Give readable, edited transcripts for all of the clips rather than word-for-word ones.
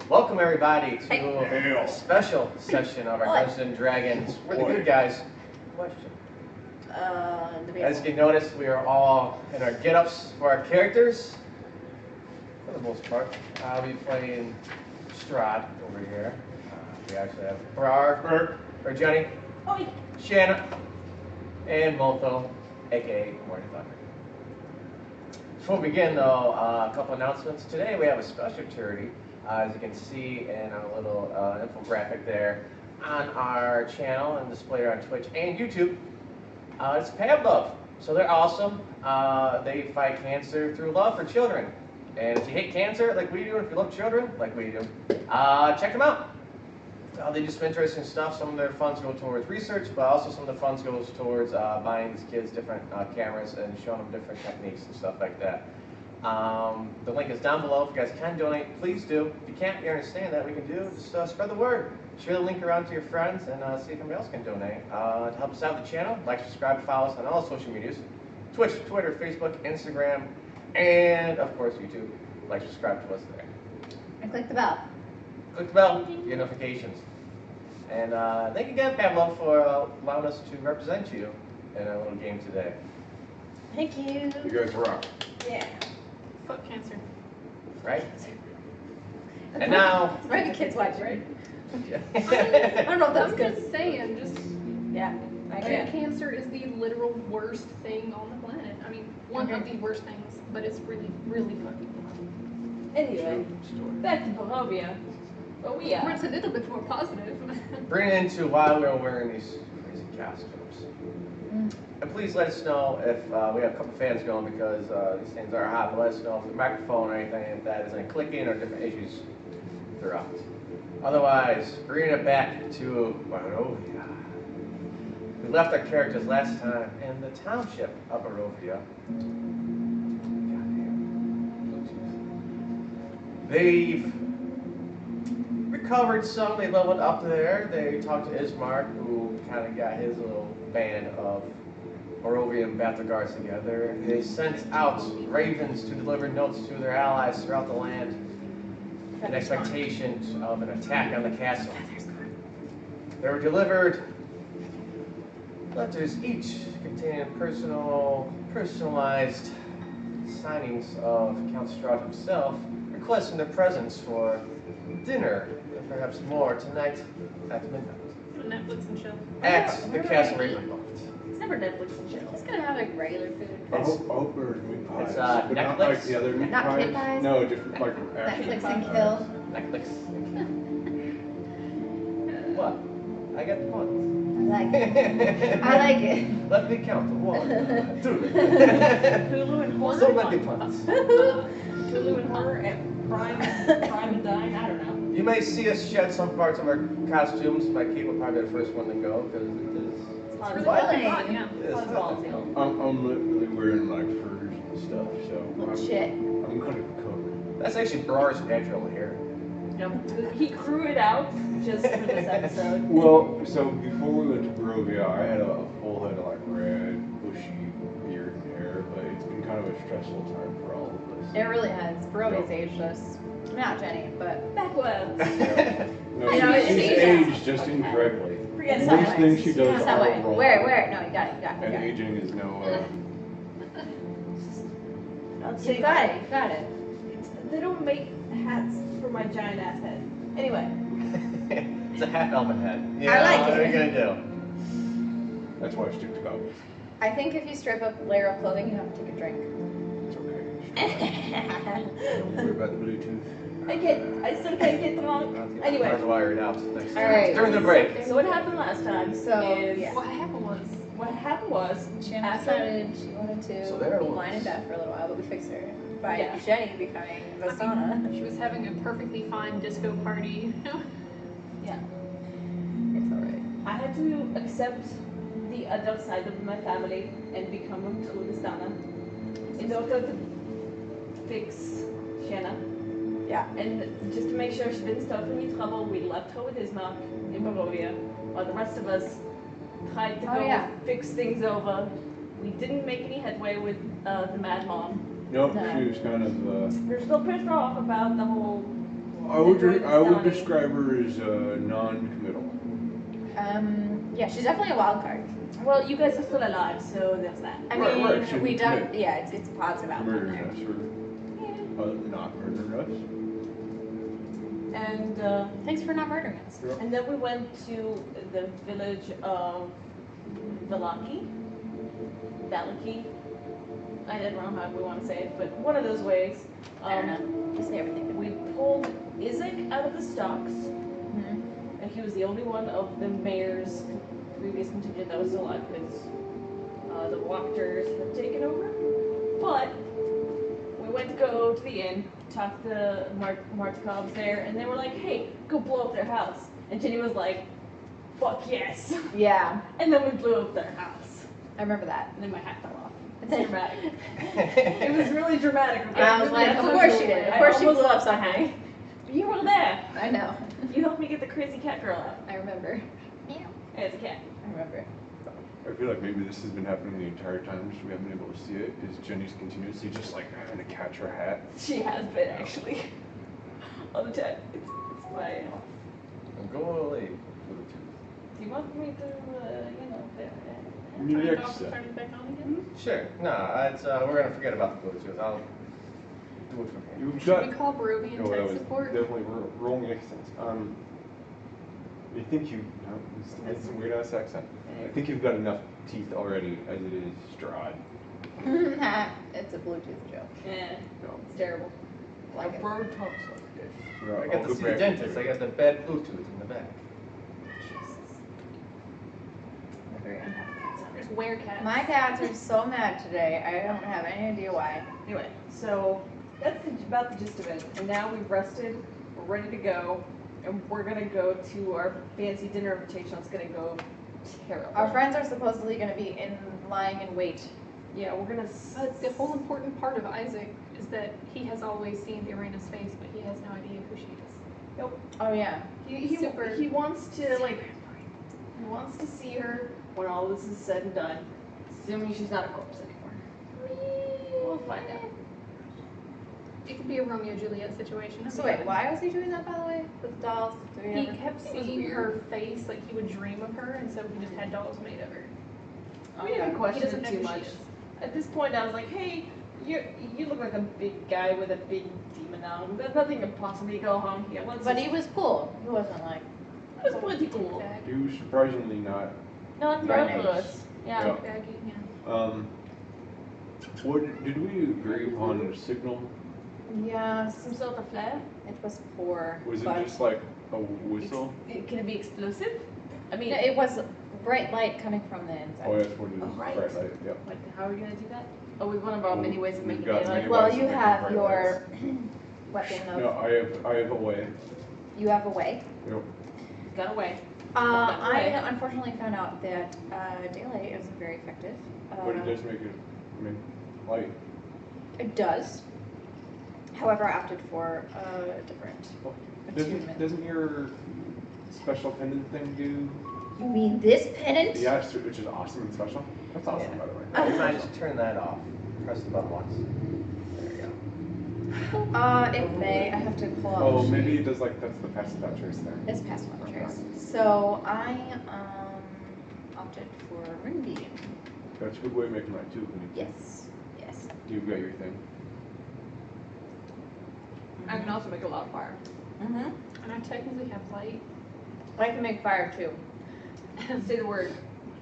Welcome everybody to a special session of our Dungeons and Dragons. We're the good guys. Question. As you can notice, we are all in our get-ups for our characters. For the most part, I'll be playing Strahd over here. We actually have Brar, or Jenny, Shanna, and Motho, aka Morning Thunder. Before we begin, though, a couple announcements. Today we have a special charity, as you can see in a little infographic there on our channel and displayed on Twitch and YouTube. It's Pablove. So they're awesome. They fight cancer through love for children. And if you hate cancer like we do, and if you love children like we do, check them out. They do some interesting stuff. Some of their funds go towards research, but also some of the funds goes towards buying these kids different cameras and showing them different techniques and stuff like that. The link is down below. If you guys can donate, please do. If you can't, you understand that we can do. Just spread the word. Share the link around to your friends and see if anybody else can donate. To help us out with the channel, like, subscribe, follow us on all social medias. Twitch, Twitter, Facebook, Instagram, and of course YouTube. Like, subscribe to us there. And click the bell. Click the bell, get notifications. And thank you again, Pablove, for allowing us to represent you in our little game today. Thank you. You guys rock. Yeah. Fuck cancer. Right? And now... It's probably the kids watch, right? Yeah. I don't know if that's I'm good. just saying, Yeah. I get cancer is the literal worst thing on the planet. I mean, one of the worst things, but it's really, really fucking Anyway, back to Barovia. Oh, we are. It's a little bit more positive. Bring it into why we're wearing these crazy costumes. And please let us know if we have a couple fans going because these things are hot, but let us know if the microphone or anything, if that is any clicking or different issues throughout. Otherwise, bringing it back to Barovia. We left our characters last time in the township of Barovia. They've recovered some, they leveled up there. They talked to Ismark, who kind of got his little band of Barovian battle guards together. They sent out ravens to deliver notes to their allies throughout the land in expectation of an attack on the castle. They were delivered letters each containing personalized signings of Count Strahd himself, requesting their presence for dinner, and perhaps more, tonight at midnight. Netflix and chill. At the Castle Ravenloft. It's never Netflix and chill. It's gonna have like regular food. I hope there's meat pies. It's, but not Netflix? like the other meat Not pies. kid pies? No, just like Netflix and kill. Netflix. What? I got the points. I like it. I like it. Let me count. 1, 2. Hulu and horror. So many points. Hulu and horror and prime and dine. I don't know. You may see us shed some parts of our costumes. My Kate will probably be the first one to go because it is. It's hot as Really? balls. Yeah. It is Hot as balls, y'all. I'm literally wearing like furs and stuff, so Shit. I'm gonna cover. That's actually Brar's natural hair. Yep. He grew it out just for this episode. Well, so before we went to Barovia, I had a full head of like red, bushy beard and hair, but it's been kind of a stressful time for all of us. It really has. Barovia's aged us. Not Jenny, but Backwards. No, I know, she's it's aged just incorrectly. Forget some Most ways. things she does some are way. wrong. Where? No, you got it. And aging is no. I'll You take got that. it. You got it. They don't make hats for my giant ass head. Anyway. It's a half elven head. I like what are it. you gonna do? That's why I stick to goggles. I think if you strip up a layer of clothing, you have to take a drink. It's okay. Don't worry about the Bluetooth. I still can't get them all. Anyway. Mine's wired out next All right. during the break. So what happened last time So, is yeah. What happened was, Shanna After- decided she wanted So to there it be was. blind and deaf for a little while, but we fixed her by Yeah. Jenny becoming the sauna. she was having a perfectly fine disco party. yeah. It's alright. I had to accept the adult side of my family and become a true Distana in order to fix Shanna. Yeah. And just to make sure she didn't start any trouble, we left her with Ismark in Barovia, while the rest of us tried to go fix things over. We didn't make any headway with the Mad Mom. Nope, No. she was kind of. We're still pissed off about the whole I would describe her as non-committal. Yeah, she's definitely a wild card. Well, you guys are still alive, so there's that. I Right, mean, right, she we can don't. commit. Yeah, it's a positive outcome Murdering there. us or not murdering us. And Thanks for not murdering us. Yeah. and then we went to the village of Valaki. I don't know how we want to say it, but one of those ways. I don't know. Just say everything. We pulled Isaac out of the stocks, Mm-hmm. and he was the only one of the mayor's previous contingent that was still alive because the Wachters had taken over. But we went to go to the inn, talked to Martkobs there, and they were like, "Hey, go blow up their house." And Jenny was like, "Fuck yes!" Yeah, And then we blew up their house, I remember that. and then my hat fell off. It's dramatic. It was really dramatic. I was like, of course she did. Of course she blew up something. You were there. I know. You helped me get the crazy cat girl out. I remember. As a cat. I remember. I feel like maybe this has been happening the entire time, just we haven't been able to see it. Is Jenny's continuously just like having to catch her hat? She has been actually. All the time. It's fine. Go away. Do you want me to, there? Next. Turn it back on again? Sure. No, it's, we're gonna forget about the Bluetooth. I'll do it from here. You've Should got. we call Barovian No, that tech was support? definitely wrong accent. I think you. No, it's a weird ass accent. I think you've got enough teeth already as it is, Strahd. It's a Bluetooth joke. Yeah, No. it's terrible. Like it. bird talks like this. I got to see the dentist. I got the bad Bluetooth in the back. We're very unhappy. There's werecats. My cats are so mad today. I don't have any idea why. Anyway, so that's about the gist of it. And now we've rested, we're ready to go, and we're gonna go to our fancy dinner invitation. It's gonna go terrible. Our friends are supposedly going to be lying in wait. Yeah, we're gonna. The whole important part of Isaac is that he has always seen Irina's face, but he has no idea who she is. Oh yeah. He Super- he wants to like. He wants to see her when all this is said and done, assuming she's not a corpse anymore. We'll find out. It could be a Romeo and Juliet situation. So wait, why was he doing that, by the way, with dolls? Do we He ever- kept It was seeing weird. her face, like he would dream of her, and so he just had dolls made of her. We didn't Okay. question He doesn't it know too who she much. is. At this point, I was like, "Hey, you look like a big guy with a big demon on. There's nothing to possibly go wrong here." But he was cool. He wasn't like. It was pretty cool. He was surprisingly not. Not Very for nice. us. Yeah. Yeah. Baggy, yeah. What did we agree upon a signal? Yes. Some sort of flare. It was poor. Was it but just like a whistle? Can it be explosive? I mean, No, it was bright light coming from the inside. Oh, that's what it is. Oh, right. Bright light. Yep. like, how are we gonna do that? Oh, we one of our many ways of We've making got daylight. many Well, ways you of making have bright your weapon of. No, I have a way. You have a way. Yep. Got away. I unfortunately found out that daylight isn't very effective. But it does make it. I mean, light. It does. However, I opted for a different attunement. Doesn't your special pendant thing do? You mean this pendant? Yeah, which is awesome and special. That's awesome, by the way. You might just turn that off. Press the button once. There you go. It may. I have to pull out. Oh, the maybe sheet. it does like that's the passive trace thing. It's past one trace. So I opted for moonbeam. That's a good way of making light too. When you- Yes. Yes. You've got your thing. I can also make a lot of fire. Mhm. And I technically have light. I can make fire too. Say the word.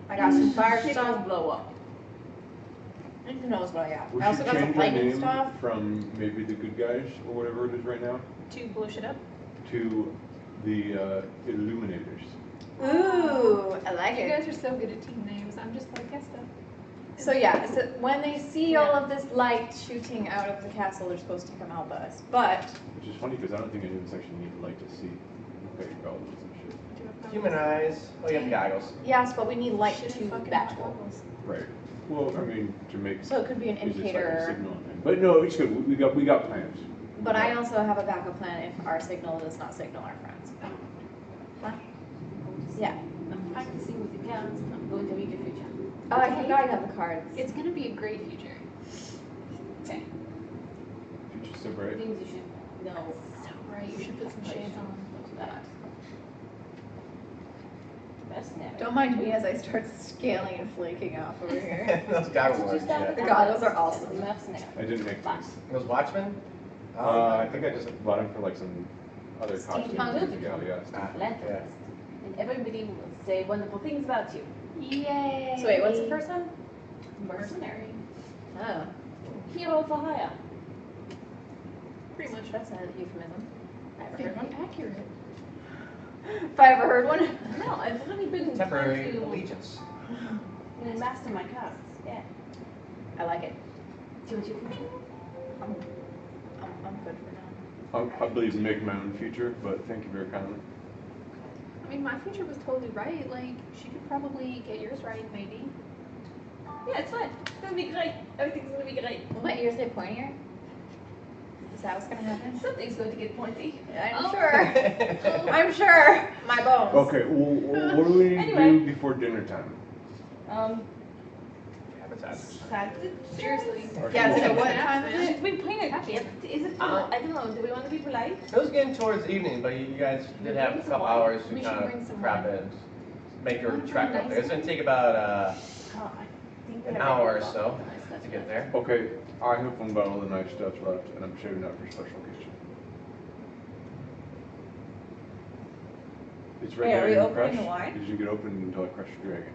I got some fire Shit stuff. will blow up. Who knows what I got? We I also should got some change our lightning name stuff. from maybe the good guys or whatever it is right now To blow shit up. to the Illuminators. Ooh, I like You it. guys are so good at team names. I'm just like, yes, stuff. So yeah, so when they see all of this light shooting out of the castle, they're supposed to come help us. But Which is funny because I don't think any of us actually need light to see. Okay, goggles and shit. Human eyes. Oh, you have goggles. yes, but we need light Shit to in fucking that. goggles. Right. Well, I mean, to make So it could be an it's just like a indicator. signal thing. But no, it's good. We got plans. But I also have a backup plan if our signal does not signal our friends. Yeah. I'm practicing with the cards. I'm going to read your future. Oh, I forgot I have the cards. It's gonna be a great future. Okay. Future's so bright. Things you should know. So bright. You should put some shades on. Don't mind me as I start scaling and flaking off over here. Those goggles are shit. The goggles are awesome. I didn't make these. Those Watchmen? I think I just bought them for like some other costumes. Steampunk? Yeah. Yeah. And everybody will say wonderful things about you. Yay! So wait, what's the first one? Mercenary. Oh, Hero for hire. Pretty much. that's a euphemism. I ever Very heard one? accurate. If I ever heard one. No, I've really been Temporary trying allegiance. to master my casts. Yeah. I like it. See what you think? I'm good for now. I believe in making my own future, but thank you very kindly. I mean, my future was totally right. Like, she could probably get yours right, maybe. Yeah, it's fine. It's gonna be great. Everything's gonna be great. Will my ears get pointier? Is that what's gonna happen? Something's going to get pointy. I'm sure. I'm sure. My bones. Okay, well, what do we need to Anyway. do before dinner time? Appetizers. Seriously. Yeah, so what Yeah, time man. is it? Should we bring a gift? Is it? I don't know. Do we want to be polite? It was getting towards evening, but you guys did have a couple hours to We should kind bring of some prep wine. and make your Wine trek up nice. there. It's gonna take about Oh, I think we an have hour or everything. so Nice, to get there. Okay, I have one bottle of nice stuff left, and I'm saving that for special occasion. It's Wait, are we Dragon opening Crush. the wine? It doesn't get opened until I crush the dragon.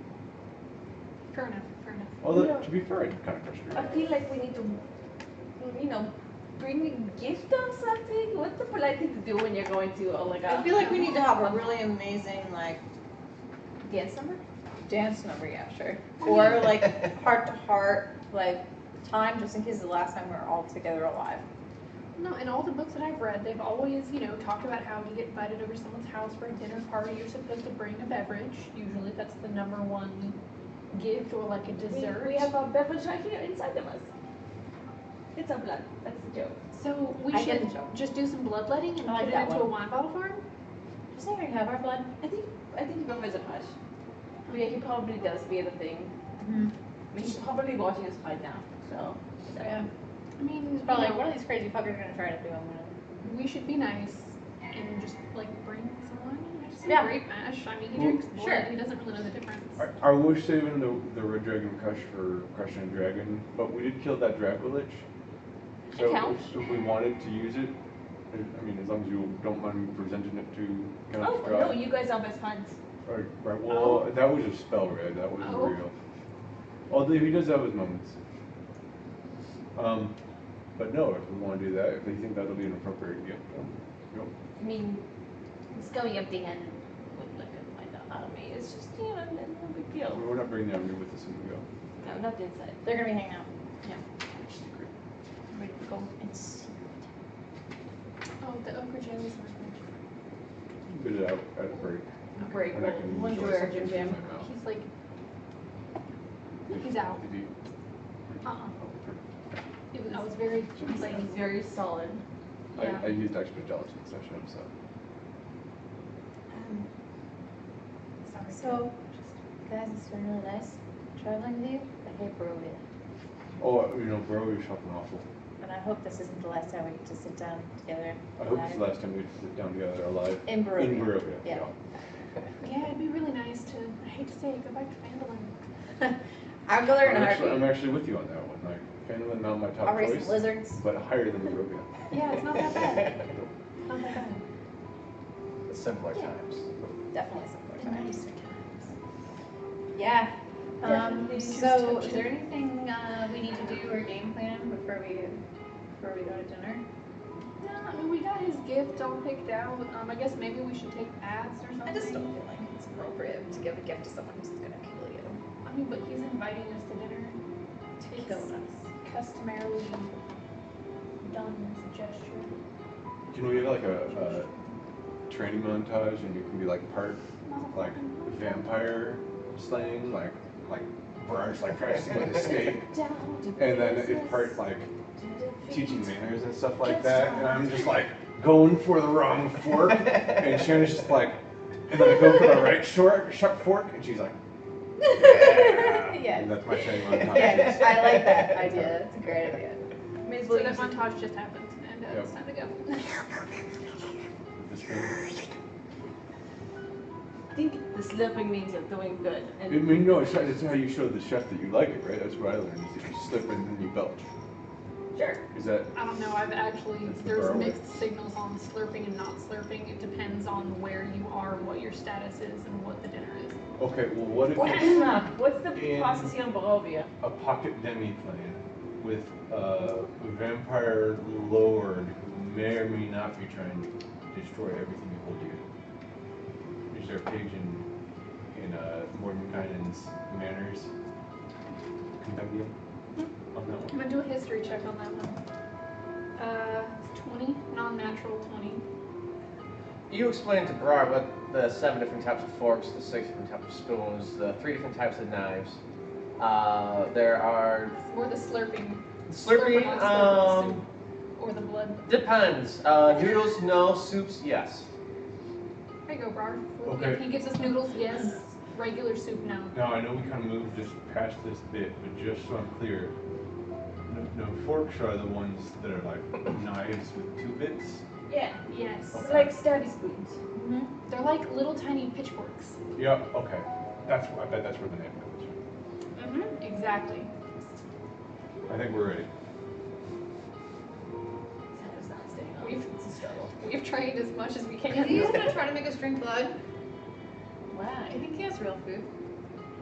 Fair enough, fair enough. Although, to be fair, I kind of crushed the I dragon. feel like we need to, bring a gift or something. What's the polite thing to do when you're going to I feel like we need to have a really amazing, like, Dance number? Dance number, yeah, sure. or like, Heart to heart, like time, just in case the last time we were all together alive. No, in all the books that I've read, they've always, talked about how you get invited over to someone's house for a dinner party. You're supposed to bring a beverage. Usually that's the number one gift or like a dessert. We have a beverage right here inside of us. It's our blood. That's the joke. So we I get should the joke. just do some bloodletting and I like put it that into a one. wine bottle for him? Doesn't he already have our blood? I think he prefers a crush. Yeah, he probably does via the thing. Mm-hmm. I mean, he's probably watching us right now. So. Yeah. I mean, It's probably like, one of these crazy fuckers are gonna try to do them. we should be nice and just like bring some wine. Just some Yeah. grape mash. I mean, he Well, drinks blood. sure. He doesn't really know the difference. I was saving the Red Dragon Crush for crushing a dragon, but we did kill that Dracolich. So It counts. if we wanted to use it, I mean, as long as you don't mind me presenting it to Count Oh Strahd. no, you guys are best friends. Right, well, that was a spell, Red. That wasn't Oh. real. Although he does have his moments. But no, if we want to do that, if they think that'll be an appropriate gift, go. I mean, it's going empty-handed with like a army. It's just no big deal. We're not bringing the army with us when we go. No, not inside. They're gonna be hanging out. Secret. Ready to go. It's Oh, the okra jellies are good. Get it out at a break. Great. And I can We'll enjoy enjoy our something Jim in Jam. my mouth. He's like, he's out. Did he? I was very He's like he's very solid. Yeah. I used extra gelatin session, so. so, guys, it's been really nice traveling with you. I hate Barovia, Oh, bro, you're shopping awful. and I hope this isn't the last time we get to sit down together. I hope it's the last time we sit down together alive. In Barovia. In Barovia, Yeah. Yeah, it'd be really nice to, I hate to say it, go back to Phandalin. I'll go there in a I'm heartbeat. actually with you on that one. Like, Phandalin, not my top I'll raise choice, some lizards. but higher than Barovia. Yeah, it's not that bad. Not that bad. The simpler times. Definitely some more Nice. times. Yeah. Definitely. So, is there anything we need to do or game plan before we go to dinner? Yeah, I mean, we got his gift all picked out. I guess maybe we should take baths or something. I just don't feel like it's appropriate to give a gift to someone who's gonna kill you. I mean, but he's inviting us to dinner. To kill us. Customarily done as a gesture. Can we have like a training montage and you can be like part like vampire slaying, like Barrage like practicing with a snake, and then it's part like teaching manners and stuff like that, and I'm just like going for the wrong fork, and Shannon's just like, and then I go for the right sharp fork, and she's like, Yeah. and that's my training montage. Yeah, I like that idea. That's a great idea. May as So well that use it. montage just happens, and Yep. it's time to go. the spoon? I think the slurping means you're doing good. I And mean, no, it's how you show the chef that you like it, right? That's what I learned, is if you slip and then you belch. sure. Is that, I don't know, That's the there's bar way. mixed signals on slurping and not slurping. It depends on where you are, what your status is, and what the dinner is. okay, well, what if What's it's the process on Pablove? a pocket demi plane with a vampire lord who may or may not be trying to destroy everything you hold dear? Is there a page in Mordenkainen's Manners compendium on that I'm one? gonna do a history check on that one. 20, non-natural 20. You explained to Brar what the 7 different types of forks, the 6 different types of spoons, the 3 different types of knives. There are Or the slurping. slurping. on slurping soup. Or the blood. Depends. Noodles, no. Soups, yes. There you go, Brar. Okay. If he gives us noodles, yes. Regular soup, no. Now, I know we kind of moved just past this bit, but just so I'm clear, no forks are the ones that are like knives with 2 bits? Yeah. Yes. It's like stabby spoons. They're like little tiny pitchforks. Yeah, okay. I bet that's where the name comes from. Exactly. I think we're ready. Santa's not staying on. We've- It's a struggle. We've trained as much as we can. Is he just gonna try to make us drink blood? I Why? think he has real food.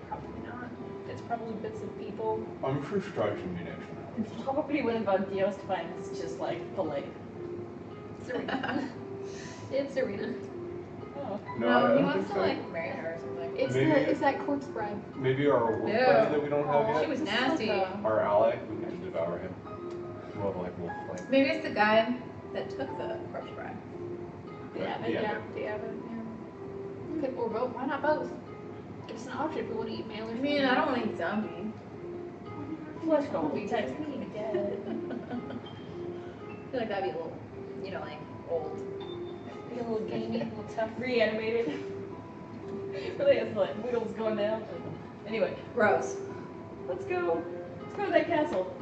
Probably not. It's probably bits of people. I'm sure Strahd should be next now. It's probably one of our dearest finds, just like fillet. Serena. It's Serena. Oh. No, I he don't wants think to so. like marry her or something. It's that corpse bride. Maybe our wolf Ew. buddy that we don't have She yet? was nasty. Our ally, we can just devour him. We'll have like wolf flame. Maybe it's the guy that took the corpse bride. Yeah, Yeah. The Abbott, yeah. Or both. Why not both? Give us an option if we want to eat male or I female. mean, I don't want to eat zombie. Flesh gold. Text me dead. I feel like that'd be a little, like old. Be a little gamey, a little tough. Reanimated. Really has like wheels going down. Anyway, Gross. let's go. Let's go to that castle.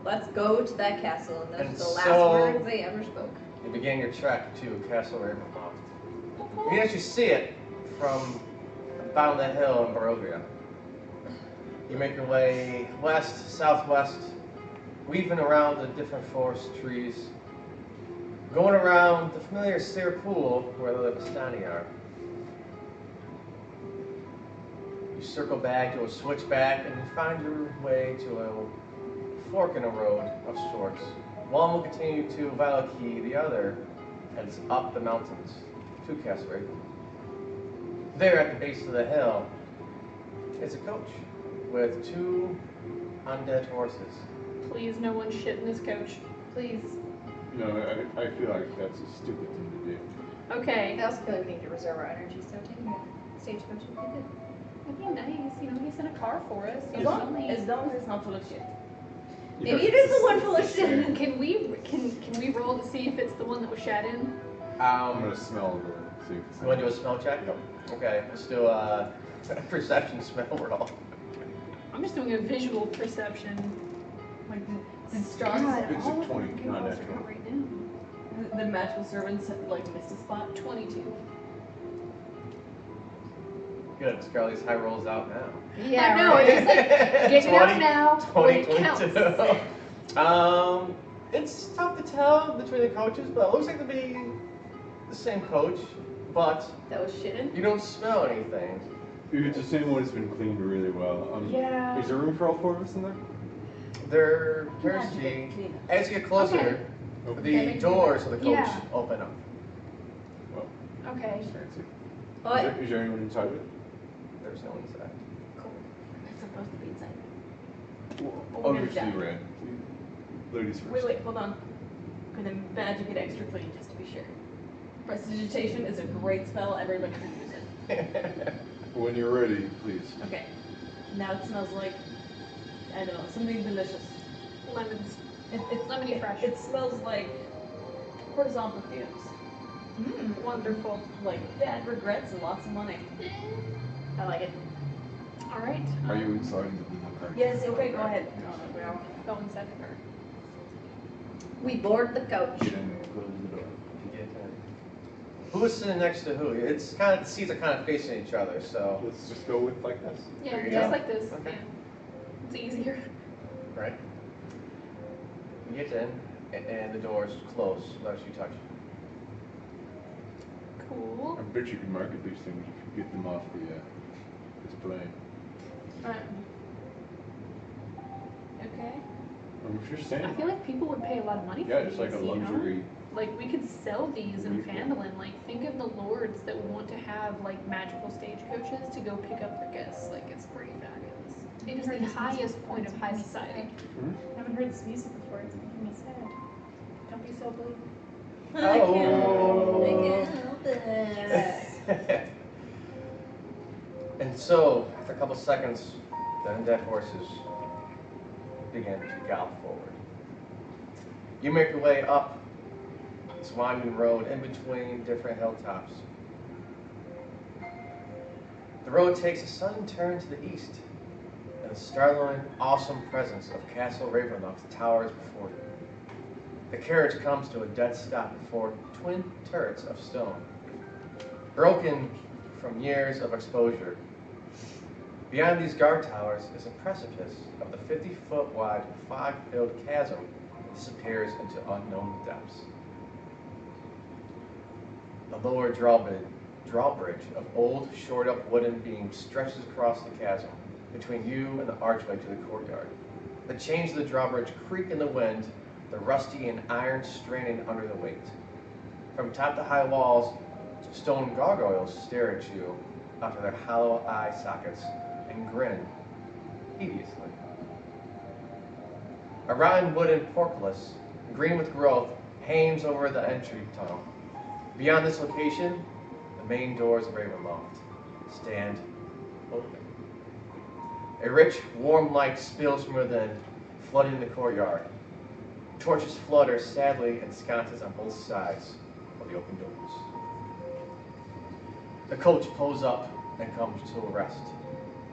Let's go to that castle, and those And are the last so- words they ever spoke. You begin your trek to Castle Ravenloft. You can actually see it from down the hill in Barovia. You make your way west, southwest, weaving around the different forest trees, going around the familiar Sear Pool where the Vistani are. You circle back to a switchback and you find your way to a fork in a road of sorts. One will continue to Valaki, the other heads up the mountains to Castle Raven. There at the base of the hill is a coach with 2 undead horses. Please, no one shit in this coach. Please. No, I feel like that's a stupid thing to do. Okay. I also feel like we need to reserve our energy, so taking a stagecoach would be good. It'd be nice, he sent a car for us. As long as it's not full of shit. Maybe it is the one full of shit. Can we roll to see if it's the one that was shat in? I'm gonna smell the see if it's You want to do a smell check? Yep. Okay, let's do a perception smell roll. I'm just doing a visual perception. Like the Strahd, It's a 20, not Walls are natural. out right now. the magical servants like missed a spot. 22. Good, Scarlet's high rolls out now. Yeah, I know, right. it's just like, get it out now, 20, when it counts. 22. It's tough to tell between the coaches, but it looks like to be the same coach, but That was shit in. you don't smell anything. It's the same one that's been cleaned really well. Yeah. Is there room for all 4 of us in there? There appears to Magic be, cleanup. as you get closer, Okay. the doors of the coach Yeah. open up. Okay. Fancy. But Is there anyone inside it? There's no one inside. It's supposed to be inside. Well, we're gonna obviously check. red. Ladies first. Wait, hold on. I'm gonna magic it extra clean just to be sure. Prestidigitation is a great spell. Everybody should use it. When you're ready, please. Okay. Now it smells like, I don't know, something delicious. Lemons. It's Lemony fresh. It smells like courtesan perfumes. Wonderful. Like bad regrets and lots of money. I like it. All right. Are you inside the car? Yes, okay, go ahead. Go inside the car. We board the coach. Get in and close the door. You get Who's sitting next to who? It's kind of, the seats are kind of facing each other, so. Let's just go with like this. Yeah, There you just go. like this. Okay. Yeah. It's easier. Right. You get in, and the doors close, unless you touch. Cool. I bet you could market these things if you get them off the display. Okay. I'm just I saying. feel like people would pay a lot of money Yeah, for it's these, like a you know? luxury. Like, we could sell these in Vehicle. Phandalin. Like, think of the lords that would want to have, like, magical stagecoaches to go pick up their guests. Like, it's pretty fabulous. It is the highest point of high society. I haven't heard this music before. It's making me sad. Don't be so blue. I can't help it. And so, after a couple seconds, the undead horses begin to gallop forward. You make your way up this winding road in between different hilltops. The road takes a sudden turn to the east, and the startling, awesome presence of Castle Ravenloft towers before you. The carriage comes to a dead stop before twin turrets of stone, broken from years of exposure. Beyond these guard towers is a precipice of the 50-foot wide, fog-filled chasm that disappears into unknown depths. The lower drawbridge of old, shored-up wooden beams stretches across the chasm between you and the archway to the courtyard. The chains of the drawbridge creak in the wind, the rusty and iron straining under the weight. From top to high walls, stone gargoyles stare at you out of their hollow eye sockets and grin hideously. A rotten wooden portcullis, green with growth, hangs over the entry tunnel. Beyond this location, the main doors of Ravenloft stand open. A rich, warm light spills from within, flooding the courtyard. Torches flutter sadly in sconces on both sides of the open doors. The coach pulls up and comes to a rest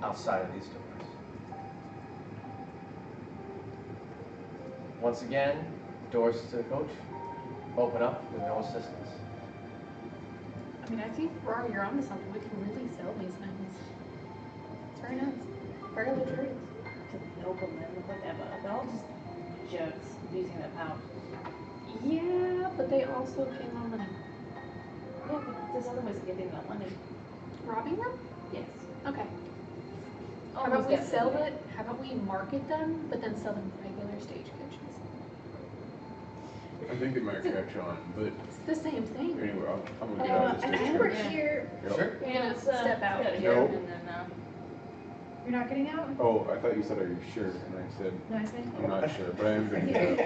outside of these doors. Once again, doors to the coach open up with no assistance. I mean, I think, Rar, you're onto something. We can really sell these things. It's very nice. Very luxurious. To noblemen, whatever. They're all just jerks using their power. Yeah, but they also pay more money. Yeah, but there's other ways of getting that money. Robbing them? Yes. Okay. How Almost about we sell definitely. it? How about we market them, but then sell them regular stagecoaches? I think it might catch on, but It's the same thing. anyway, I'm gonna get out of I this think we're stage. here. Sure. You're gonna Let's, step out. yeah, No. And then, You're not getting out? Oh, I thought you said, are you sure? And I said, No, I said. I'm not sure, but I am gonna get out.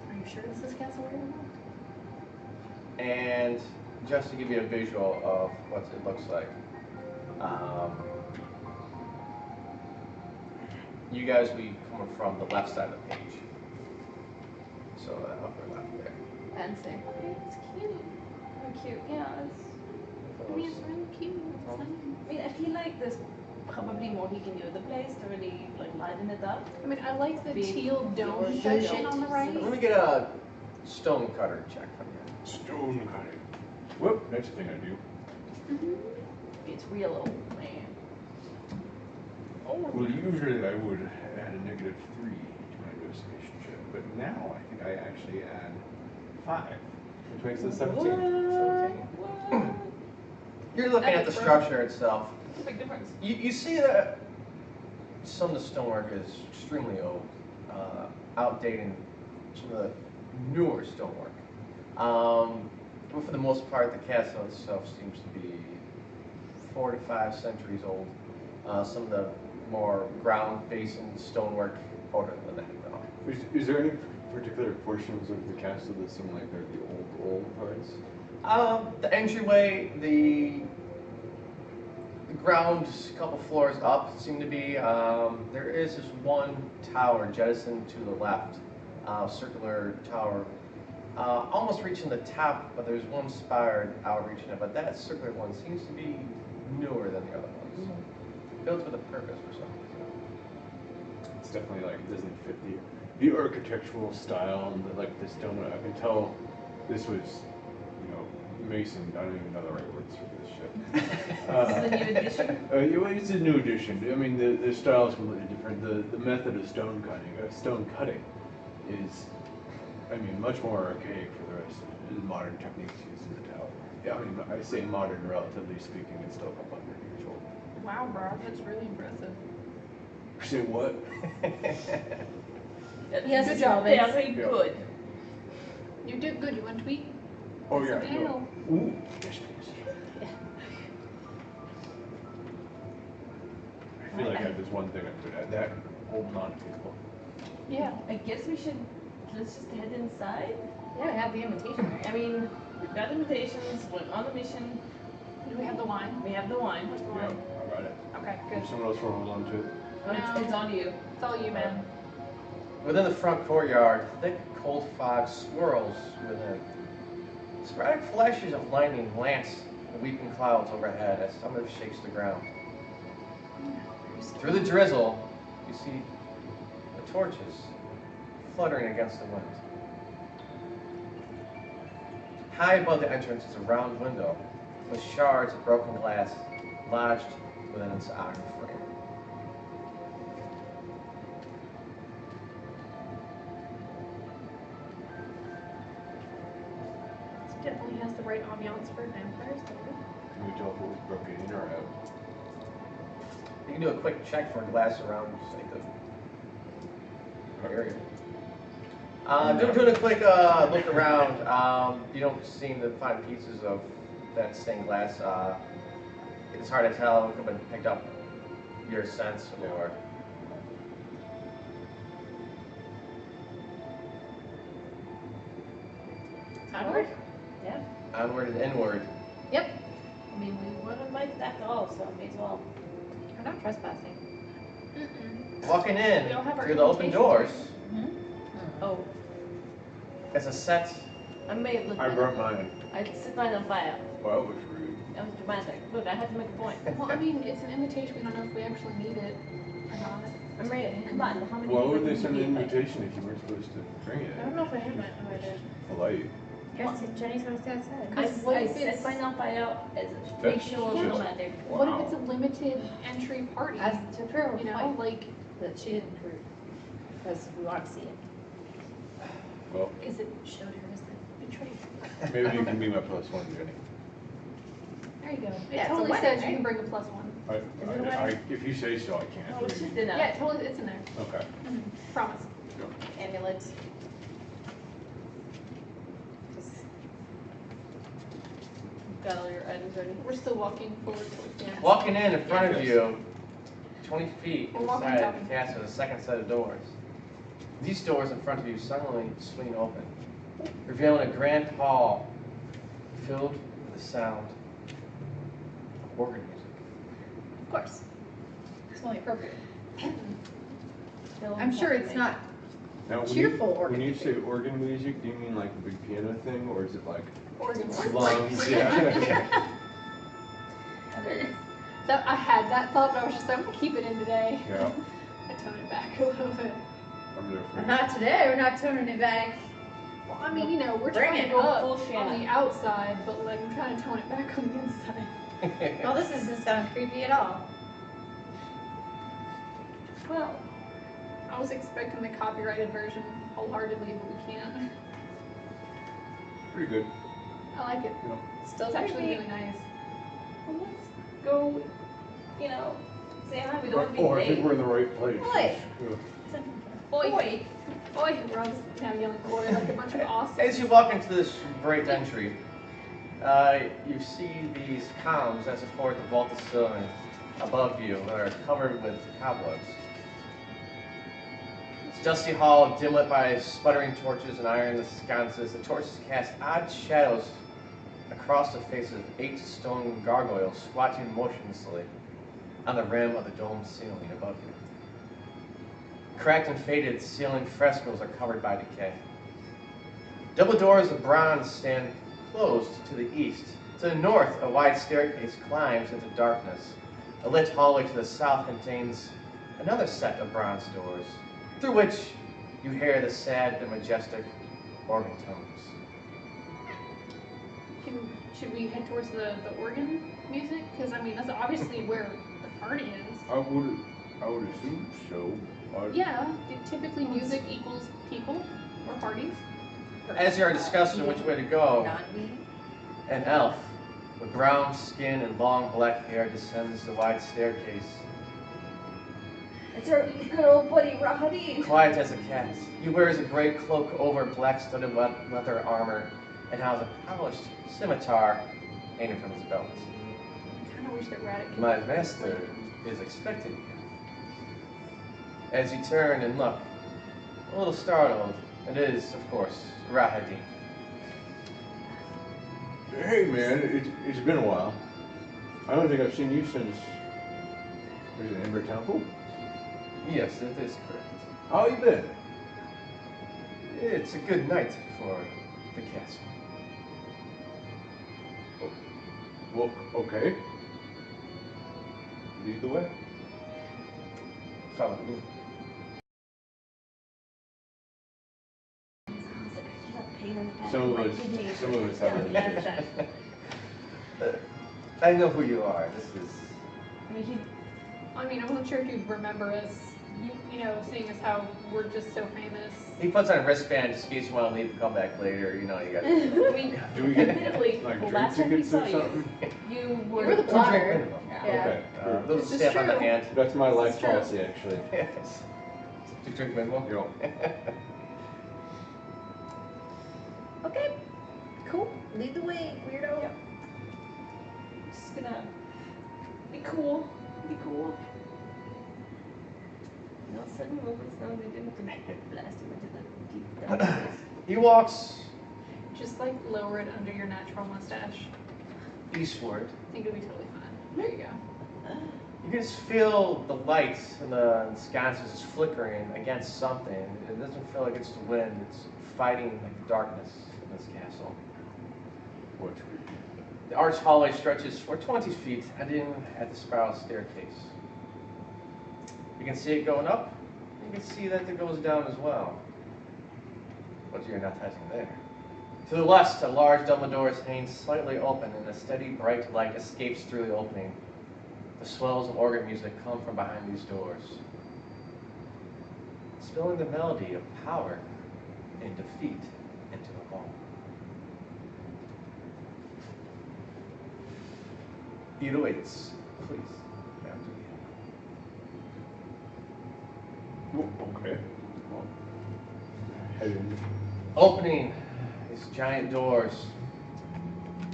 Are you sure this is Castle Ravenloft? And just to give you a visual of what it looks like, you guys will be coming from the left side of the page. So that upper left there. Fancy. It's cute. How cute. Yeah, it's. I mean, it's really cute. It's Oh. nice. I mean, I feel like there's probably more he can do with the place to really like lighten it up. I mean, I like the Big teal dome orange section shit. on the right. Let me get a stone cutter check from you. Stone cutting. Whoop, next thing I do. It's real old, man. Well, usually I would add a -3 to my investigation check, but now I think I actually add 5, which makes it 17. You're looking That at the is structure itself. It's a big difference. You see that some of the stonework is extremely old, outdating some of the newer stonework. But for the most part, the castle itself seems to be 4 to 5 centuries old. Some of the more ground-facing stonework older than that, though. Is there any particular portions of the castle that seem like they're the old parts? The entryway, the ground, a couple floors up, seem to be. There is this one tower jettisoned to the left, circular tower, almost reaching the top, but there's one spire out reaching it. But that circular one seems to be newer than the other ones, built with a purpose for some reason. It's definitely like, it doesn't fit the architectural style and the stone. I can tell this was, Mason. I don't even know the right words for this shit. This is a new edition? It's a new edition. I mean, the style is completely different. The method of stone cutting is, I mean, much more archaic for the rest of the modern techniques used in the tower. Yeah, I mean, I say modern, relatively speaking, it's still a couple hundred years old. Wow, bro, that's really impressive. Say what? Yes, Good job, very good. You did good. You want to tweet? Oh yeah. Yes, I No. Ooh. Yes, please. I feel like I have this one thing I could add. That holding on to people. Yeah. I guess let's just head inside. Yeah, I have the invitation, right? I mean, we've got invitations, went on the mission, Do we have the wine? we have the wine. Where's the Yeah, wine? I got it. Okay, good. If someone else will hold on to it. It's on you. It's all you, man. Within the front courtyard, thick, cold fog swirls within. Sporadic flashes of lightning lance the weeping clouds overhead as some of it shakes the ground. Through the drizzle, you see the torches fluttering against the wind. High above the entrance is a round window with shards of broken glass lodged within its iron frame. It definitely has the right ambiance for vampires, doesn't it? Can we tell if it was broken in or out? You can do a quick check for glass around the area. Doing a quick look around, you don't seem to find pieces of that stained glass. It's hard to tell if it picked up your sense or. Onward? Yeah. Onward and inward. Yep. I mean, we weren't invited after all, so may as well. We're not trespassing. Walking in We all have our through the open invitations, doors, Oh, it's a set. I may have looked I at brought it. mine. I set mine on fire. Well, that was rude. That was dramatic. Look, I had to make a point. Well, I mean, it's an invitation. We don't know if we actually need it or not. I'm ready. Come on, how many Why people would they can send we an invite? invitation if you weren't supposed to bring it? I don't know if I have my invited. Polite. Yes, Jenny's house outside. What I if set it's- mine on fire as a free That's show of just- romantic. What if it's a limited entry party? As to prove You know, point like, that she didn't prove. Because we want to see it. Well, is it Showed her as the betrayal. maybe you can be my plus one, Jenny. There you go. It Yeah, it's a totally wedding, says you right? can bring a +1. it a wedding? If you say so, I can't. Oh, it's just dinner. Yeah, totally, it's in there. Okay. Promise. Amulets. Got all your items ready? We're still walking forward towards the end. Walking in front of you, 20 feet We're walking inside down. the castle, a second set of doors. These doors in front of you suddenly swing open, revealing a grand hall filled with the sound of organ music. Of course. It's only appropriate. Fill I'm in sure it's something. not. Now, Cheerful when organ you music. say organ music, do you mean like a big piano thing, or is it like Organ. lungs? Yeah. That, I had that thought, but I was just like, I'm gonna keep it in today. Yeah. I toned it back a little bit. I'm there for you. Not today, we're not toning it back. Well, I mean, you know, we're Bring trying to it go up. up Full on Shanna. the outside, but like I'm trying to tone it back on the inside. Well, this doesn't sound creepy at all. Well, I was expecting the copyrighted version wholeheartedly, but we can't. Pretty good. I like it. Still It's actually creepy. really nice. well, let's go, you know, say hi. We don't want to be Oh, I think late. we're in the right place. Oi. Yeah. Oi, Boy, oi, we're all just now yelling oi like a bunch of awesome. As you walk into this great entry, you see these columns that support the vaulted ceiling above you that are covered with cobwebs. It's dusty hall, dim lit by sputtering torches and iron sconces. The torches cast odd shadows across the faces of 8 stone gargoyles squatting motionlessly on the rim of the domed ceiling above you. Cracked and faded ceiling frescoes are covered by decay. Double doors of bronze stand closed to the east. To the north, a wide staircase climbs into darkness. A lit hallway to the south contains another set of bronze doors, through which you hear the sad and majestic organ tones. Should we head towards the organ music? Because I mean, that's obviously where the party is. I would assume so. Yeah, typically music equals people or parties. As you are discussing which way to go, an elf with brown skin and long black hair descends the wide staircase. It's our good old buddy Rahadin. Quiet as a cat, he wears a gray cloak over black studded leather armor and has a polished scimitar hanging from his belt. I kind of wish that Raditz could. My master is expecting you. As you turn and look, a little startled, it is, of course, Rahadin. Hey man, it's been a while. I don't think I've seen you since. There's an Ember Temple. Yes, it is correct. How you been? It's a good night for the castle. Well, okay. Lead the way. Follow me. Some of us have limitations. I know who you are. This is. I mean, I wasn't sure if you'd remember us. You know, seeing as how we're just so famous. He puts on a wristband just in case you want to leave and come back later. You know, you got. Do we get Admittedly, like the drink last time we tickets saw or something? you You were the Two drink plotter. minimum. Yeah. Okay. Those This is stamp on the true. hand. That's my life This is true. policy, actually. Yes. 2 drink minimum. Yo. Okay, cool. Lead the way, weirdo. Yep. Just gonna be cool. Be cool. No sudden movements, no, they didn't blast him into the deep darkness. He walks Just like lower it under your natural mustache. eastward. I think it'll be totally fine. There you go. You can just feel the lights and the sconces just flickering against something. It doesn't feel like it's the wind. It's fighting like the darkness in this castle. What? The arched hallway stretches for 20 feet, ending at the spiral staircase. You can see it going up. You can see that it goes down as well. But you're not touching there. To the west, a large double door is hanging slightly open, and a steady bright light escapes through the opening. The swells of organ music come from behind these doors, spilling the melody of power and defeat into the hall. It awaits, please. After you. Okay. Well, head in. Opening these giant doors,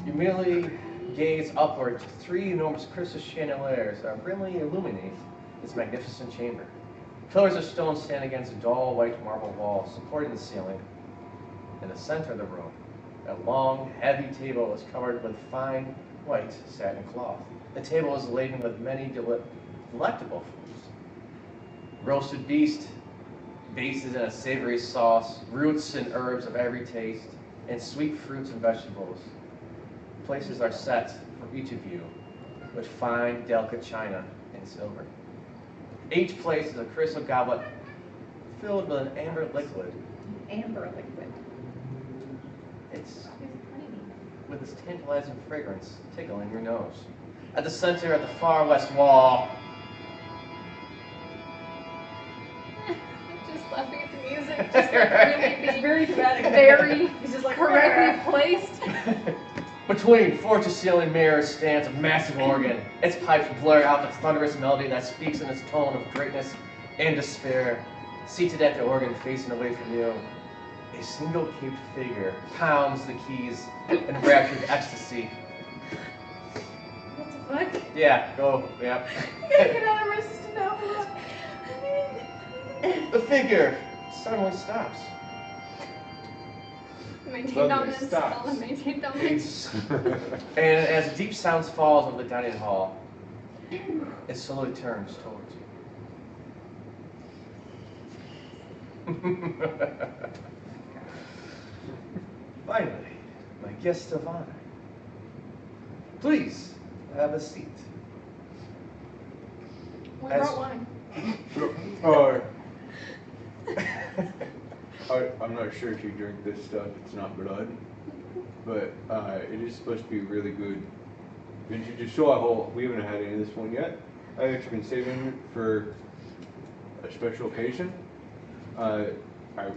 you merely gaze upward to 3 enormous crystal chandeliers that brilliantly illuminate this magnificent chamber. Pillars of stone stand against a dull white marble wall supporting the ceiling. In the center of the room, a long, heavy table is covered with fine white satin cloth. The table is laden with many delectable foods. Roasted beast, basted in a savory sauce, roots and herbs of every taste, and sweet fruits and vegetables. Places are set for each of you with fine, delicate china and silver. Each place is a crystal goblet filled with an amber liquid. Amber liquid. It's with its tantalizing fragrance tickling your nose. At the center, at the far west wall, Just laughing at the music. Just like really It's very dramatic. very He's just like correctly placed. between floor-to-ceiling mirrors stands a massive organ. Its pipes blur out the thunderous melody that speaks in its tone of greatness and despair. Seated at the organ, facing away from you, a single-caped figure pounds the keys in raptured ecstasy. What the fuck? Yeah, go, yeah. You gotta get out of my system now. The figure suddenly stops. Maintain Suddenly dominance. stops. I'll maintain dominance. And as deep sounds falls over the dining hall, it slowly turns towards you. Finally, my guest of honor. Please have a seat. We As- brought wine. I'm not sure if you drink this stuff. It's not blood. but it is supposed to be really good vintage. So we haven't had any of this one yet. I've actually been saving it for a special occasion.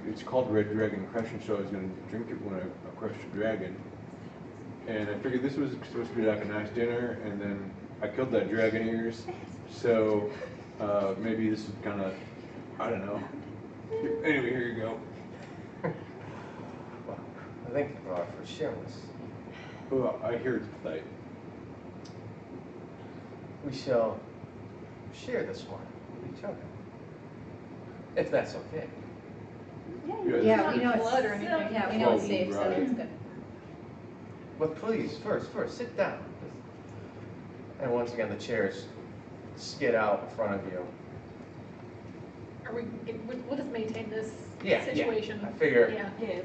It's called Red Dragon Crushing, so I was going to drink it when I crushed a dragon. And I figured this was supposed to be like a nice dinner, and then I killed that dragon ears, so maybe this is kind of, I don't know. Anyway, here you go. Well, thank you for sharing this. Well, I hear it's polite. We shall share this one with each other, if that's okay. Yeah, we know it's blood or anything. Yeah, we know it's Well, safe, so right. it's good. But please, first, sit down. And once again, the chairs skid out in front of you. We'll just maintain this Yeah, situation. I figure. Yeah.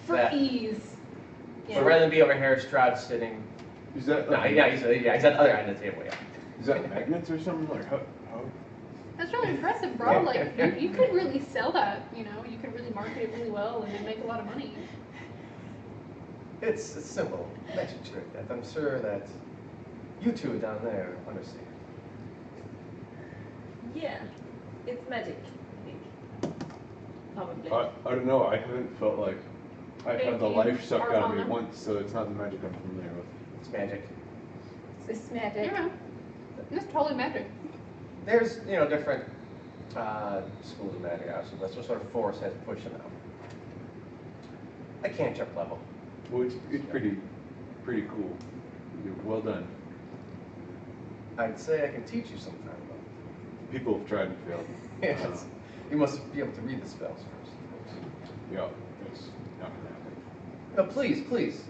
For That- ease. So rather than be over here, Strahd sitting. Is that No, yeah, he's at the other end of the table. Yeah. is that magnets or something? Like how? That's really impressive, bro. Like, you could really sell that, you know? You could really market it really well and then make a lot of money. It's a simple magic trick that I'm sure that you two down there understand. Yeah, it's magic, I think. Probably. I don't know. I haven't felt like I've had the Thank you. life sucked out of me Arcana. once, so it's not the magic I'm familiar with. It's magic. It's magic. Yeah. It's totally magic. There's, different schools of magic, obviously. That's what sort of force has pushed them out. I can't jump level. Well, it's pretty cool. Well done. I'd say I can teach you sometime, though. People have tried and failed. Yes. You must be able to read the spells first. Yeah, that's not gonna happen. Now, please,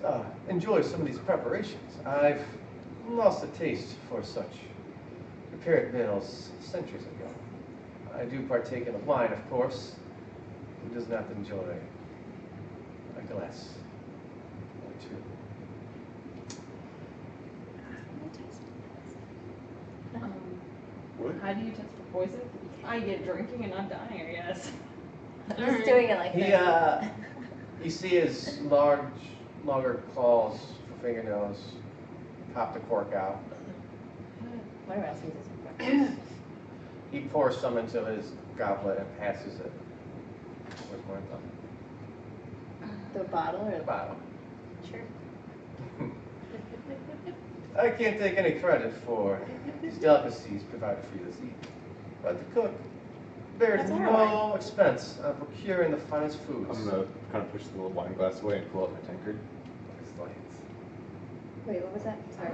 enjoy some of these preparations. I've lost a taste for such prepared meals centuries ago. I do partake in the wine, of course. Who does not enjoy a glass or two? What? How do you test for poison? I get drinking and not dying, I guess. I'm just doing it like this. You see his longer claws for fingernails, pop the cork out. What else is this? He pours some into his goblet and passes it. Where's my thumb? The bottle or The bottle. Sure. I can't take any credit for these delicacies provided for you this evening. But the cook bears That's all no expense on procuring the finest foods. I'm gonna kind of push the little wine glass away and pull out my tankard. Wait, what was that? Sorry.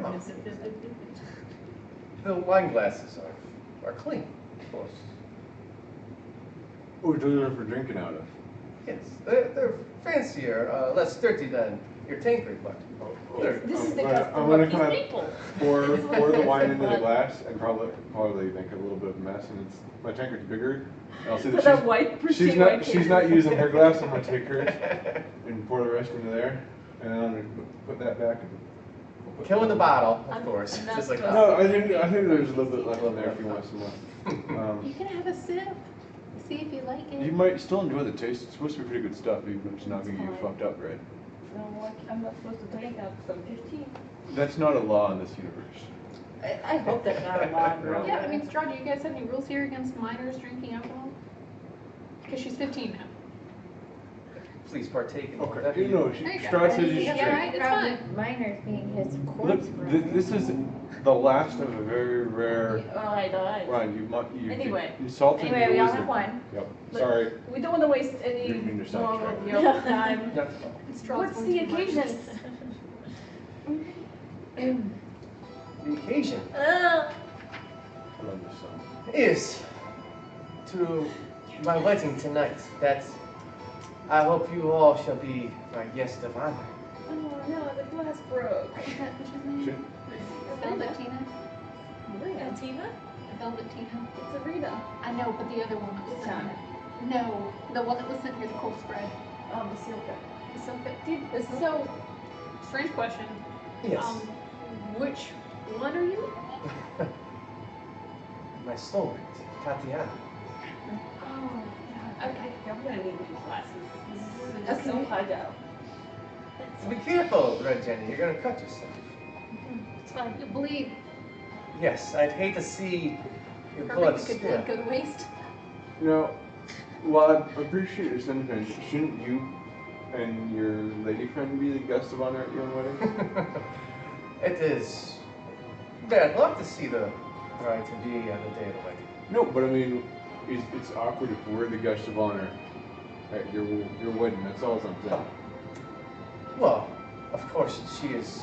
The wine glasses are clean, of course. Oh, those are for drinking out of. Yes, they're fancier, less dirty than your tankard, but This is the I'm custom gonna of these kind of people. pour This is what the it wine is. into the glass and probably make a little bit of a mess. And my tankard's bigger. And I'll see For that that white, she's not using her glass. I'm gonna take hers and pour the rest into there, and then I'm gonna put that back. And killing the bottle, of I'm- course. I'm not Just like supposed that. No, I think there's a little bit left on there if you want some more. You can have a sip. See if you like it. You might still enjoy the taste. It's supposed to be pretty good stuff, even if it's not gonna get you fucked up, right? No, I'm not supposed to drink now because I'm 15. That's not a law in this universe. I hope that's not a law, bro. Yeah, I mean, Strahd, do you guys have any rules here against minors drinking alcohol? Because she's 15 now. Please partake in Okay, whatever you know, There you go. Strahd says you should Yeah, drink. right, it's fine. Minors being his Look, corpse, bro. this is the last of a very rare Oh, I died. wine. You Anyway. insulted Anyway, we your all have wisdom. one. Yep. But Sorry. We don't want to waste any Didn't mean to more sidetrack. of your time. Not- Strahd's What's going the to minors. occasion? The occasion I love this song. is to my wedding tonight. That I hope you all shall be my guest of honor. Oh no, the glass broke. What's his name? Shit. Velvetina? And Tina? Velvetina? It's Arena. I know, but the other one was Tana. No, the one that was sent here, the cold spread. Basilka. The silk. Dude, this is so strange question. Yes. Which one are you? My soulmate, Tatiana. Oh, God. Okay, I'm gonna need these glasses. This is just so Okay. hard out. So be careful, Red Jenny. You're gonna cut yourself. It's fine. You'll bleed. Yes, I'd hate to see your Or blood maybe you could spill. blood go to waste. You know, while I appreciate your sentiments, shouldn't you and your lady friend be the guest of honor at your own wedding? It is bad luck to see the bride-to-be on the day of the wedding. No, but I mean, it's awkward if we're the guest of honor at your wedding. That's all I'm saying. Well, of course, she is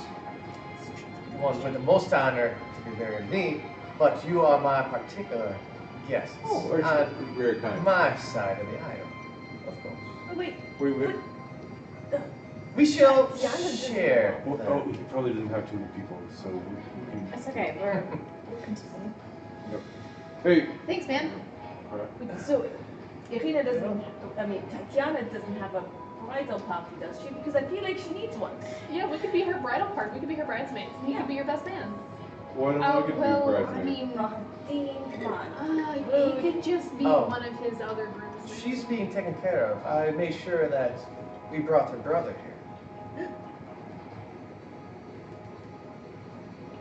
the one with the most honor to be marrying me, but you are my particular guest. Oh, on that's very kind. my side of the aisle, of course. Oh, wait. Wait. We shall Tatiana doesn't share. Well, oh, he probably doesn't have too many people, so we can. It's okay, we'll continue. Hey. Thanks, man. So, Irina doesn't, Tatiana doesn't have a bridal party, does she? Because I feel like she needs one. Yeah, we could be her bridal party. We could be her bridesmaids. He could be your best man. Why don't Oh, we get well, the I bridesmaid? mean, Dean, come on. he could just be Oh. one of his other groomsmen. She's being taken care of. I made sure that we brought her brother here.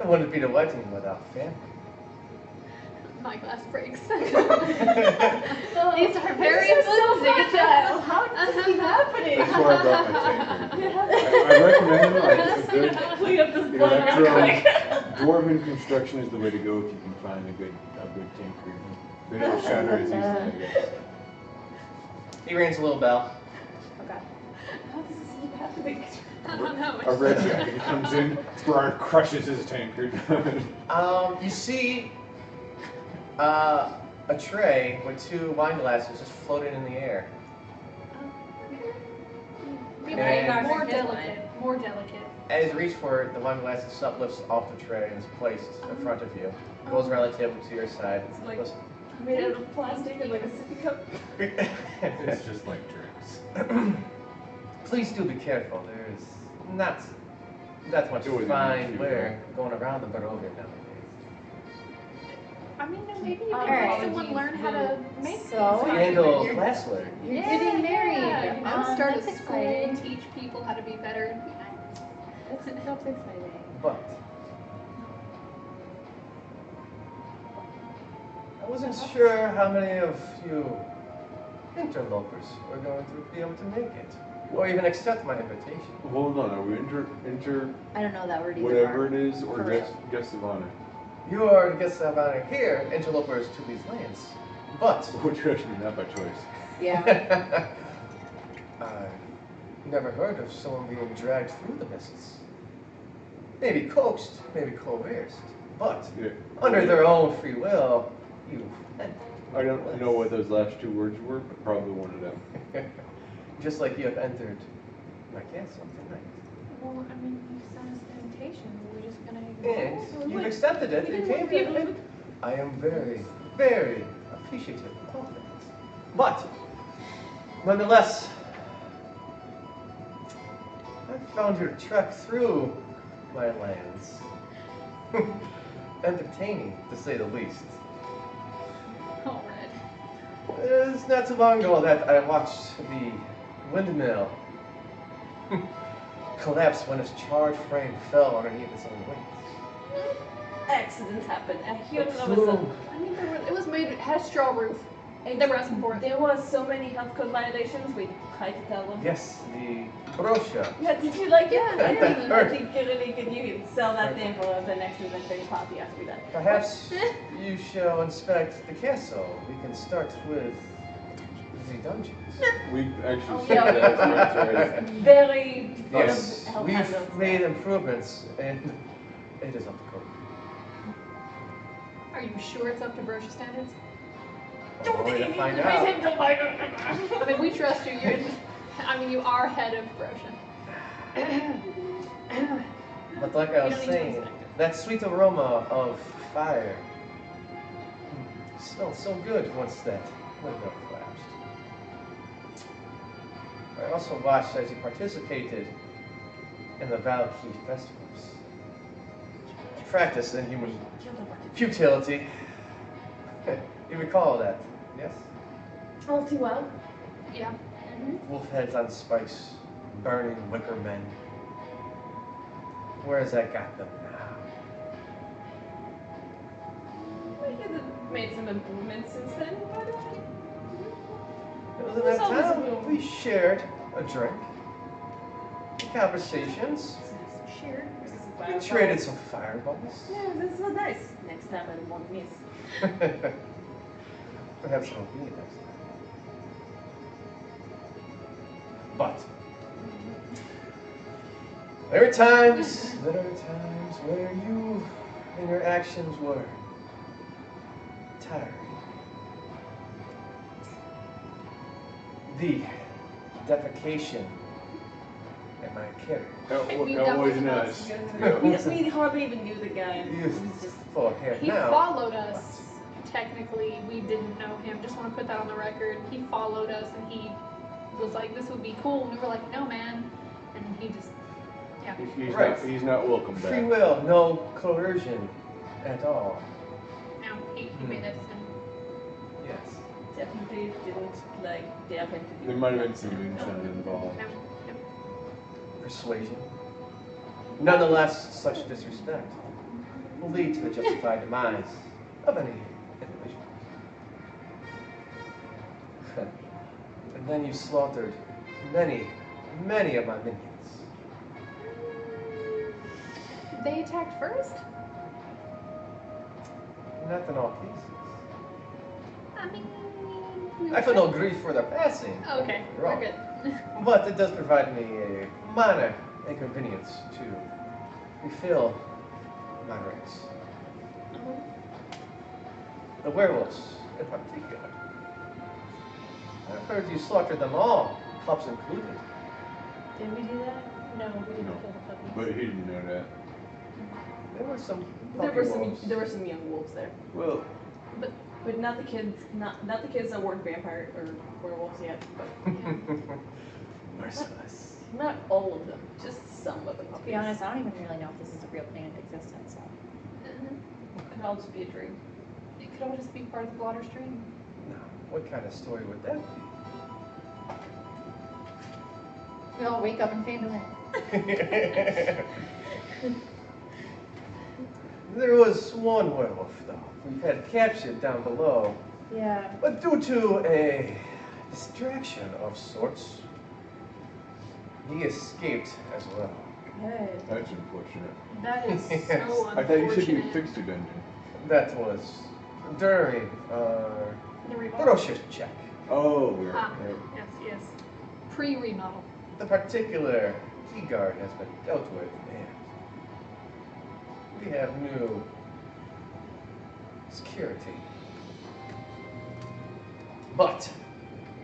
It wouldn't be the wedding without family. My glass breaks. These These are very so flimsy. fragile. How is this keep happening? That's why I brought my tankard. I recommend like a good Clean up this blood real electro quick. dwarven construction is the way to go if you can find a good tankard. They don't shatter as easily, I guess. He rings a little bell. Okay. How does this keep happening? I don't know. A red jacket comes in, Strahd crushes his tankard. You see a tray with 2 wine glasses just floating in the air. And- More delicate. More delicate. As you reach for it, the wine glass itself lifts off the tray and is placed in front of you. Goes relative to your side. It's like- Goes- Made out of plastic and like a sippy cup. It's just like drinks. Please do be careful. There's not that much Do it in fine the wear going around the Barovia nowadays. I mean, then maybe you All can right. help someone learn how to make So, things. Handle you're- glassware. You're Yeah, getting married. yeah, you know, start a That's school, exciting. teach people how to be better and be nice. That's exciting. But I wasn't sure how many of you interlopers were going to be able to make it, or even accept my invitation. Hold on, are we inter I don't know that word either. whatever it is, or For guest of honor? You are the guests of honor here, interlopers to these lands. But Which actually not by choice. Yeah. I never heard of someone being dragged through the mists. Maybe coaxed, maybe coerced, but Yeah. under their own free will, you. I don't know what those last 2 words were, but probably one of them. Just like you have entered my castle tonight. Well, I mean, you sent us the invitation. We're just gonna ignore it. And you've accepted it. We It didn't came want people to to- I am very, very appreciative of that. But, nonetheless, I found your trek through my lands entertaining, to say the least. All right. It's not too long ago that I watched the windmill collapse when its charred frame fell underneath its own weight. Accidents happen. I hear It it all of a sudden. flew. I mean, it was made, it had a straw roof. They were asking for it. There was so many health code violations, we tried to tell them. Yes, the brochure. Yeah, did you like it? Yeah, I think you really could, you could sell that thing for the next inventory party after that. Perhaps you shall inspect the castle. We can start with the dungeons. We actually Oh, said yeah. that already. Very full Yes, of health we've hazards. made improvements, and it is up to code. Are you sure it's up to brochure standards? Only to find Raise out. him to my- I mean, we trust you. You are head of brochure. But like I You was don't need to saying, inspect it. that sweet aroma of fire smelled so good once that window collapsed. I also watched as you participated in the Valkyrie festivals. Practice in human futility. You recall that, yes? All too well. Yeah. Wolf heads on spikes, burning wicker men, Where has that got them now? We could have made some improvements since then, but It was in that town we shared a drink, conversations, Sure. we traded some fireballs. Yeah, this was nice. Next time I won't miss. Perhaps it won't be next time. But there are times where you and your actions were tiring. The defecation at my carriage. That wasn't us. We hardly even knew the guy. You He was just full hair He now. followed us. Technically, we didn't know him. Just want to put that on the record. He followed us, and he was like, "This would be cool." And we were like, "No, man." And then he just, yeah. He's not welcome back. Free will, no coercion at all. No, he made that decision. Yes. definitely didn't like definitely. There might have been some moonshine involved. No, no. Persuasion. Nonetheless, such disrespect will lead to the justified demise of any individual. And then you slaughtered many of my minions. They attacked first? Not in all cases. I mean, we I were feel no grief for their passing. Okay, You're we're wrong. good. But it does provide me a minor inconvenience to refill my ranks. The werewolves, in particular. I've heard you slaughtered them all, pups included. Did we do that? No, we didn't No. kill the puppies. But he didn't know that. There were some There puppy were wolves. some young wolves there, Well, but not the kids. Not the kids that weren't vampire or werewolves yet. But Merciless. not all of them, just some of the To puppies. be honest, I don't even really know if this is a real thing in existence. So. It could all just be a dream. It could all just be part of the blotter stream. Now, what kind of story would that We all wake up and fade away. be? There was one werewolf, though, we had captured down below. Yeah. But due to a distraction of sorts, he escaped as well. Good. that's unfortunate. That is Yes. so I thought you said you unfortunate. fixed your dungeon. That was during our The remodel. ferocious check. Oh, we're Ah, yes. Pre-remodel. The particular key guard has been dealt with, and we have new security. But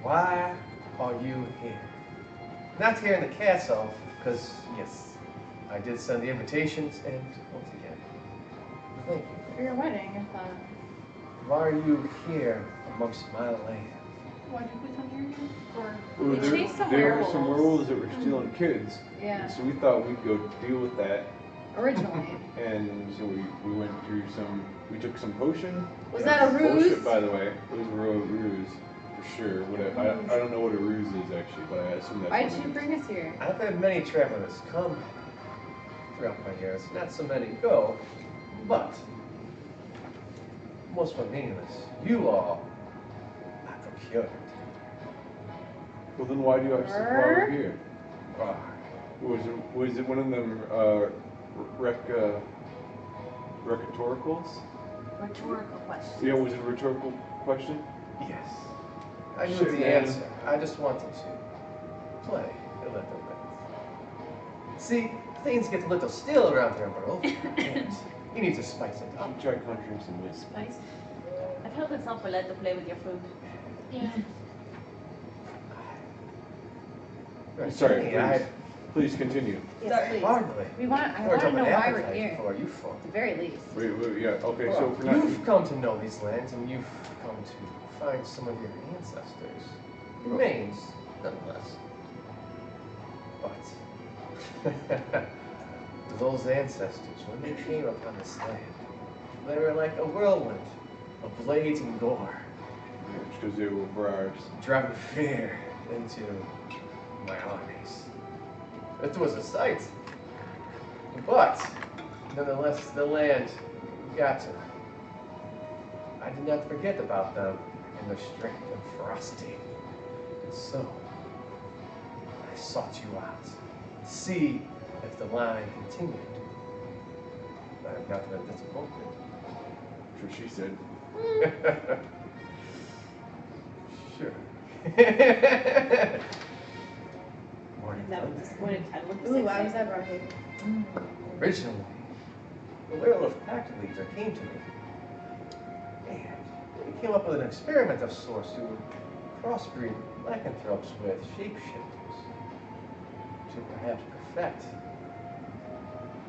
why are you here? Not here in the castle, because yes, I did send the invitations, and once again, thank you. For your wedding, I thought. Why are you here amongst my land? Why did we come here again? Or We chased some there were some werewolves. werewolves that were stealing kids. Yeah. So we thought we'd go deal with that. Originally. And so we went through we took some potion. Was Yeah, that a ruse? Bullshit, by the way. It was a ruse, for sure. I don't know what a ruse is actually, but I assume that's Why what did it you is. bring us here? I've had many travelers come throughout my years, not so many go, but most were meaningless. You all I procured. Well, then why do you ask us why we're here? Ah, Was it one of them rhetoricals? Rhetorical question. Yeah, was it a rhetorical question? yes. I knew Shit, the man. answer. I just wanted to play a little bit. See, things get a little still around here, bro. And you need to spice it up. You try conjuring some whiskey. Spice. I've heard it's not polite to play with your food. yeah. Right, Sorry, Jenny, please continue. Yes, please. hardly. I Or want to know an why we're appetite here. for you folk. At the very least. Wait, yeah, okay, so Well, if we're not. you've come to know these lands, and you've come to find some of your ancestors' remains, nonetheless. But those ancestors, when they came upon this land, they were like a whirlwind of blades and gore, It's because they were bribes. driving fear into my armies. It was a sight. But, nonetheless, the land got to. I did not forget about them and their strength and ferocity. So, I sought you out to see if the line continued. I have not been disappointed. That's what she said. Sure. Morning. That was disappointed. I looked the Ooh, same why was way. that brought here? Originally, the werewolf pack leader came to me. And he came up with an experiment of sorts to crossbreed lycanthropes with shapeshifters to perhaps perfect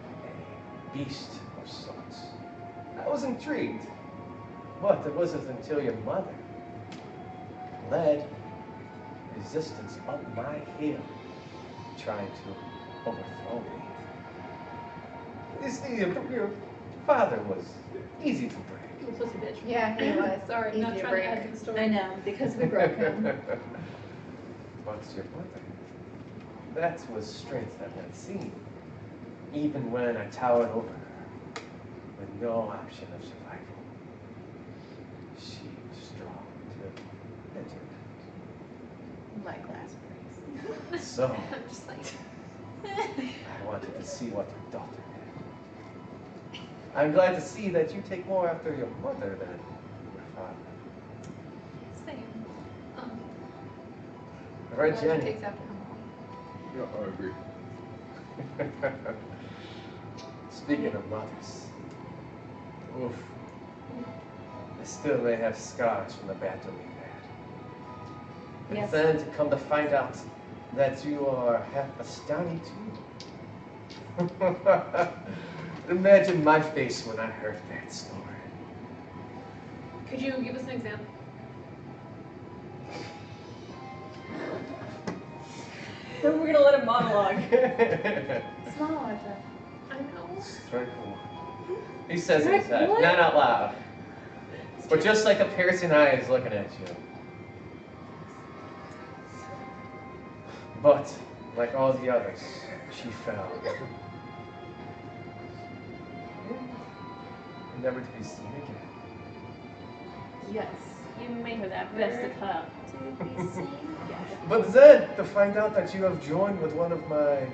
a beast of sorts. I was intrigued, but it wasn't until your mother led resistance up my hill, trying to overthrow me. You see, your father was easy to break. He was supposed to bitch. Yeah, he was. Sorry, Easy not to trying break. to add to the story. I know, because we broke him. But your mother, that was strength I've not seen. Even when I towered over her, with no option of survival, she was strong to enter My glass breaks. it. So, I'm just like, I wanted to see what your daughter did. I'm glad to see that you take more after your mother than your father. same. Right, Elijah Jenny? takes after her mom. Yeah, I agree. Speaking of mothers, oof, I still may have scars from the battle we had. Yes. And then to come to find out that you are half Bastani too. Imagine my face when I heard that story. Could you give us an example? Then we're gonna let him monologue. Small Arthur. I know. Strike one. He says in his head, What? not out loud. But just like a piercing eye is looking at you. But, like all the others, she fell. Never to be seen again. Yes, you made her that best of her. To be seen. Yes. But then, to find out that you have joined with one of my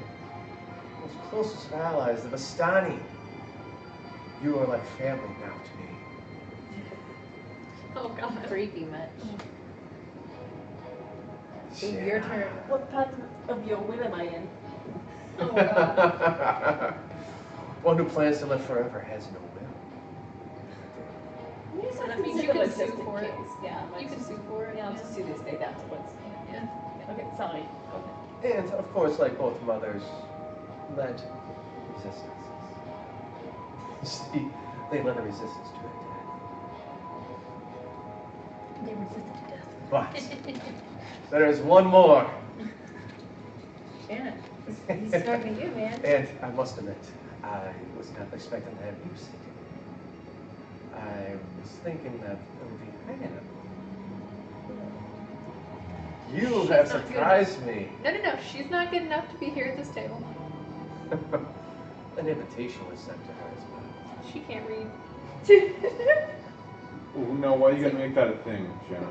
most closest allies, the Bastani, you are like family now to me. Oh god. Creepy much. Yeah. Your turn. What part of your will am I in? Oh god. One who plans to live forever has no will. You just So have that to means you consider can it sue just in for it. case. Yeah, You can sue for it. Yeah, I'll just do this day afterwards. Yeah. Okay, sorry. And, of course, like both mothers, led resistances. You see, they led a resistance to it. They resisted to death. But there is one more. Janet, he's talking to you, man. And I must admit, I was not expecting to have you seek it. I was thinking that it would be Hannah. You She's have not good surprised me. No, she's not good enough to be here at this table. An invitation was sent to her as well. She can't read. Ooh, no, why you gotta make that a thing, Shanna?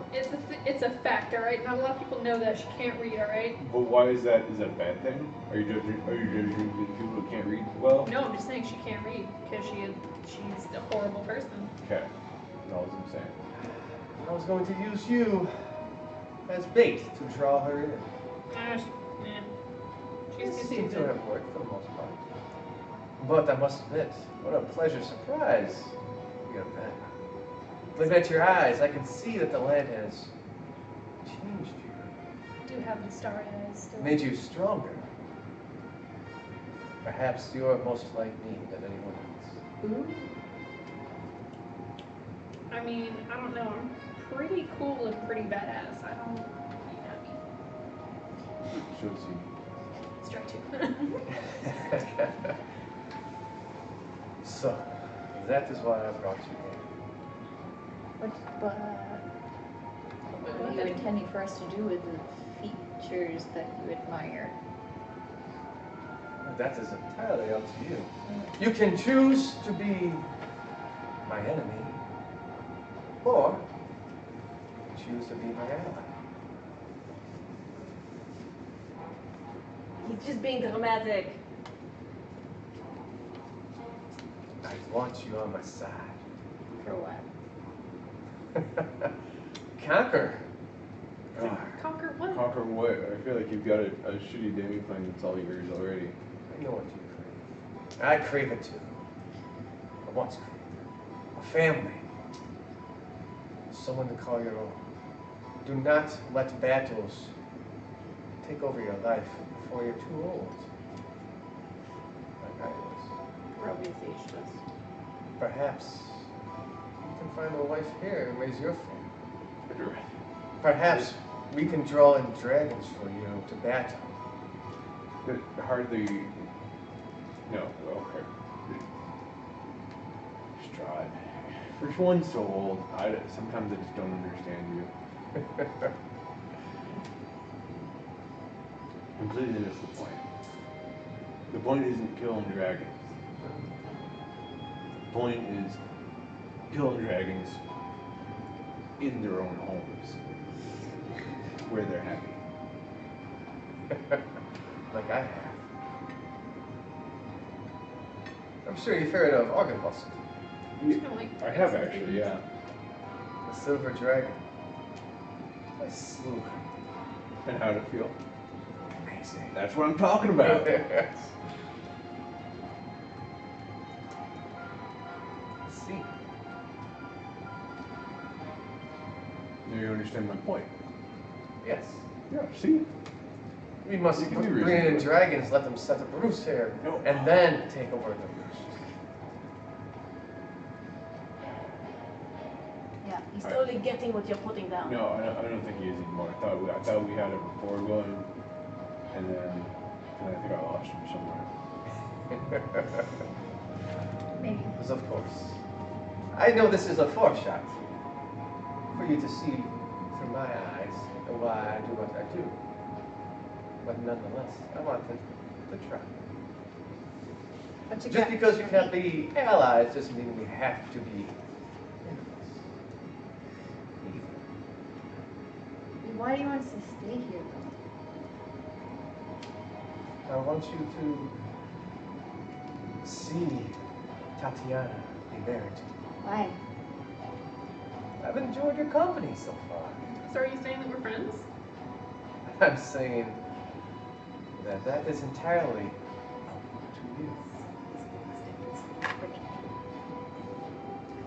It's a fact, all right? Not a lot of people know that she can't read, all right? But why is that? Is that a bad thing? Are you judging the people who can't read well? No, I'm just saying she can't read because she's a horrible person. Okay, that's all I'm saying. I was going to use you as bait to draw her in. She's It too seemed to stupid. have worked for the most part. But I must admit, what a pleasure surprise you have been. Looking at your eyes, I can see that the land has changed you, I do have the starry eyes still. made you stronger. Perhaps you are most like me than anyone else. Ooh. I mean, I don't know. I'm pretty cool and pretty badass. I don't. Shows you. Let's try to. So, that is why I brought you here. What are you intending for us to do with the features that you admire? That is entirely up to you. You can choose to be my enemy, or choose to be my ally. He's just being dramatic. I want you on my side. For what? Conquer. Conquer what? Conquer what? I feel like you've got a shitty demi-plane that's all yours already. I know what you crave. I crave it too. I want to crave a family. Someone to call your own. Do not let battles take over your life before you're too old. Like I was. Roby's ageless. Perhaps you can find a wife here and raise your family. You're Perhaps we can draw in dragons for you to battle. But hardly. No, okay. Strahd. Which one's so old? Sometimes I just don't understand you. Completely missed the point. The point isn't killing dragons. The point is killing dragons in their own homes, where they're happy. Like I have. I'm sure you've heard of Ravenloft, I have actually, yeah. the silver dragon. I slew him. And how'd it feel? Amazing. That's what I'm talking about. See, Now you understand my point. yes. Yeah, see? We must You can be bring in reasonable. dragons, let them set up roost here, No. and then take over the roost. Yeah, he's totally getting what you're putting down. No, I don't think he is anymore. I thought we had a rapport going, and then I think I lost him somewhere. Maybe. Because of course, I know this is a foreshot for you to see through my eyes and why I do what I do. But nonetheless, I wanted to try. But you Just got because you for can't me. be allies doesn't mean we have to be enemies. Why do you want us to stay here though? I want you to see Tatiana be married. Why? I've enjoyed your company so far. So are you saying that we're friends? I'm saying that is entirely up to you.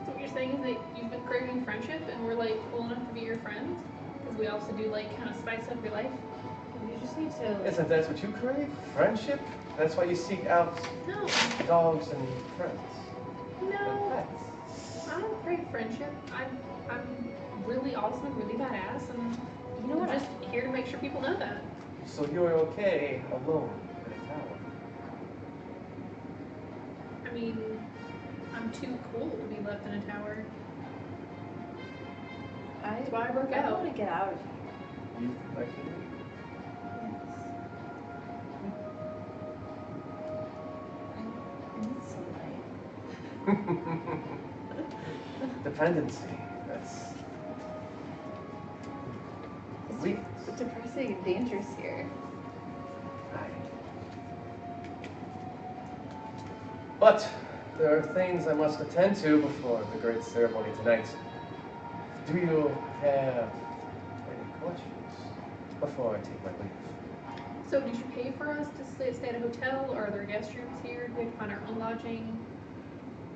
So what you're saying is that you've been craving friendship and we're like cool enough to be your friends? Because we also do like kind of spice up your life? You just need to. Isn't that what you crave? Friendship? That's why you seek out No, dogs and friends and no, pets. I don't crave friendship. I'm really awesome and really badass and You know what? I'm just here to make sure people know that. So you're okay alone in a tower. I mean, I'm too cool to be left in a tower. That's why I broke I out. want to get out of here. You like me? I need somebody. Dependency. That's weakness. It's depressing and dangerous here. But there are things I must attend to before the great ceremony tonight. Do you have any questions before I take my leave? So did you pay for us to stay at a hotel, or are there guest rooms here? Do we have to find our own lodging?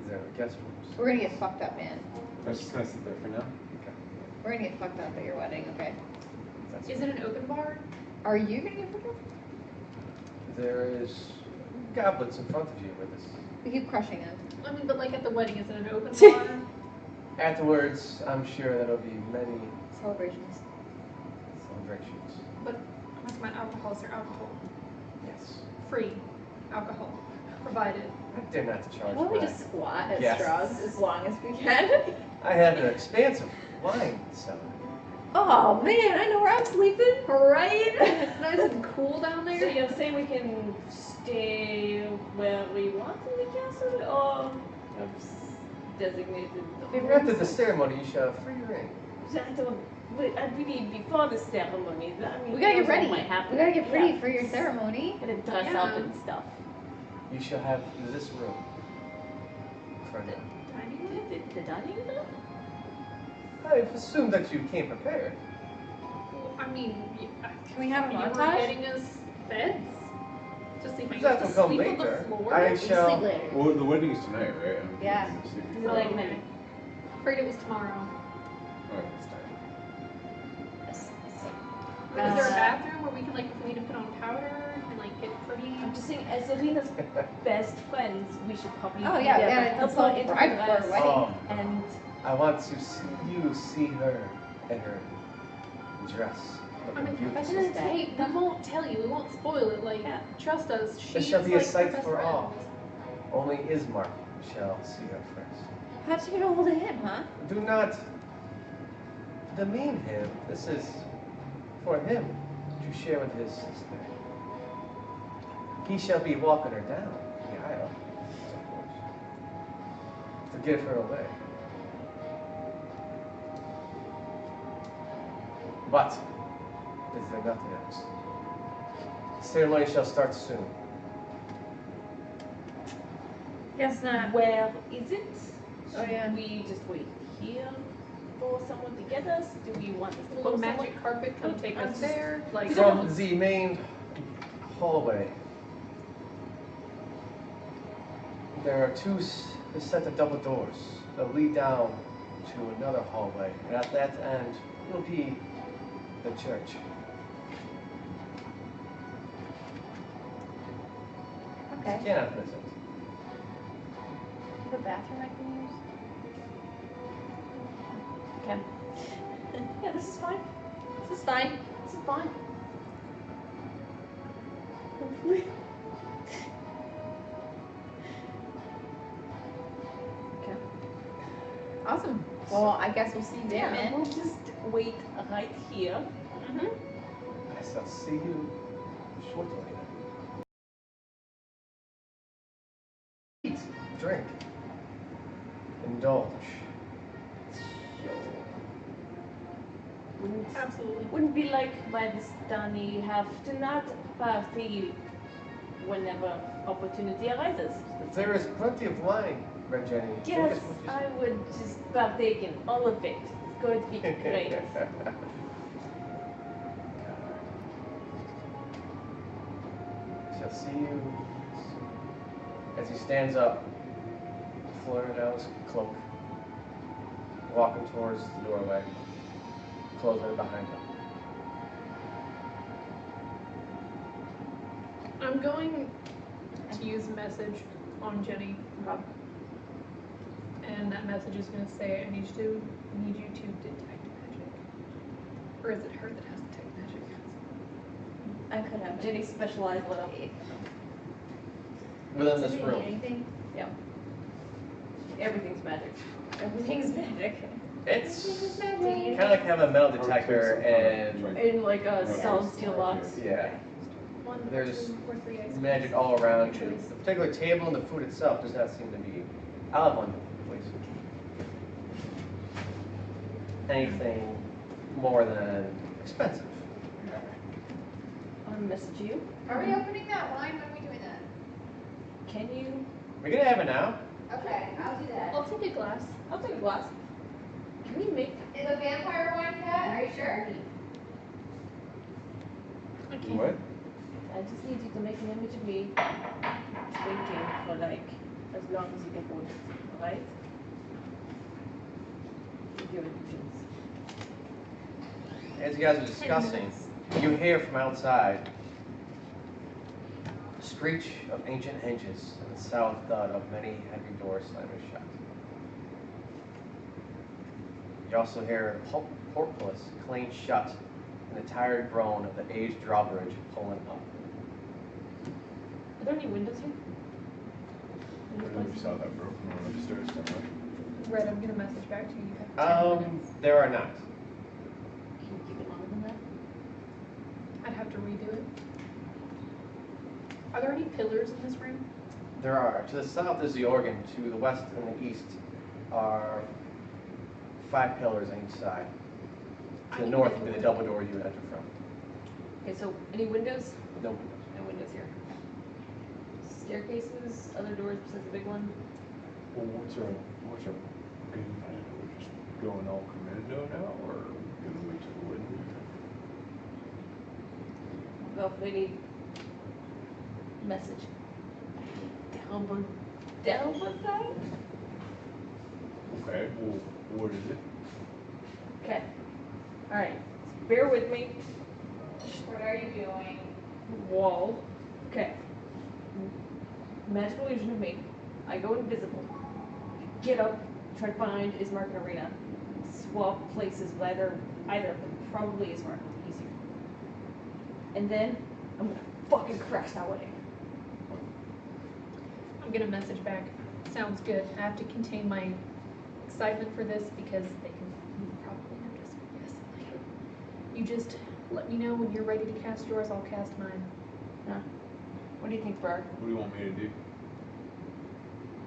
Is there guest rooms? We're gonna get fucked up, man. Let's just kind of sit there for now. Okay. We're gonna get fucked up at your wedding, okay? That's Is it an open bar? Are you gonna get fucked up? There is goblets in front of you with us. We keep crushing them. I mean, but like at the wedding, is it an open bar? Afterwards, I'm sure there'll be many Celebrations. celebrations. But I'm talking about alcohol. Is there alcohol? Yes. Free alcohol provided. I dare not to charge Why don't we my- just squat at Yes. Strahd's as long as we can? I have an expansive wine cellar. Oh man, I know where I'm sleeping. Right? It's nice and cool down So there. you're saying we can stay where we want in the castle, or have designated? Even after the ceremony, you shall have free reign. I don't. I really before the ceremony. I mean, We gotta get who knows what ready. might happen. We gotta get ready Yeah. for your ceremony. Gotta dress Yeah. up and stuff. You shall have this room. For now. Dining room? The dining room? I've assumed that you came prepared. Well, I mean, Can we have a you were montage? getting us beds. Just so you might That have will to come sleep on the later. floor. I We shall. sleep later. Well, the wedding's tonight, right? Yeah. Is it Oh, like okay. many? Afraid it was tomorrow. Oh, it's time. Is there a bathroom where we can, like, if we need to put on powder and, like, get pretty? I'm just saying, as Serena's best friends, we should probably Oh be yeah, there we to gotta help consult her into bride the for a dress. wedding. Oh, And I want to see her in her dress. I mean, Beautiful. that's just tape. We won't tell you. We won't spoil it. Like, Yeah. trust us. There She's shall be like a sight her best for friend. all. Only Ismark shall see her first. How'd you get a hold of him, huh? Do not demean him. This is for him to share with his sister. He shall be walking her down the aisle, of course, to give her away. But is there nothing else? The ceremony shall start soon. Guess not. where is it? Oh, yeah. Should we just wait here for someone to get us? Do we want us to A go little somewhere? magic carpet come take I'm us just- there. Like, From the main hallway, there are two set of double doors that lead down to another hallway, and at that end will be the church. Okay. You cannot miss it. The bathroom I can use. Okay. Yeah, this is fine. This is fine. This is fine. Okay. Awesome. Well, I guess we'll see you there, Yeah, man. we'll just wait right here. I shall see you shortly. Eat, drink, indulge. absolutely. Wouldn't be like by this Danny have to not party whenever opportunity arises. There is plenty of wine, Red Jenny. Drink Yes, as much as I would just partake in all of it. It's going to be great. Shall see you as he stands up, fluttering out his cloak, walking towards the doorway, closing it behind him. I'm going to use a message on Jenny. And that message is going to say, I need you to detect magic. Or is it her that has to detect magic? I could have Jenny specialized level. Within this Does it room. need anything? Everything's magic. Everything's magic. It's Magic. kind of like having a metal detector and In like a Yeah. solid steel box. yeah, 1, There's 2, or 3 ice magic creams. all around you. Choice. The particular table and the food itself does not seem to be out of one place. Anything more than expensive. I'll message you. Are we opening that wine? When are we doing that? Can you? We're gonna have it now. Okay, I'll do that. I'll take a glass. I'll take a glass. Can we make? Is a vampire wine cat? Are you sure? I can't. What? I just need you to make an image of me waiting for like as long as you can hold it, right? With your illusions. As you guys are discussing, you hear from outside the screech of ancient hinges and the sound thud of many heavy doors slamming shut. You also hear the portcullis clang shut and the tired groan of the aged drawbridge pulling up. Are there any windows here? Any I places? saw that broken one upstairs somewhere. Red, I'm going to message back to you. You have 10 minutes. There are not. have to redo it. Are there any pillars in this room? There are. To the south is the organ. To the west and the east are 5 pillars on each side. To the north would be the double door you would enter from. Okay, so any windows? No windows. No windows here. Staircases, other doors besides the big one? Well, what's our game plan? Are we just going all commando now, or gonna wait till the wind? Go for any message. Down one side? Okay, well, what is it? Okay. Alright. Bear with me. What are you doing? Wall. Okay. Magical illusion of me. I go invisible. Get up. Try to find Ismark and Arena. Swap places with either of them. Probably Ismark. Easier. And then I'm gonna fucking crash that way. I'm gonna message back. Sounds good. I have to contain my excitement for this because they can probably notice me. Yes. You just let me know when you're ready to cast yours. I'll cast mine. What do you think, Brar? What do you want me to do?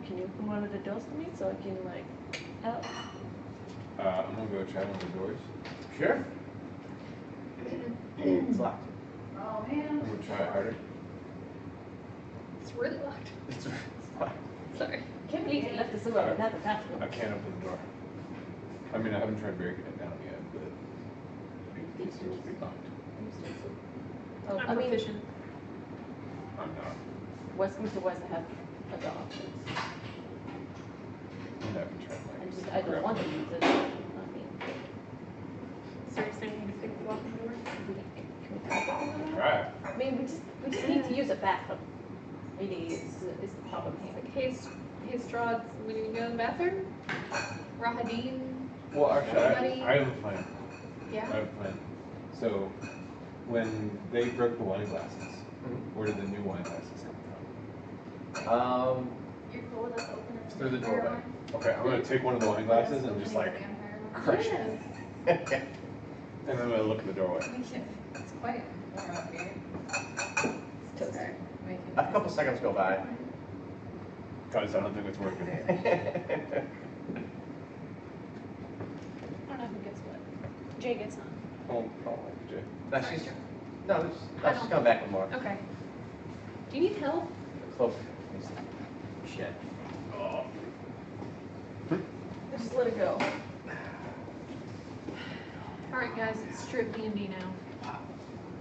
Can you open one of the doors for me so I can like help? I'm gonna go try one of the doors. Sure. It's locked. Oh I'm man. gonna try harder. It's really locked. It's locked. Sorry. Can't believe you left us alone in that bathroom. I can't open the door. I mean, I haven't tried breaking it down yet, but it's supposed to be locked. Oh, I'm I mean, proficient. I'm not. Westminster doesn't have other options. I haven't tried like. I don't want to use it. I mean, So you're saying we need to pick the lock on the door? Try it. I mean, we just need to use a bathroom. Really is the problem here. Like, hey, Strahd, we need to go in the bathroom? Rahadin? Well, actually, Everybody- I have a plan. Yeah? I have a plan. So, when they broke the wine glasses, where did the new wine glasses come You're cool with us opening It's through the doorway. from? Okay, I'm gonna take one of the wine glasses and just like crush it. Okay. And I'm gonna look at the doorway. It's quite warm up here. It's toast. Sorry. A couple seconds go by. Guys, I don't think it's working. I don't know who gets what. Jay gets none. Oh, like Jay. That's just, no, she's coming back with more. Okay. Do you need help? Close. Shit. Oh. Just let it go. Alright guys, it's strip D&D now.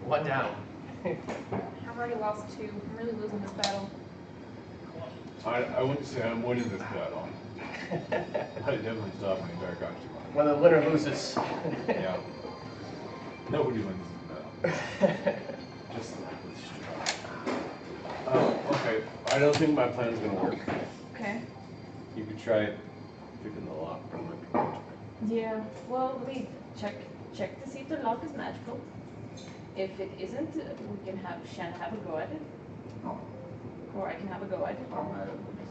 One down. I've already lost 2. I'm really losing this battle. I wouldn't say I'm winning this battle. I definitely still have my dark oxygen. When the winner loses. Yeah. Nobody wins this battle. Just like with Strahd. Okay, I don't think my plan's gonna work. Okay. You could try picking the lock, but I'm not gonna do it. Yeah. Well, let me check to see if the lock is magical. If it isn't, we can have Shanna have a go at it. Or I can have a go at it. Just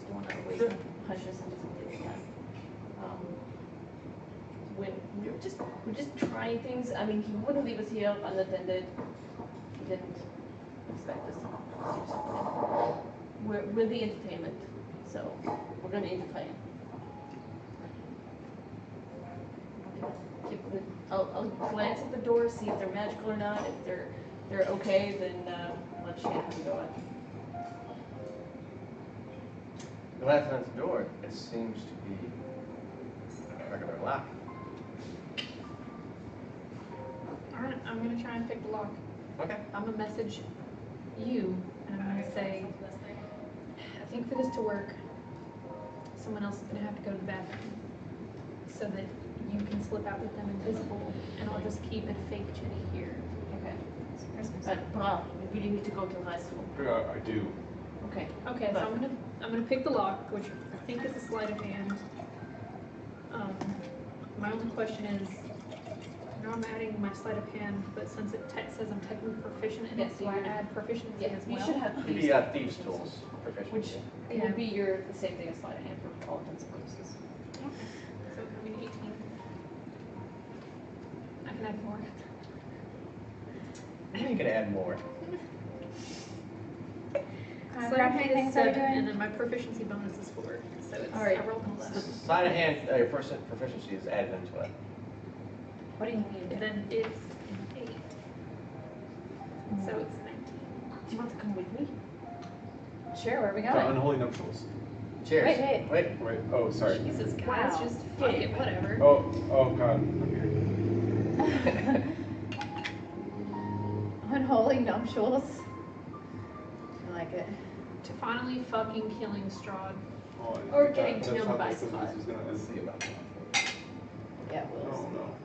don't want to waste precious and something like that. When we're just trying things. I mean, he wouldn't leave us here unattended. He didn't expect us to do something. We're the entertainment, so we're gonna entertain. I'll glance at the door, see if they're magical or not. If they're okay, then let Shanna have a go at it. The last on the door, it seems to be a regular lock. Alright, I'm gonna try and pick the lock. Okay. I'm gonna message you, and I'm gonna say, I think for this to work, someone else is gonna have to go to the bathroom, so that you can slip out with them invisible, and I'll just keep a fake Jenny here. Okay. Christmas. But Bra, we really need to go to high school. I do. Okay. Okay, so I'm gonna pick the lock, which I think is a sleight of hand. My only question is, I know I'm adding my sleight of hand, but since it says I'm technically proficient in it, Yes, do I you- add proficiency Yeah, as you well? should have Could these, be thieves' tools. Proficiency. which Yeah. would be the same thing as sleight of hand for all intents and purposes. So I mean 18. I can add more. You can add more. So how many things are we doing? and then my proficiency bonus is 4. So it's All right. I rolled all that. Sleight of hand, your proficiency is added into it. What do you need? And then it's an 8. So it's 19. Do you want to come with me? Sure, where are we The going? unholy nuptials. Cheers. Wait. Wait, oh, sorry. Jesus, guys, Wow. just fuck it, whatever. Oh God. Okay. Unholy nuptials. I like it. To finally fucking killing Strahd. Oh, Or that- getting that killed sounds by like something Scott. this is gonna See about that. Yeah, Oh we'll no.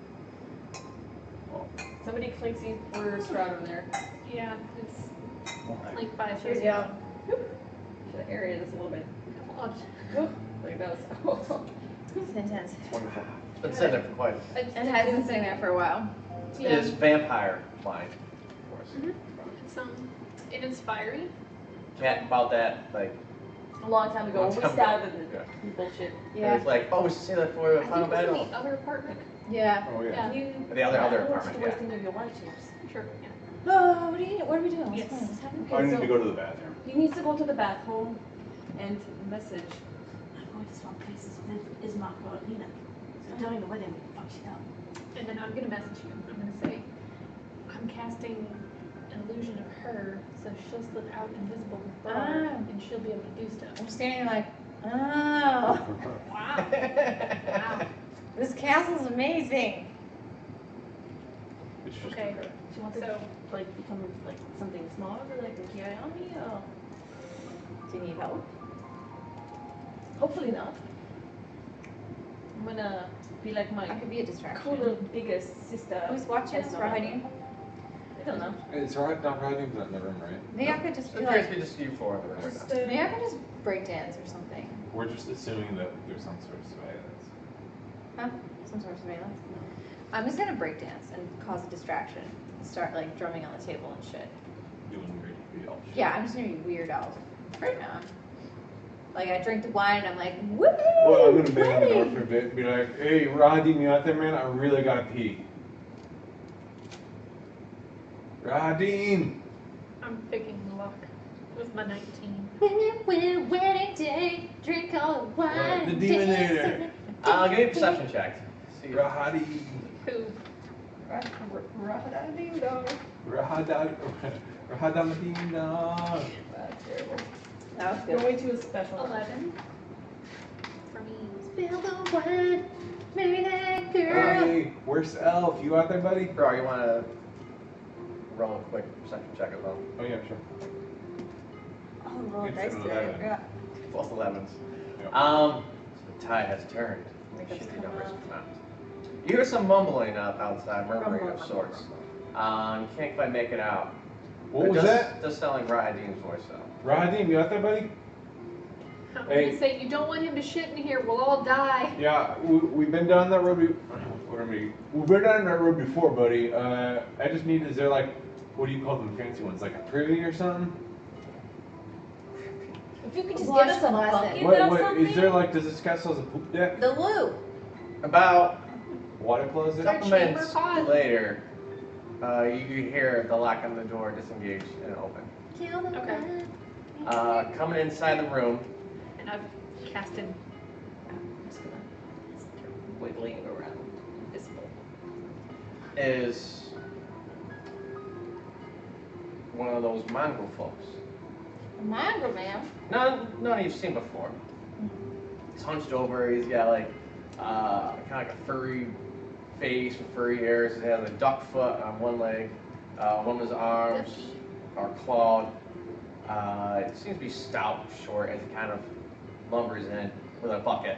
Oh. Somebody click see for Strahd over there. Yeah, it's like by a Cheers, few. y'all. Should area this a little bit. God. Like that It's intense. Wonderful. It's been sitting there for quite. It has been sitting there for a while. It is vampire wine, of course. It is fiery. Cat about that, like, a long time ago Long when we time started ago. the bullshit. Yeah. it's like, oh, we should say that for the I final think it's in battle. the other apartment. Yeah. Oh yeah. Yeah. The other What's apartment, the yeah. worst thing of your life, James? Sure. Yeah. Oh, what are we doing? Yes. What's happening? I need so- to go to the bathroom. He needs to go to the bathroom and message. I'm going to some places with Ismark or Alina. So during the wedding, we can fuck shit up. And then I'm gonna message you. I'm gonna say, I'm casting an illusion of her, so she'll slip out invisible with Bard, and she'll be able to do stuff. I'm standing like, oh, Wow. Wow. this castle's amazing. It's just Okay. She wants to So, like become like something smaller, like a Kiai on me, or Do you need help? hopefully not. I'm gonna be like I my could be a distraction. cooler, biggest sister. Who's watching us, Has no Rahadin? I don't know. It's right, not right in the room, right? Maybe I could just So be it appears like, to be just you four in the room. Just, maybe I could just break dance or something. We're just assuming that there's some sort of surveillance. Huh? Some sort of surveillance? I'm just gonna break dance and cause a distraction. Start like drumming on the table and shit. Doing great all shit. Yeah, I'm just gonna be Weird Al right now. Like I drink the wine and I'm like, woo! Well, I'm gonna bang on the door for a bit and be like, hey, Radim, you out there, man? I really gotta pee. Radim! I'm picking luck with my 19. Wedding day, drink all the wine. The Demonator. Give me a perception check. See. Radim. Who? Rahadamadina. That's terrible. That was good. Going to a special. 11. For me. Spill the wine, maybe that girl. Hey, where's Elf? You out there, buddy? Bro, you want to roll a quick perception check as well? Oh, yeah, sure. Oh, roll It's dice an today. 11. Yeah. Both 11s. Yep. So the tide has turned. Make us Shitty come numbers up. come out. You hear some mumbling outside, murmuring of Rumble. sorts. You can't quite make it out. What It was does, that? does sound like Ryadeen's voice, though. Radim, you out there, buddy? I'm Hey. gonna say, you don't want him to shit in here, we'll all die. Yeah, we've been down that road. We've been down that road before, buddy. I just need. Is there like, what do you call them fancy ones? Like a privy or something? If you could just Wash get us the a lesson. bucket What? or What something. is there like? Does this castle has a poop deck? The loo. About Water a closet? couple chamber minutes pod. later, you hear the lock on the door disengage and open. Kill the Okay. wine. Coming inside the room And I've casted. I'm just gonna start wiggling around this bowl. is one of those mongrel folks. A mongrel, man. None you've seen before. He's hunched over. He's got like kind of like a furry face with furry hairs. He has a duck foot on one leg. One of his arms are clawed. It seems to be stout, short, as he kind of lumbers in with a bucket.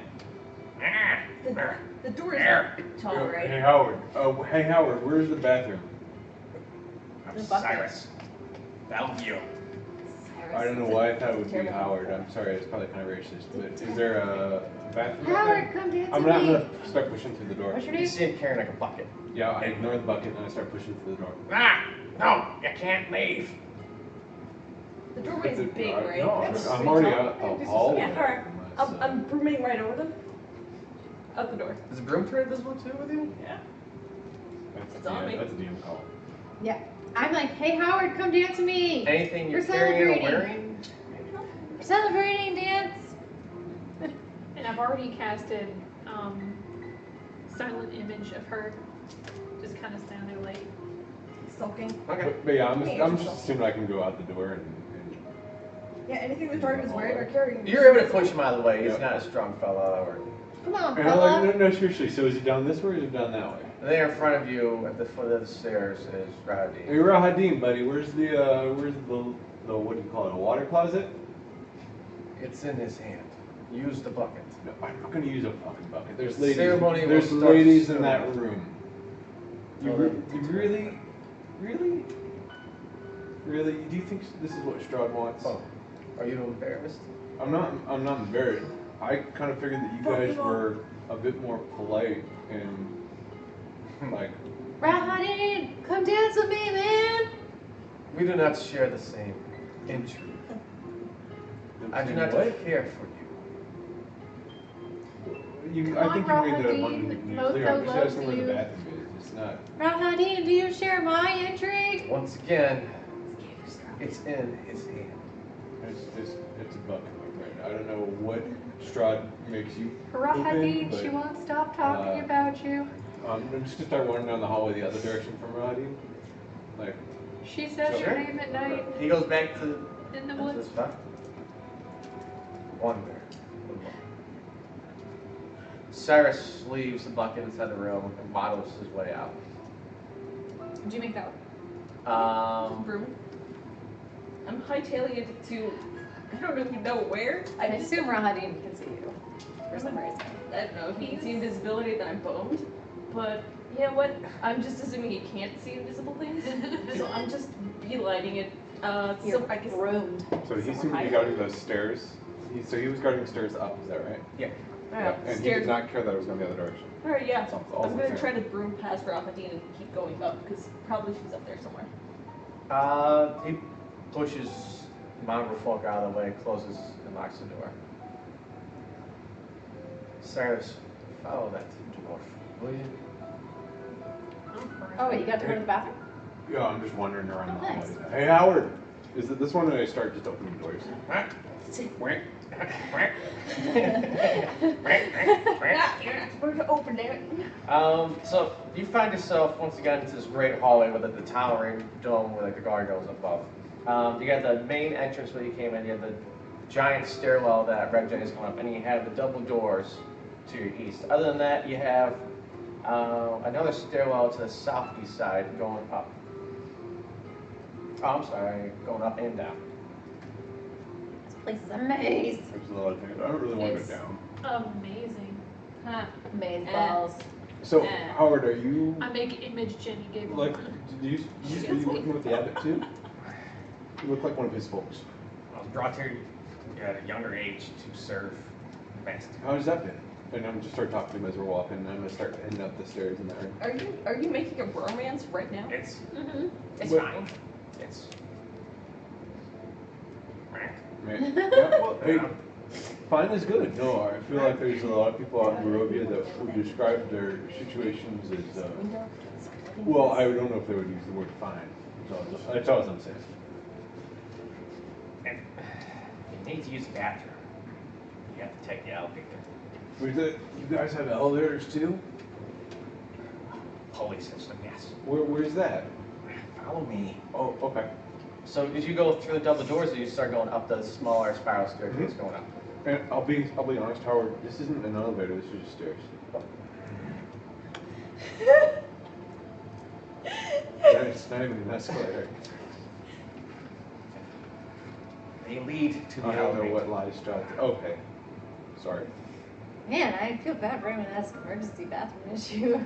The door is tall, Hey right? Howard. Oh, hey Howard. Where's the bathroom? I'm The bucket. Cyrus. Bellevue. I don't know why I thought it would be Terrible. Howard. I'm sorry. It's probably kind of racist. But is there a bathroom? out Howard, there? come dance I'm with gonna me. start pushing through the door. What's your You name? see him carrying like a bucket. Yeah, I ignore the bucket and I start pushing through the door. No, you can't leave. The doorway is big, right? No, That's I'm pretty already tall. out the hallway. Yeah, alright. I'm brooming right over them. Out the door. Is the broom turret visible too with you? Yeah. That's It's on me. That's a DM call. Yeah. I'm like, hey Howard, come dance with me. Anything you're We're carrying or celebrating. wearing? We're celebrating dance. And I've already casted silent image of her just kind of standing there like Sulking. Okay. But yeah, I'm just assuming I can go out the door and Yeah, anything the dragon is wearing or carrying. You're able to push him out of the way. He's not a strong fella. Or Come on, and I'm like, fella. no, seriously. So is it down this way or is it down that way? there in front of you, at the foot of the stairs, is Strahd. Hey, Rahadim, buddy, where's the what do you call it? A water closet? It's in his hand. Use the bucket. No, I'm not gonna use a fucking bucket. There's The ladies. ceremony will There's start ladies in soon. that room. You really? Do you think this is what Strahd wants? Oh, are you embarrassed? I'm not embarrassed. I kind of figured that you guys were a bit more polite and like. Rahadin, come dance with me, man. We do not share the same interest. I do not care for you. I think you made that Rahadin, abundantly Motho clear. I'm just loves asking where the you. bathroom is. It's not. Rahadin, do you share my intrigue? Once again, it's in his hand. It's a bucket, my friend. I don't know what Strahd makes you. Rahadin, open, she but, won't stop talking about you. I'm just gonna start wandering down the hallway the other direction from Rahadin. Like, She says Sure. your name at night He goes back to in the this woods. spot. Wonder. Cyrus leaves the bucket inside the room and waddles his way out. Did you make that one? Broom. I'm hightailing it to, I don't really know where. I assume Rahadin can see you. For some reason. I don't know if he can see invisibility, then I'm boned. But you know what? I'm just assuming he can't see invisible things. So I'm just beelining it. You're So I guess groomed. so he seemed to be higher. guarding those stairs. So he was guarding the stairs up. Is that right? Yeah. Yep. And he did not care that it was going the other direction. Alright, yeah. That's all I'm I'm gonna saying. try to broom past Rapidine and keep going up, because probably she's up there somewhere. He pushes Mongrel Folk out of the way, closes and locks the door. Cyrus, follow that dwarf, will you? Oh, wait, you got to go to the bathroom? Yeah, I'm just wandering around the Oh, nice. hallway. Hey, Howard, is it this one that I start just opening doors? Yeah, you're not supposed to open it. So you find yourself once again into this great hallway with the towering dome with like the gargoyles above. You got the main entrance where you came in. You have the giant stairwell that Red Jen is going up, and you have the double doors to your east. Other than that, you have another stairwell to the southeast side going up. Oh, I'm sorry, going up and down. This place is a maze. There's a lot of things. I don't really want to It's- go down. Amazing. Huh. Maze balls. So, Howard, are you I make image Jenny gave like? one. Are you working with the abbot too? You look like one of his folks. I was brought here at a younger age to serve the master. How's that been? And I'm just start talking to him as we're walking, and I'm gonna start heading up the stairs in there. Are you making a romance right now? It's Mm-hmm. it's What- fine. It's Man, yeah, well, hey, fine is good. No, I feel like there's a lot of people out in Barovia that would describe their situations as, well, I don't know if they would use the word fine. That's all I'm saying. And you need to use the bathroom. You have to take the elevator. You guys have elevators too? Pulley system, yes. Where's that? Follow me. Oh, okay. So as you go through the double doors, you start going up the smaller spiral staircase going up. And I'll be honest, Howard. This isn't an elevator. This is just stairs. It's not even an escalator. They lead to the I don't know elevator. what lies Strahd. Okay. Sorry. Man, I feel bad for him when that's an emergency bathroom issue.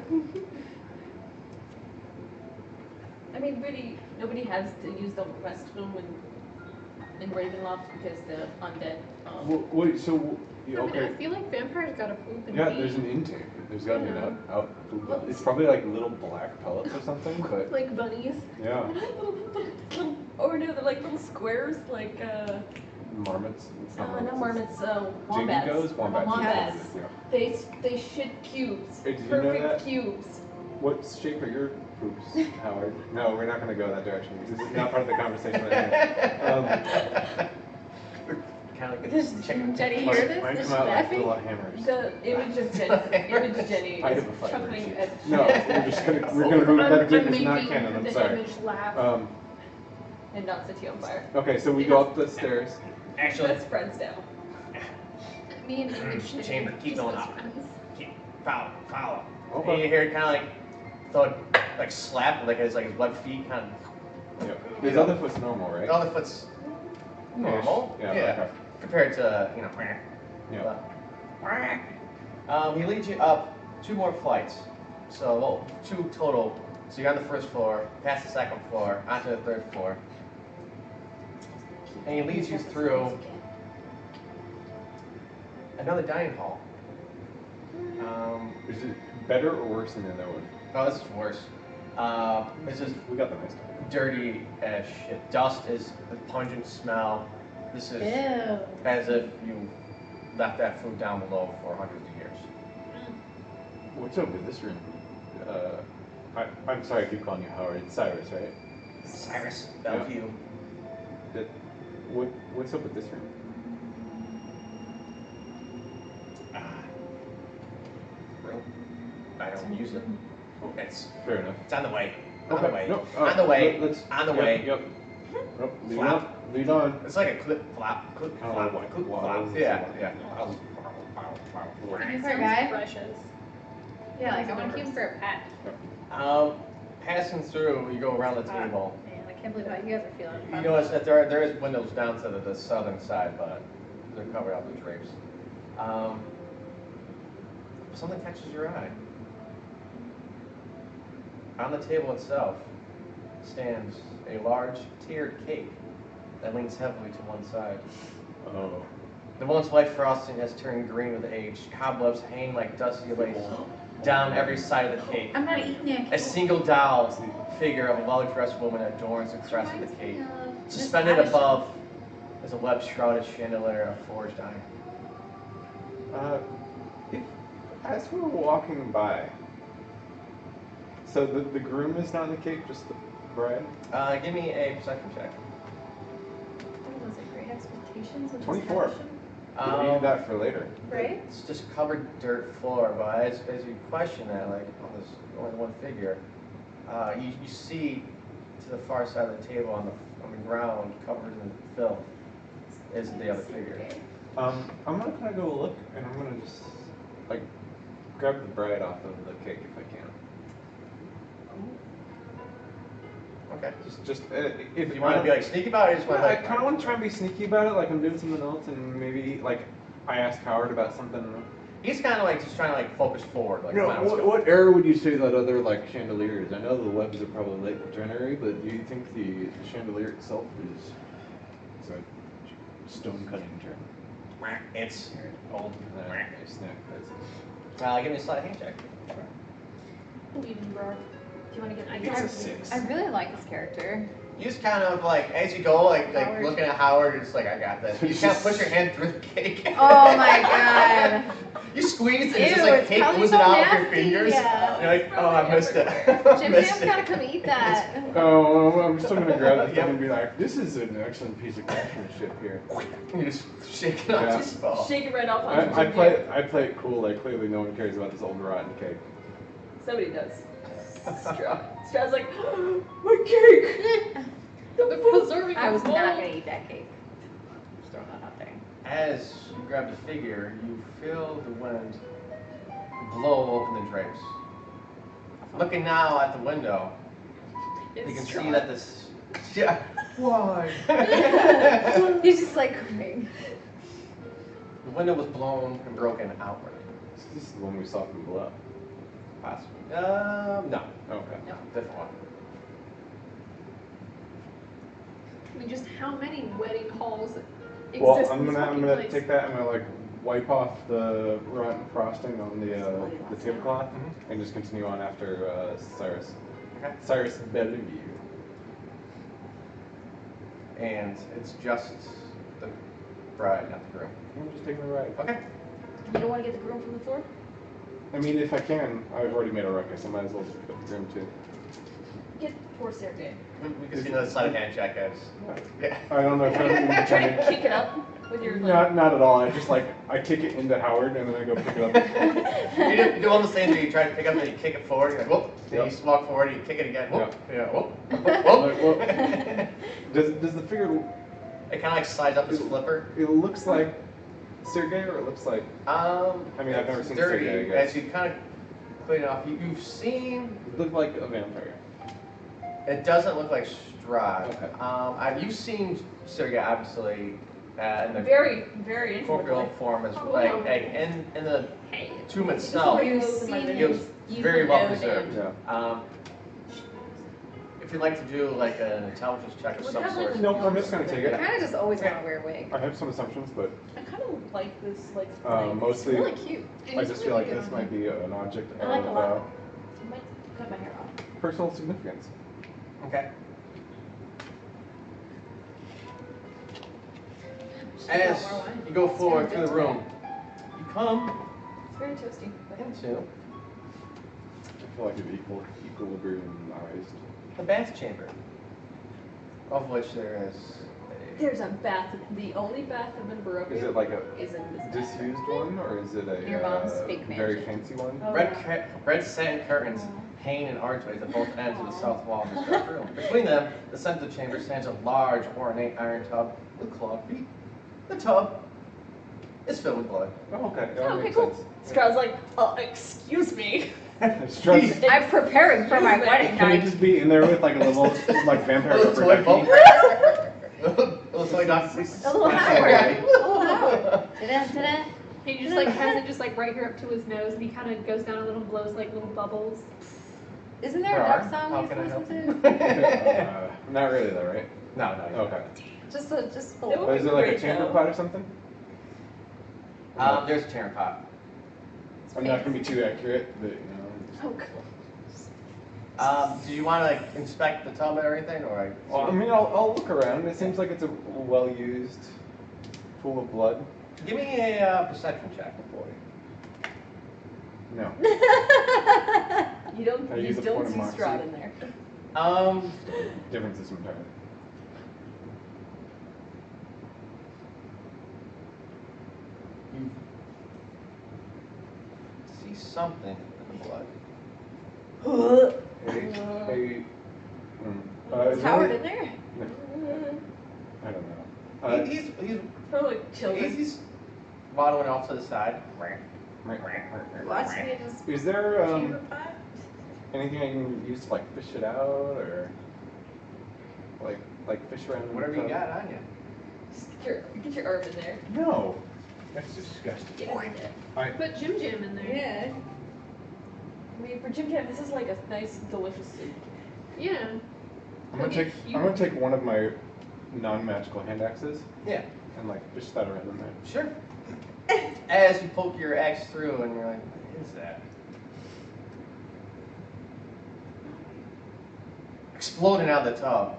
I mean, really, nobody has to use the restroom in Ravenloft because the undead. Well, wait. So, yeah, I mean, I okay. feel like vampires gotta poop and Yeah, pee. there's an intake. There's gotta be an Yeah. out. It's probably like little black pellets or something, but Like bunnies. yeah, Or no, they're like little squares, like marmots. It's not no marmots, JD wombats. goes wombats. Wombats. Yeah. They shit cubes. Hey, did you know Perfect that? cubes. What shape are your poops, Howard? No, we're not going to go that direction. This is not part of the conversation right now. Kind of like this chicken. Jenny, hear this? Mine This come out like laughing? little hammers. The image of Jenny Height is of a fire chuckling sheet. at No, we're gonna move that I'm is not making canon. I'm the sorry. image laugh. and not set you on fire. Okay, so we go up the stairs. Actually, That spreads down. Me and Image should Chamber, keep just going as up. friends. Follow. Okay. And you hear it kind of like thud, like slap, like his web feet kind of. Yep. His other foot's normal, right? The other foot's normal. Yeah. Okay. Compared to he leads you up 2 more flights, so well, 2 total. So you're on the 1st floor, past the 2nd floor, onto the 3rd floor, and he leads you through another dining hall. Is it better or worse than the other one? Oh, this is worse. This is We got the nice time. dirty as shit. Dust is a pungent smell. This is Ew. as if you left that food down below for hundreds of years. What's up with this room? I'm sorry I keep calling you Howard. It's Cyrus, right? Cyrus, Bellevue. What's up with this room? Room. I don't use it. It's Fair enough. on the way. Okay, On the way. no, On the way. let's- On the yep, way. Yep. Nope, lead Flap. on. Lead on. It's like a clip flop, clip Oh, flop, like clip flop. flaws. Yeah. Looking for a Sounds guy? precious. Yeah, like I want to keep him for a pet. Passing through, you go around the table. Man, I can't believe how you guys are feeling. You notice that there is windows down to the southern side, but they're covered up with drapes. Something catches your eye. On the table itself stands a large tiered cake that leans heavily to one side. Oh. The once white frosting has turned green with age. Cobwebs hang like dusty lace down every side of the cake. I'm not eating that. A single doll figure of a well-dressed woman adorns the crest of the cake. Suspended above is a web-shrouded chandelier of forged iron. As we're walking by, so the groom is not in the cake, just the bride? Give me a perception check. What was it? Great Expectations? with 24. discretion? We need that for later. Right? It's just covered dirt floor, but as you question that, like on this only one figure, you see to the far side of the table on the ground, covered in filth, is the other figure. I'm gonna kind of go look, and I'm gonna just like grab the bride off of the cake if I can. Okay. Just If you want to be like sneaky about it, you just want to I like. kind of want to try and be sneaky about it, like I'm doing something else, and maybe like I ask Howard about something. He's kind of like just trying to like focus forward. Like, You know, come on, let's go. what era would you say that other like chandelier is? I know the webs are probably late January, but do you think the chandelier itself is a stone cutting term? It's old. I snack. Give me a sleight of hand check. Believe in you, bro. Do you want to get It's a 6. I really like this character. You just kind of like, as you go, like Howard. looking at Howard, you're just like, I got this. You just kind of push your hand through the cake. Oh my god. You squeeze and it's Ew, just like it's cake probably oozing so out with your nasty, fingers. yeah. You're like, oh, I missed it. Jim Missed Jam's it. gotta come eat that. Oh, well, I'm still gonna grab the Yep. thing and be like, this is an excellent piece of craftsmanship here. You just shake it off Yeah. your spell. Shake it right off on I play it cool, like clearly no one cares about this old rotten cake. Somebody does. Strahd's like, my cake! They're preserving I was the not gold. gonna eat that cake. Just throwing that out there. As you grab the figure, you feel the wind blow open the drapes. Looking now at the window, you can see that this. Yeah. Why? He's just like crying. The window was blown and broken outward. This is the one we saw from below. Possibly. No. Okay. No. Different one. I mean, just how many wedding halls exist Well, in I'm this gonna fucking place? take that. I'm gonna like wipe off the rotten frosting on the tablecloth and just continue on after Cyrus. Okay. Cyrus Bellevue. And it's just the bride, not the groom. I'm just taking the ride. Okay. You don't want to get the groom from the floor? I mean, if I can, I've already made a ruckus. I might as well just pick up the Grim too. Get poor Sergey. We can see another sleight of hand check, guys. Yeah. I don't know if I'm Try to kick it up with your. Not at all. I just I kick it into Howard and then I go pick it up. You do almost the same thing. You try to pick up and you kick it forward. You're like, whoop. Then you walk forward and you kick it again. Whoop. Yeah. Whoop. Whoop. Does the figure? It kind of like slides up his flipper. It looks like Sergey, or it looks like. I mean, I've never seen dirty. Sergey. I guess. As you kind of clean it off, you've seen. It looked like a vampire. It doesn't look like Strahd. Okay. You've seen Sergey obviously in the Very, very corporeal form as like in the tomb Oh, itself. you've seen It was very well preserved. Yeah. If you'd like to do like an intelligence check of some sort. No, I'm just gonna take I it. kind of just always want to wear a wig. I have some assumptions, but I kind of like this, like. mostly Really cute. I just feel like this might be an object I like a lot. of I might cut my hair off. personal significance. Okay. As you go forward through the room, you come It's very toasty. into I feel like it's equilibriumized. the bath chamber, of which there is There's a bath. The only bath I've been broken. Is it like a is in this disused one, or is it a Your mom's fake very mansion. fancy one? Oh. red satin curtains hang in archways at both ends of the south wall of this dark room. Between them, the center chamber stands a large, ornate iron tub with clawed feet. The tub is filled with blood. Oh, okay. That Oh, okay, makes cool. sense. Strahd's like, excuse me. Strahd, I'm preparing for my wedding can you night. just be in there with like a little like vampire Little rubber toy ducky? Little toy ducky. A little Howard. Oh, Howard. Ta-da. He just like has it just like right here up to his nose, and he kind of goes down a little, blows like little bubbles. Isn't there a duck song How you can I help listen you? to? Not really though, right? No. Okay. Just It full. would Is be it like a great, chamber though. pot or something? There's a chamber pot. I'm not gonna be too accurate, but you know. Oh, cool. Do you want to like inspect the tub and everything, or? Well, I mean, I'll look around. It seems like it's a well-used pool of blood. Give me a perception check. Boy. No. You don't I use a point of see moxie. Strahd in there. Difference is entirely. You see something in the blood. Hey. Is is Howard there in there? No, I don't know. He's Probably like children. he's waddling off to the side. Watch me just Is there chamber pot. anything I can use to like fish it out, or like fish around? in the Whatever you tub? got on you. Just get your arm in there. No, that's disgusting. Get it in there. Put Jim Jam in there. Yeah. I mean, for Jim Jam, this is like a nice, delicious soup. Yeah. I'm gonna take one of my non-magical hand axes Yeah, and like fish that around in there. sure. As you poke your axe through, and you're like, what is that? Exploding out of the tub,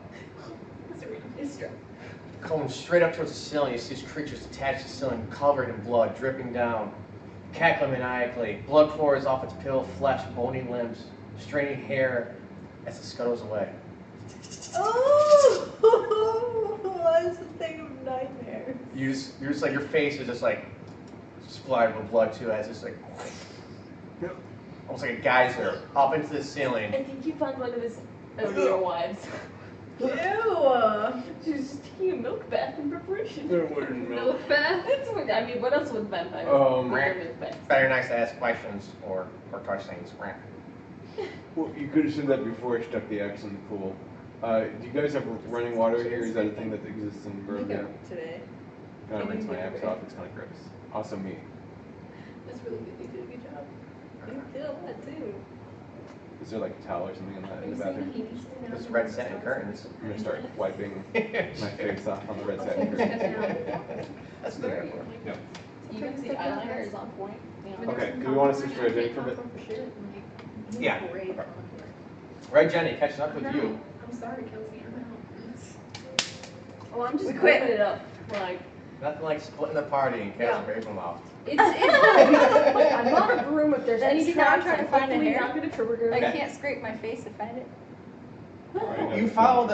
It's Strahd. going straight up towards the ceiling. You see these creatures attached to the ceiling, covered in blood, dripping down, cackling maniacally. Blood pours off its pale flesh, bony limbs, straining hair as it scuttles away. Oh, that's the thing of nightmares. You're just like, your face is just like splattered with blood too, as it's like almost like a geyser up into the ceiling. I think you found one of his earlier wives. Ew. She was just taking a milk bath in preparation. Milk bath. That's what, I mean, what else would vampires Right. milk baths? Better nice to ask questions or touch things. Well, you could have said that before I stuck the axe in the pool. Do you guys have running water here? Is that a thing that exists in Berlin? Today. Can I rinse my axe off? It's kind of gross. Also me. That's really good. You did a good job. You did a lot too. Is there like a towel or something in the bathroom? There's red satin curtains. I'm gonna start wiping my face off on the red satin curtains. That's good. Yep. Even the eyeliner is on point. You know? Okay, do we want to switch to Red Jenny for a bit? Yeah. Red Jenny, catching up with you. I'm sorry, Kelsey. I'm out. Oh, I'm just We quit. whipping it up. Like, Nothing like splitting the party in case of Ravenloft. It's like, I'm not a broom if there's any See, now I'm traps. trying to I'm find a hopefully hair. not gonna trigger. I can't scrape my face to find it. You follow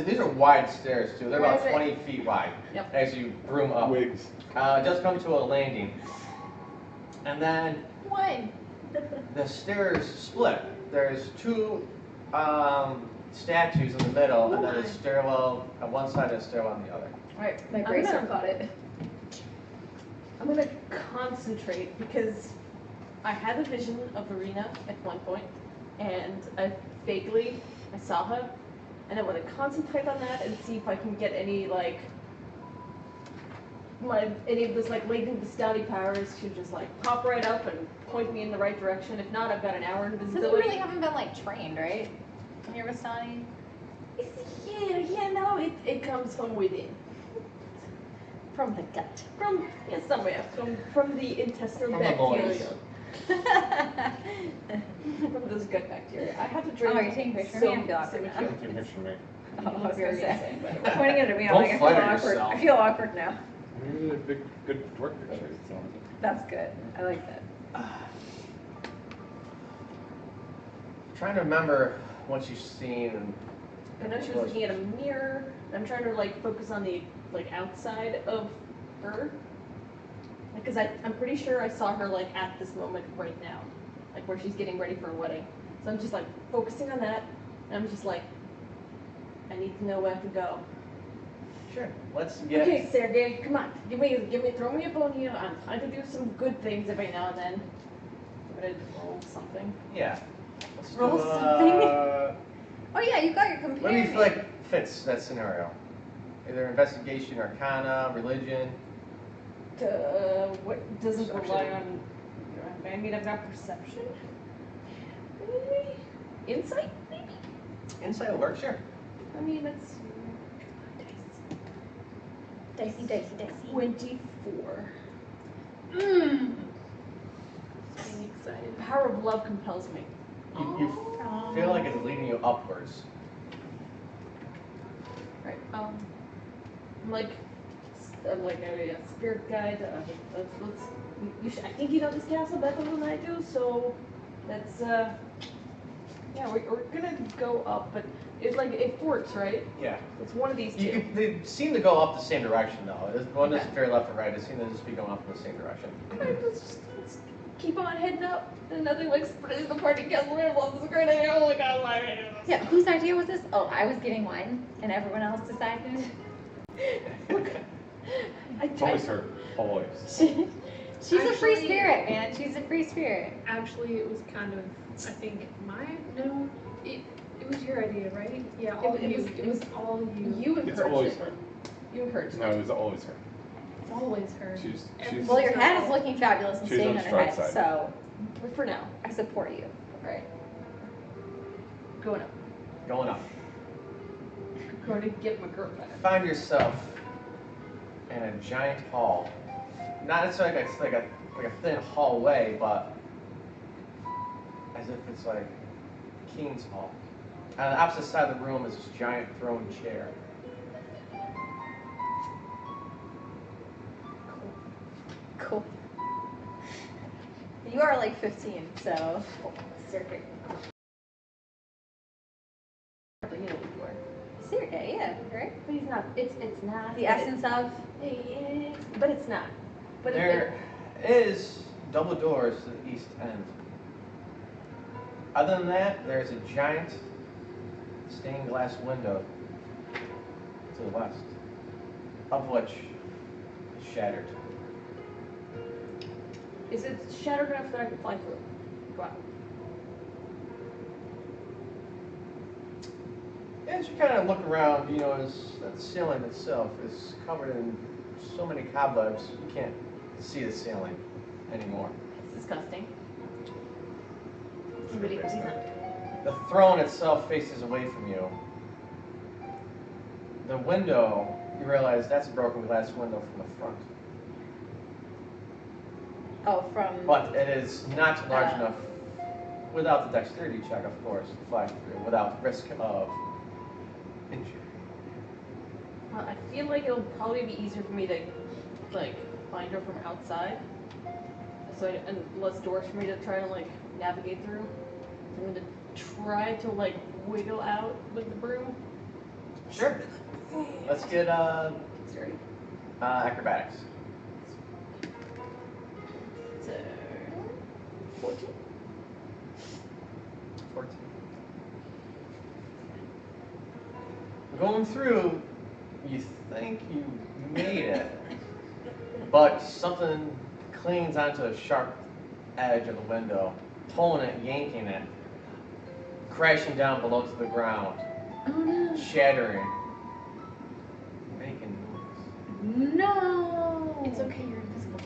these are wide stairs too. They're about Where is it? 20 feet wide. Yep. As you broom up. Wigs. Just come to a landing. And then One. the stairs split. There's two statues in the middle, and then a stairwell on one side and a stairwell on the other. Alright, my I'm bracer gonna- caught it. I'm gonna concentrate because I had a vision of Arena at one point, and I saw her, and I want to concentrate on that and see if I can get any any of this latent Vistani powers to just pop right up and point me in the right direction. If not, I've got an hour in Since you invisibility. really haven't been trained, right? When you're Vistani? Yeah, no, it comes from within. From the gut. From somewhere. From the intestinal From the loins. bacteria. From those gut bacteria. I have to drink. Oh, you're taking a picture of me? I feel awkward now. Take a picture of me. Oh, I was gonna Very say. insane, by the way. Pointing it at me, I'm Don't like, I feel flatter awkward. yourself. I feel awkward now. Maybe a big, good work picture. So. That's good. I like that. Trying to remember what you've seen. And I know she was looking at a mirror. I'm trying to focus on the outside of her, because I'm pretty sure I saw her at this moment right now, where she's getting ready for a wedding. So I'm just focusing on that, and I'm just I need to know where to go. Sure. Let's get. Okay, Sergey, come on, throw me a bone here. I'm trying to do some good things every now and then. I'm gonna roll something. Yeah. Let's Roll do, something. Oh yeah, you got your What do companion. you feel like fits that scenario? Either investigation, arcana, religion. What doesn't Perception. rely on? I mean, I've got perception. Maybe insight. Maybe. Insight will work, sure. I mean, that's Dicey, dicey, dicey. 24. Mmm. Getting excited. Power of love compels me. You feel like it's leading you upwards. Right. I'm like a spirit guide. I think you know this castle better than I do, so let's. Yeah, we're gonna go up, but it's it forks, right? Yeah. It's one of these two. They seem to go up the same direction, though. One doesn't veer left or right. They seem to just be going up in the same direction. Alright, let's keep on heading up. And nothing splitting the party castle. Ravenloft is a great idea. Oh my god, my idea. Yeah, whose idea was this? Oh, I was getting wine, and everyone else decided. It's always her. Always. She's a free Actually- spirit, man. She's a free spirit. Actually, it was kind of, I think, it was your idea, right? Yeah, all It you. was- It was all you. You It's encouraged always it. her. You encouraged it. No, it was always her. It's always her. She's Well, your hat is looking fabulous and She's staying on on her Strahd's head, side. so But for now, I support you. alright. Going up. Going up. Going to get my girl back. Find yourself in a giant hall. Not necessarily like a thin hallway, but as if it's like King's Hall. On the opposite side of the room is this giant throne chair. Cool. You are like 15, so Circuit. You know what you are. Sergey, yeah, right? But he's not. It's not. The essence of. But it's not. But There is double doors to the east end. Other than that, there's a giant stained glass window to the west, of which is shattered. Is it shattered enough that I can fly through it? Wow. As you kind of look around, you notice that the ceiling itself is covered in so many cobwebs, you can't see the ceiling anymore. It's disgusting. He really he's not. The throne itself faces away from you. The window, you realize that's a broken glass window from the front. Oh, from. But it is not large enough, without the dexterity check, of course, to fly through, without risk of injury. Well, I feel like it'll probably be easier for me to like find her from outside. So and less doors for me to try to like navigate through. So I'm gonna try to like wiggle out with the broom. Sure. Let's get Sorry. acrobatics. So 14. 14. Going through, you think you made it, but something clings onto the sharp edge of the window, pulling it, yanking it, crashing down below to the ground, Oh no. shattering, making noise. No. It's okay, you're invisible.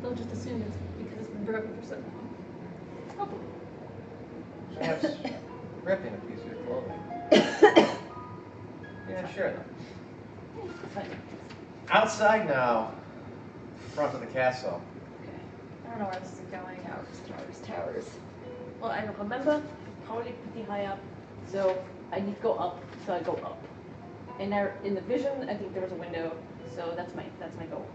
They'll just assume it's because it's been broken for so long. Probably. Perhaps ripping a piece of your clothing. Yeah, sure. Outside now, front of the castle. I don't know where this is going. Towers. Well, I remember probably pretty high up, so I need to go up. So I go up. And there, in the vision, I think there was a window. So that's my goal.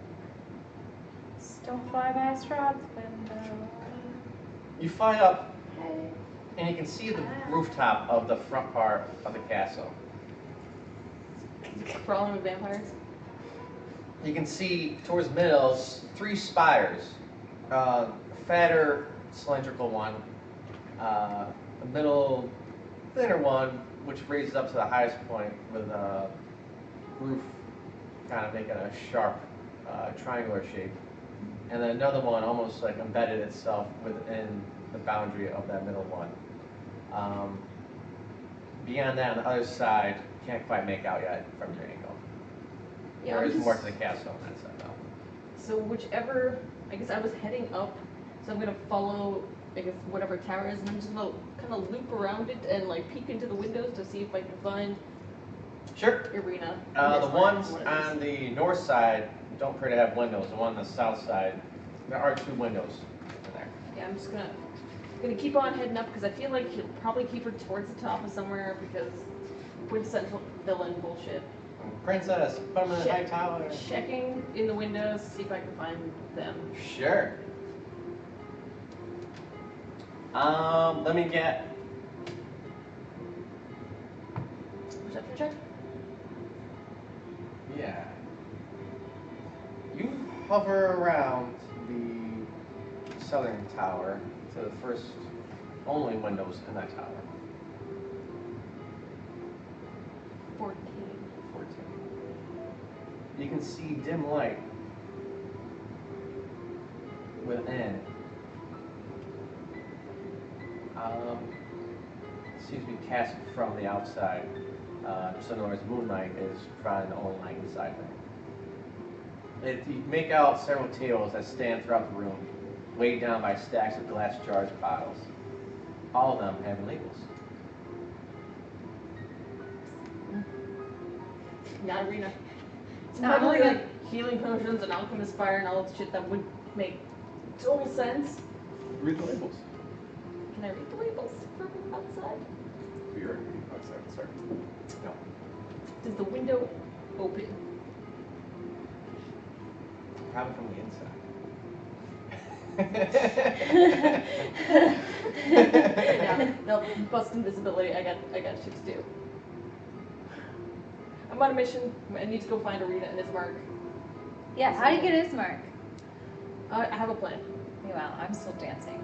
Don't fly by Strahd's window. You fly up, and you can see the rooftop of the front part of the castle. Crawling with vampires. You can see towards the middle 3 spires. A fatter, cylindrical one, a middle, thinner one, which raises up to the highest point with a roof kind of making a sharp triangular shape. And then another one almost like embedded itself within the boundary of that middle one. Beyond that, on the other side, can't quite make out yet from your angle. Yeah, There is more to the castle on that side, though. So whichever, I guess I was heading up, so I'm gonna follow, I guess, whatever tower is, and I'm just gonna kind of loop around it and like peek into the windows to see if I can find Sure. Irina. The ones on the north side don't appear to have windows. The one on the south side, there are 2 windows in there. Yeah, I'm just gonna keep on heading up because I feel like he'll probably keep her towards the top of somewhere because quintessential villain bullshit. Princess, put them in the high tower. Checking in the windows, see if I can find them. Sure. Let me get Perception check? Yeah. You hover around the southern tower to the first only windows in that tower. 14. 14. You can see dim light within. Seems to be cast from the outside. So in other words, moonlight is providing the only light inside there. You make out several tables that stand throughout the room, weighed down by stacks of glass jars and bottles. All of them have labels. Not Irina. It's Not probably Irina. like healing potions and alchemist fire and all that shit that would make total sense. Read the labels. Can I read the labels from outside? You're reading outside. Sorry. No. Does the window open? Probably from the inside. No, bust invisibility. I got shit to do. I'm on a mission. I need to go find Irina and his mark. Yeah, how do you get his mark? I have a plan. Meanwhile, I'm still dancing.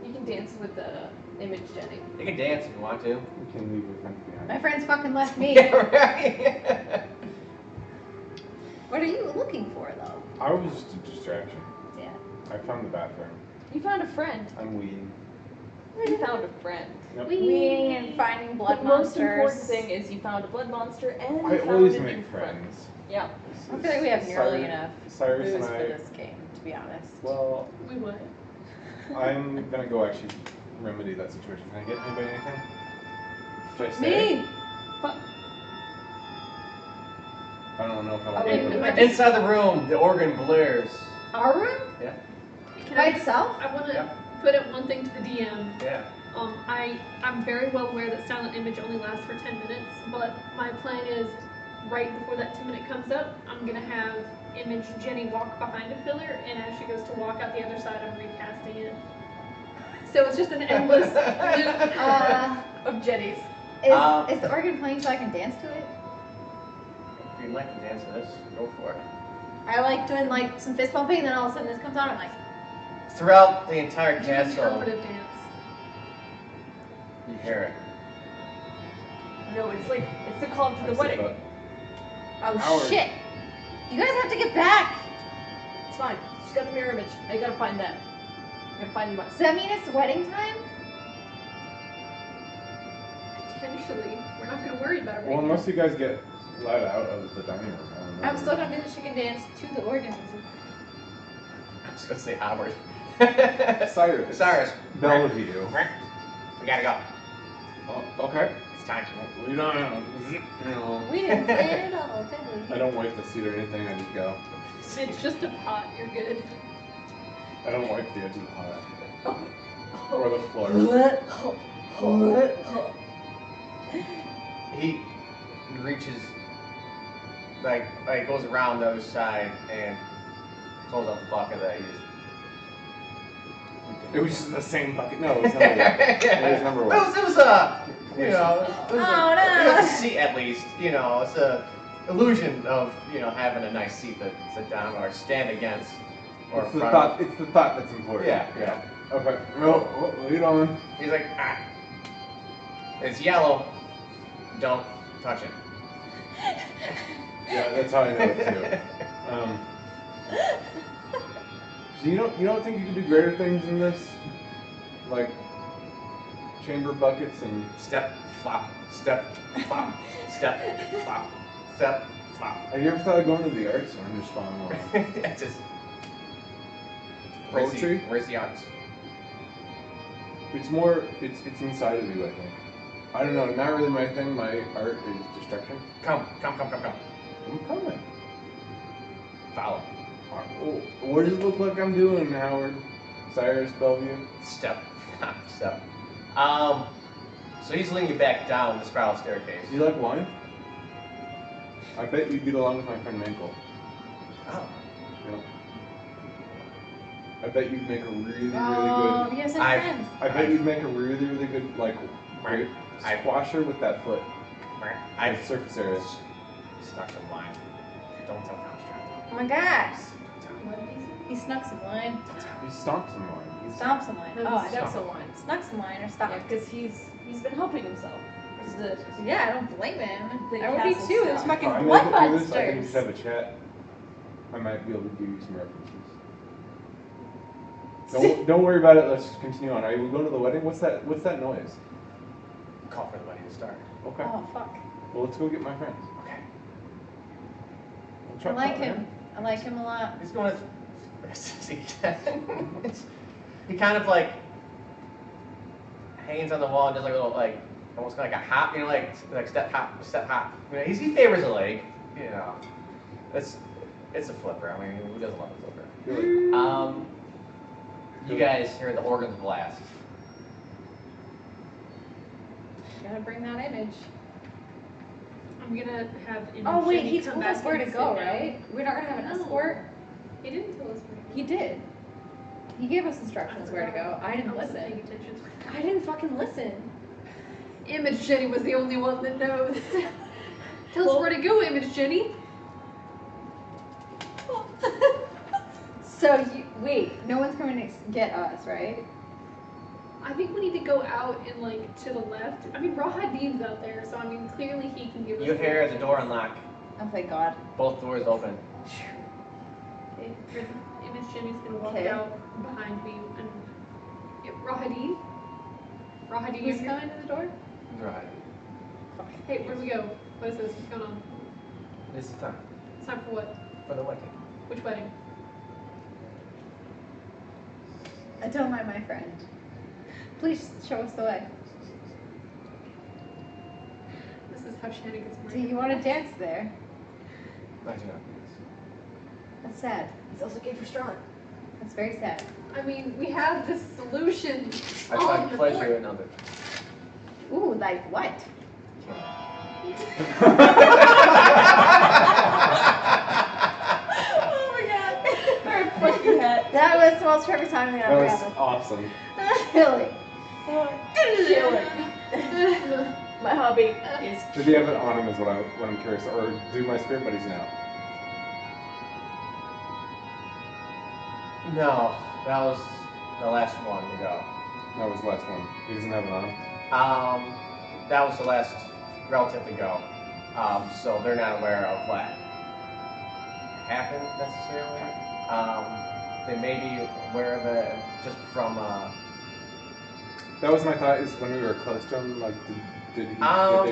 You can dance with the image, Jenny. You can dance if you want to. You can leave your friends behind. My friends fucking left me. Yeah, right. What are you looking for, though? I was just a distraction. Yeah. I found the bathroom. You found a friend. I'm weeding. You found a friend. Yep. Weeing and finding blood The most monsters. important thing is you found a blood monster and you I found always a new make friend. friends. Yeah. I feel like we have nearly enough Cyrus booze and for I. this game, to be honest. Well, We would. I'm gonna go actually remedy that situation. Can I get anybody anything? Should I stay? Me! I don't know if I want Wait, to. am I go. Inside the room, the organ blares. Our room? Yeah. Can By I itself? I want to Yeah. put it one thing to the DM. Yeah. I'm very well aware that silent image only lasts for 10 minutes, but my plan is right before that 2-minute comes up, I'm gonna have Image Jenny walk behind a filler, and as she goes to walk out the other side, I'm recasting it. So it's just an endless loop of Jennies. Is the organ playing so I can dance to it? If you'd like to dance to this, go for it. I like doing like some fist bumping, and then all of a sudden this comes on. I'm like, Throughout the entire Do castle, interpretive dance. you hear it. No, it's the call to the wedding. oh Howard. shit! You guys have to get back. It's fine. She's got the mirror image. I gotta find them. I gotta find them. Does that mean it's wedding time? Potentially. We're not gonna worry about it. Well, unless you guys get let out of the dining room. I don't know. I'm still gonna do the chicken dance to the organ. I was gonna say Howard. Cyrus. Cyrus. Bellevue. We gotta go. Oh, okay. It's time. We don't, you know. We didn't plan it all, did we? I don't wipe the seat or anything. I just go. It's just a pot. You're good. I don't wipe the edge of the pot or the floor. He reaches, like goes around the other side and pulls out the bucket that he just. It was just the same bucket. No, it was number one. It was number one. It was a, you know, it was Oh, a, no. it was a seat at least. You know, it's a illusion of, you know, having a nice seat to sit down or stand against or It's in the front thought. of. It's the thought that's important. Yeah. Okay. No, lead on. He's like, ah, it's yellow. Don't touch it. Yeah, that's how I know it too. So you don't think you could do greater things than this, like chamber buckets and Step, flop, step, flop, step, flop, step, flop. Have you ever thought of going to the arts? I'm just following along. It's just Poetry? Where's the arts? It's more. It's inside of you, I think. I don't know. Not really my thing. My art is destruction. Come. I'm coming. Follow. Oh, what does it look like I'm doing, Howard? Cyrus Bellevue? Step, step. So he's leading you back down the spiral staircase. Do you like wine? I bet you'd get along with my friend Minkle. Oh. Yeah. I bet you'd make a really, really Oh, good. you guys have I've- friends. I bet you'd make a really, really good like grape I've- squasher with that foot. I With surface area. snuck some wine. Don't tell Strahd. Oh my gosh. What did he say? He snuck some wine. He stomped some wine. Stomped some wine. Oh, I Snuck. got some wine. Snuck some wine or stomped. Yeah, because he's been helping himself. This is it. Yeah, I don't blame him. The I would be castle too. There's stuff. fucking I'm blood able to do this. I can monsters. just have a chat. I might be able to give you some references. Don't worry about it. Let's just continue on. Are we going to the wedding? What's that noise? Call for the wedding to start. Okay. Oh fuck. Well, let's go get my friends. Okay. We'll I try like calling him. I like him a lot. He's going to. He kind of like hangs on the wall and does like a little like almost kind of like a hop, you know, like step hop. You know, he favors a leg, you know. It's a flipper. I mean, who doesn't love a flipper? Good. You guys hear the organs blast. Gotta bring that image. I'm gonna have Image Oh wait, Jenny he come told back us where and to sit go, down. right? We're not gonna have an No. escort. He didn't tell us where to go. He did. He gave us instructions where to go. I didn't wasn't paying listen. attention. I didn't fucking listen. Image Jenny was the only one that knows. Tell us where to go, Image Jenny. So wait, no one's coming to get us, right? I think we need to go out and like to the left. I mean, Rahadin's out there, so I mean, clearly he can give us. You hear the door unlock. Oh thank God. Both doors open. Okay, Image Jenny's gonna walk Okay. out behind me and yeah, Rahadin. Rahadin, Who's you're here? coming to the door? Right. Hey, where do we go? What is this? What's going on? This is time It's time for what? for the wedding. Which wedding? I don't mind my friend. Please show us the way. This is how shenanigans work. Do you want to dance there? I do not. That's sad. He's also gay for Strahd. That's very sad. I mean, we have this solution I on find the pleasure board. in others. Ooh, like what? rolls for every time they That ever was happen. awesome. Really? Chilling. My hobby is. Did he have it on him is what I'm curious. Or do my spirit buddies now? No, that was the last one to go. That was the last one. He doesn't have it on him? That was the last relative to go. So they're not aware of what happened necessarily. They may be aware of it just from. That was my thought. Is when we were close to him, like, did they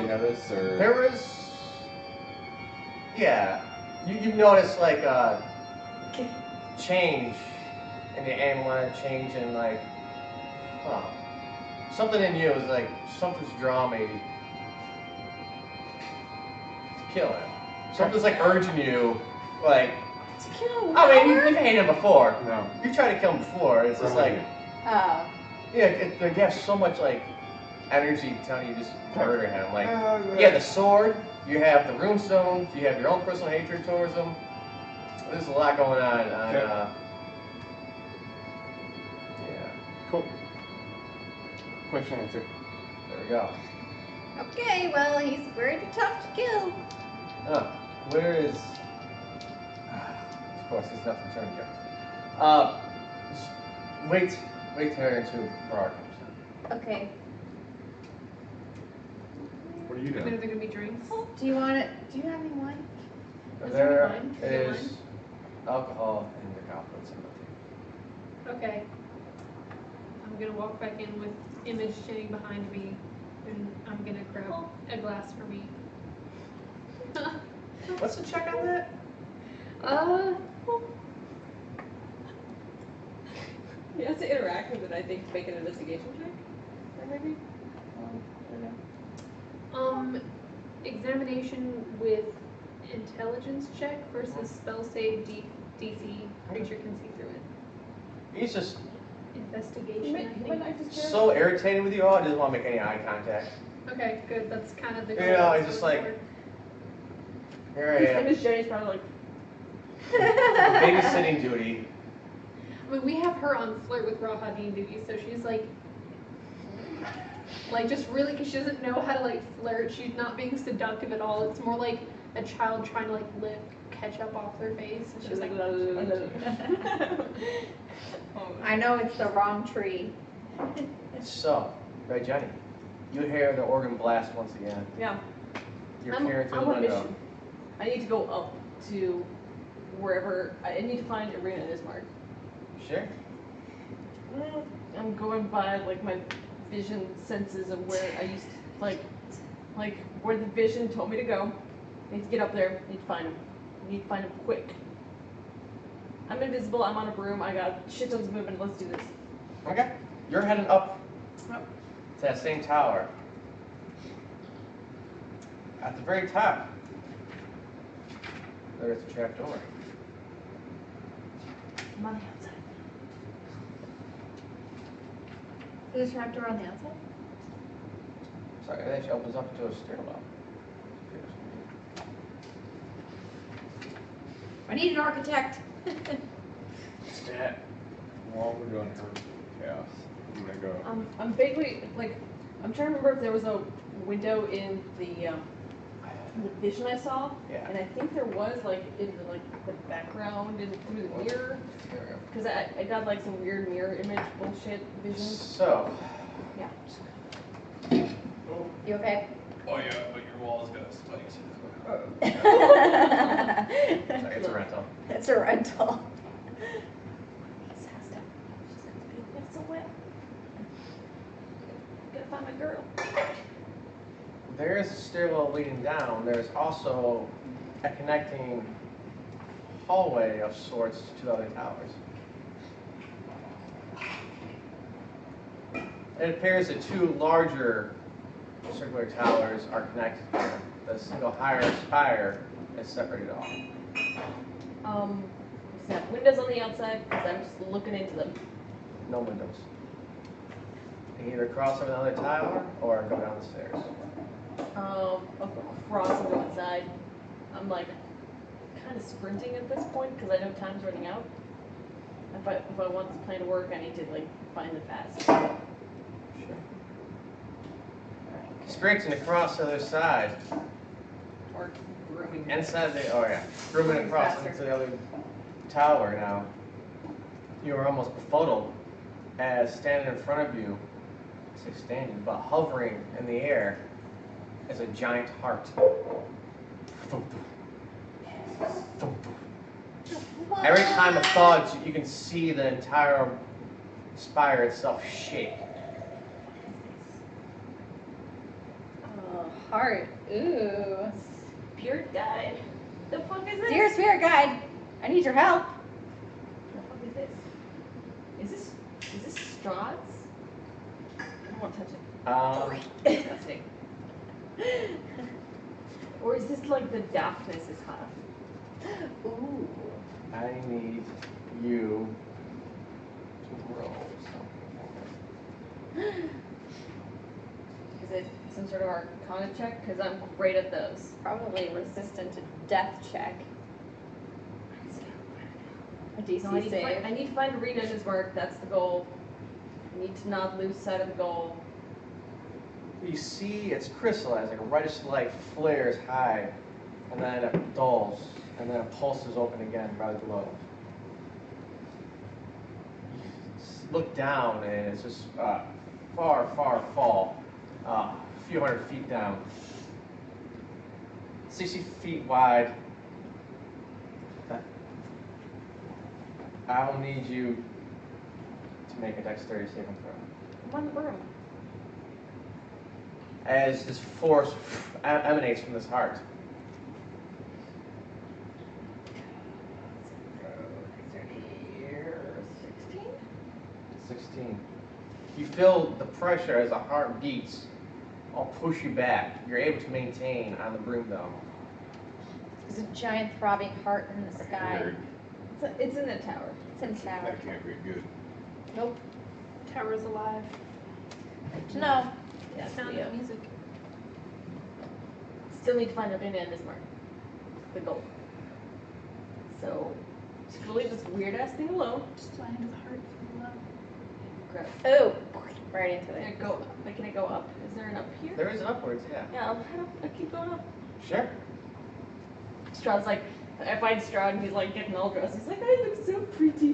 notice or? There was. Yeah, you noticed like change in the amulet, change in like. Something in you is like something's drawing me to kill him. Something's like urging you, like. To kill. I mean, you've hated him before. No. You tried to kill him before. It's just like, Oh. yeah, you have so much like energy telling you just murder him. Like, you have the sword, you have the runestones, you have your own personal hatred towards him. There's a lot going on. Yeah. Cool. Question answer. There we go. Okay, well, he's very tough to kill. Where is? Of course, there's nothing turned yet. Wait here until Farrar comes in. Okay. What are you I mean, are doing? there gonna be drinks? Do you want it? Do you have any wine? Is There there wine? Is there is alcohol in the goblets on the table. Okay. I'm gonna walk back in with Image standing behind me, and I'm gonna grab a glass for me. What's the check on that? He has to interact with it, I think, to make an investigation check. Or maybe? I don't know. Examination with intelligence check versus spell save DC. Creature can see through it. He's just Investigation, I think. so irritated with you all. He doesn't want to make any eye contact. Okay, good. That's kind of the goal. Yeah, he's just like, here I am. Miss Jenny's probably like, Babysitting duty. I mean, we have her on flirt with Rahadin duty, so she's like just really, because she doesn't know how to like flirt. She's not being seductive at all. It's more like a child trying to like lick ketchup off their face. And she's like, I know it's the wrong tree. So, right, Jenny, you hear the organ blast once again. yeah. You're peering through the on a window. mission. I need to go up to wherever. I need to find Arena and Ismark. Sure. I'm going by like my vision senses of where I used to, like where the vision told me to go. I need to get up there. I need to find him. I need to find him quick. I'm invisible. I'm on a broom. I got shit tons of movement. Let's do this. Okay. You're heading up to that same tower. At the very top, there's a trap door. I'm on the outside. There's a trapdoor on the outside? Sorry, it actually opens up into a stairwell. I need an architect. Stat. While we're doing her chaos, I'm gonna go. I'm vaguely like I'm trying to remember if there was a window in the vision I saw. Yeah. And I think there was like in the background and through the mirror. There we go. Because I got like some weird mirror image bullshit visions. So, Yeah. You okay? Oh yeah, but your wall's got spikes. sorry, it's a rental. It's a rental. It's so wet. Gotta find my girl. There is a stairwell leading down. There's also a connecting hallway of sorts to two other towers. It appears that two larger circular towers are connected here. The single higher spire is separated off. Does it have windows on the outside? Because I'm just looking into them. No windows. You can either cross over another tower or go down the stairs. Across and go inside. I'm like kind of sprinting at this point because I know time's running out. If I want this plan to work, I need to like find the fast. Sure. Scraping across the other side. Or grooming. Inside the, oh yeah, grooming across Faster. into the other tower now. You are almost befuddled as standing in front of you, I say standing, but hovering in the air is a giant heart. Every time it thuds, you can see the entire spire itself shake. Oh, heart. Ooh. Spirit guide. The fuck is this? Dear spirit guide, I need your help. The fuck is this? Is this Strahd's? I don't want to touch it. Disgusting. Or is this like the darkness is half? Ooh. I need you to roll something. Is it some sort of arcana check? Because I'm great at those. Probably resistant to death check. A DC No, I save. need to find Arena in his mark. That's the goal. I need to not lose sight of the goal. You see it's crystallized, like a reddish light flares high, and then it dulls, and then it pulses open again rather below. You look down, and it's just far, far fall, a few hundred feet down. 60 feet wide. I will need you to make a dexterity saving throw. I'm on the broom. As this force emanates from this heart. 16. You feel the pressure as the heart beats. I'll push you back. You're able to maintain on the broom dome. There's a giant throbbing heart in the sky. It's in the tower. It's in the tower. That can't be good. Nope. Tower's alive. No. Yeah, Sound of music. Still need to find Arena in his mark. The goal. So, just gonna leave this weird ass thing alone. Just fly into the heart from below. Grab. Oh, right into Can I it. go? Can I go up? Is there an up here? There is an upwards, yeah. Yeah, I'll head up. I keep going up. Sure. Strahd's like, I find Strahd and he's like getting all dressed. He's like, I look so pretty.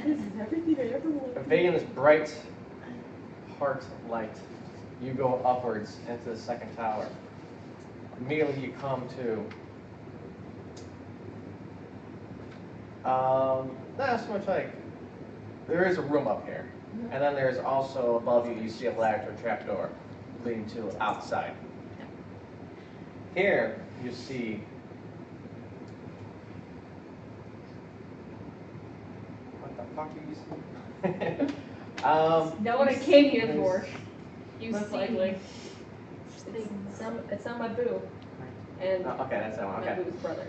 This is everything I ever wanted. Evading this bright heart light, you go upwards into the second tower. Immediately you come to not so much like there is a room up here, and then there's also above you see a ladder or trapdoor leading to outside. Here you see what the fuck are you seeing? Know what I came here for. You Most see likely. things. It's on my boo. And Oh, okay, that's that one. my Okay. boo's brother.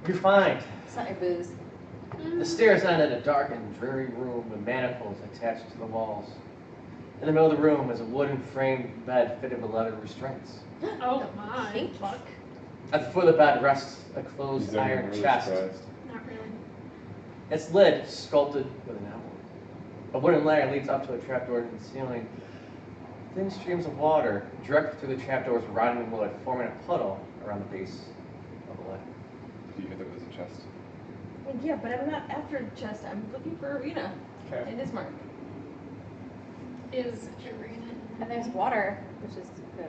You find It's not your booze. the stairs end in a dark and dreary room with manacles attached to the walls. In the middle of the room is a wooden framed bed fitted with leather restraints. Oh my. Pink. Fuck. At the foot of the bed rests a He's closed not iron really chest. surprised. Not really. Its lid sculpted with an owl. A wooden ladder leads up to a trapdoor in the ceiling. Thin streams of water drip through the trapdoor's rotting wood, forming a puddle around the base of the ladder. Do you think there was a chest? Yeah, but I'm not after the chest. I'm looking for Arena. Okay. In his mark. Is Arena. And there's water, which is good.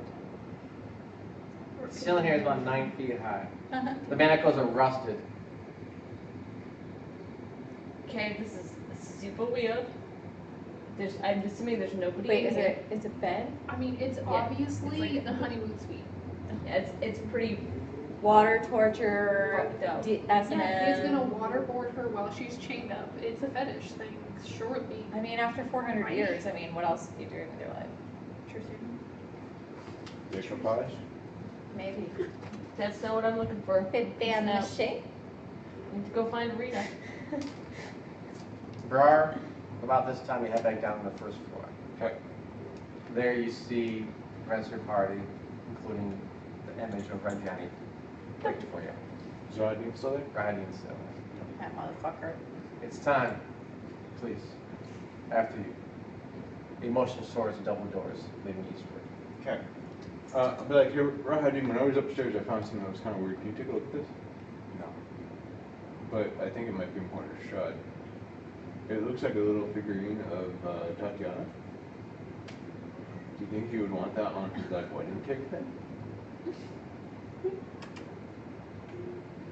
The ceiling here is about 9 feet high. The manacles are rusted. Okay, this is super weird. I'm assuming there's nobody Wait, in is here. it? It's a bed? I mean, it's Yeah, obviously it's like- the honeymoon suite. Yeah, it's pretty Water torture, fucked up. S&M. Yeah, he's gonna waterboard her while she's chained up. It's a fetish thing, surely. I mean, after 400 years, I mean, what else are you doing with your life? Interesting. Decoupage? Maybe. That's not what I'm looking for. Bit No. shape. Need to go find Arena. Brar, about this time you head back down to the first floor. Okay. There you see the rest of your party, including the image of Red Jenny, waiting for you. Is Rodney still there? Riding still. That motherfucker. It's time. Please. After you. Emotional swords, double doors, leading eastward. Okay. I'll be like, here, Rahadin, when I was upstairs, I found something that was kind of weird. Can you take a look at this? No. But I think it might be important to Strahd. It looks like a little figurine of Tatiana. Do you think he would want that on his like wedding cake then?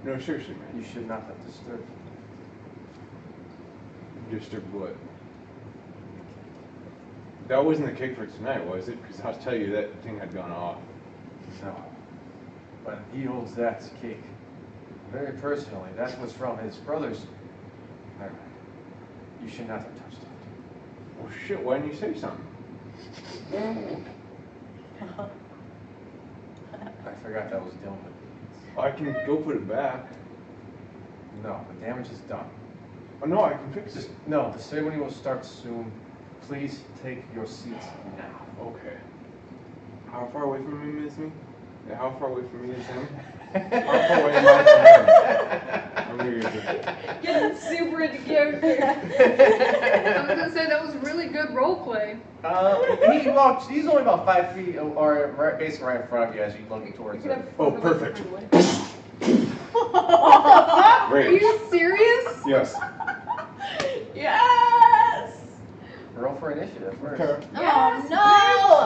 No, seriously, man. You should not have disturbed. Disturbed what? That wasn't the cake for tonight, was it? Because I'll tell you, that thing had gone off. No. But he holds that cake very personally. That was from his brother's. Never mind. You should not have touched it. Well, shit, why didn't you say something? I forgot that was Dylan. I can go put it back. No, the damage is done. Oh, no, I can fix Just, it. no, the ceremony will start soon. Please take your seats now. Okay. How far away from him is me? Yeah, how far away from me is him? How far away am I from him? I'm weird. Getting super into character. I was gonna say that was really good role play. He's only about 5 feet, or right, basically right in front of you as you're looking towards him. Oh, perfect. Are Great. you serious? Yes. Yes! Roll for initiative first. Okay. Yes, Oh no!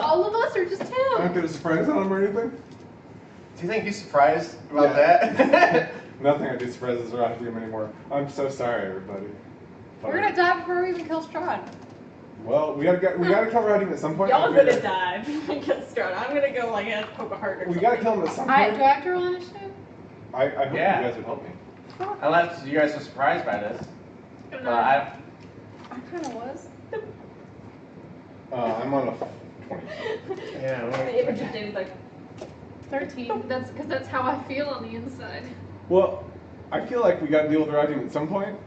All of us or just I don't him? get a surprise on him or anything? Do you think he's surprised about Yeah. that? Nothing I do surprises around him anymore. I'm so sorry, everybody. We're gonna die before we even kill Strahd. Well, we gotta kill Roddy at some point. Y'all gonna die against Strahd. I'm gonna go like a poke a heart or We something. gotta kill him at some Do I point. have to roll initiative? I hope Yeah. you guys would help me. Unless you guys are surprised by this. I kind of was. I'm on a 20. Yeah. The image of David's like, 13. That's because that's how I feel on the inside. Well, I feel like we gotta deal with Roddy at some point.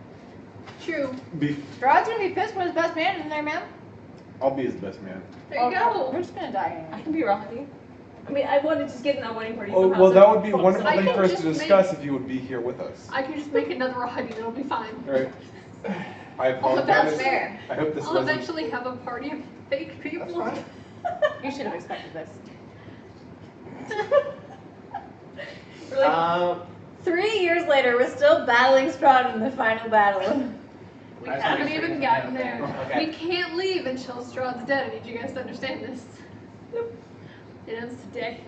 True. Strahd's gonna be pissed when his best man is in there, man. I'll be his best man. There you go. We're just gonna die I anyway. can be wrong with you. I mean, I wanted to just get in that wedding party Oh, somehow. well, so that would be a fuck wonderful I thing can for us just to discuss if you would be here with us. I can just make another Rahadi, that'll be fine. Right. I Oh, apologize. that's fair. I hope this I'll doesn't. eventually have a party of fake people. That's fine. You should have expected this. We're like, 3 years later, we're still battling Strahd in the final battle. We That's haven't pretty even sweet. gotten there. Okay. We can't leave until Strahd's dead. I need you guys to understand this. It ends today.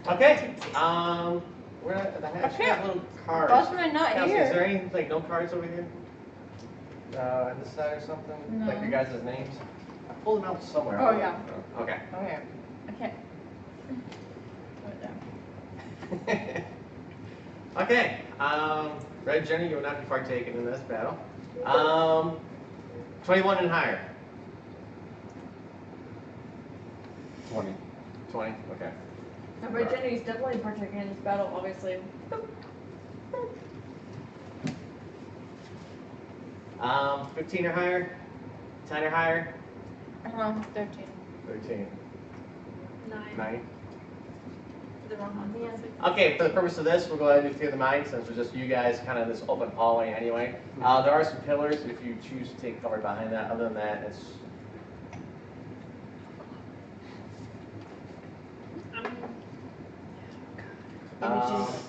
Okay. We're at the hatch. We have little cards. Bossman not Kelsey, here. Is there any like no cards over here? On this side or something? Like your guys' names? I pulled them out somewhere. Oh, yeah. Okay. Okay. I can't. Put it down. Okay. Red Jenny, you will not be partaking in this battle. 21 and higher. 20. 20. Okay. and Red Jenny's definitely partaking in this battle, obviously. 15 or higher. 10 or higher. 13. 13. 9. 9. The wrong one. Yeah. Okay, for the purpose of this, we'll go ahead and do Fear the Mind since it's just you guys kind of in this open hallway anyway. There are some pillars if you choose to take cover behind that. Other than that, it's.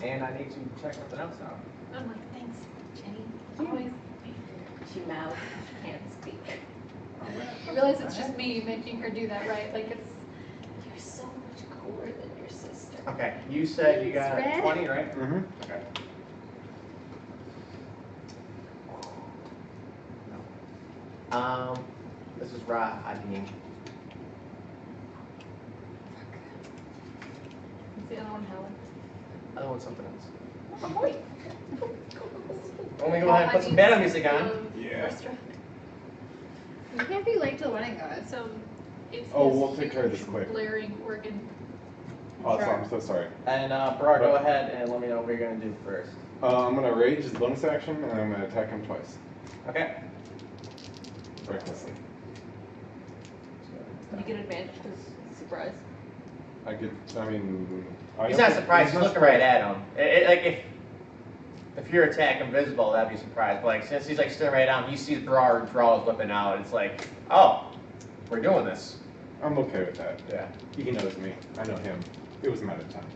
And I need to check something else out. I'm like, thanks, Jenny. Always. She mouths, she can't speak. I realize it's just me making her do that, right? Like it's. You're so much cooler than your sister. Okay, you said you got Red? 20, right? Mm-hmm. Okay. This is Ra Adin. See, I don't want Helen. I want something else. Oh, wait. Let me go ahead and put some battle music on. Yeah. We can't be late to the wedding, guys. So it's Oh, this we'll take care of this huge quick. blaring organ. Awesome, I'm so sorry. And Bra, go ahead and let me know what you're going to do first. I'm gonna rage as a bonus action, and I'm gonna attack him twice. Okay. Recklessly. You get advantage because surprise. I mean, He's not surprised. He's looking right at him. Like if if you're attack invisible, that'd be a surprise. But like, since he's like staring right down, you see his draw is whipping out. It's like, oh, we're doing this. I'm okay with that. Yeah. He knows me. I know him. It was a matter of time.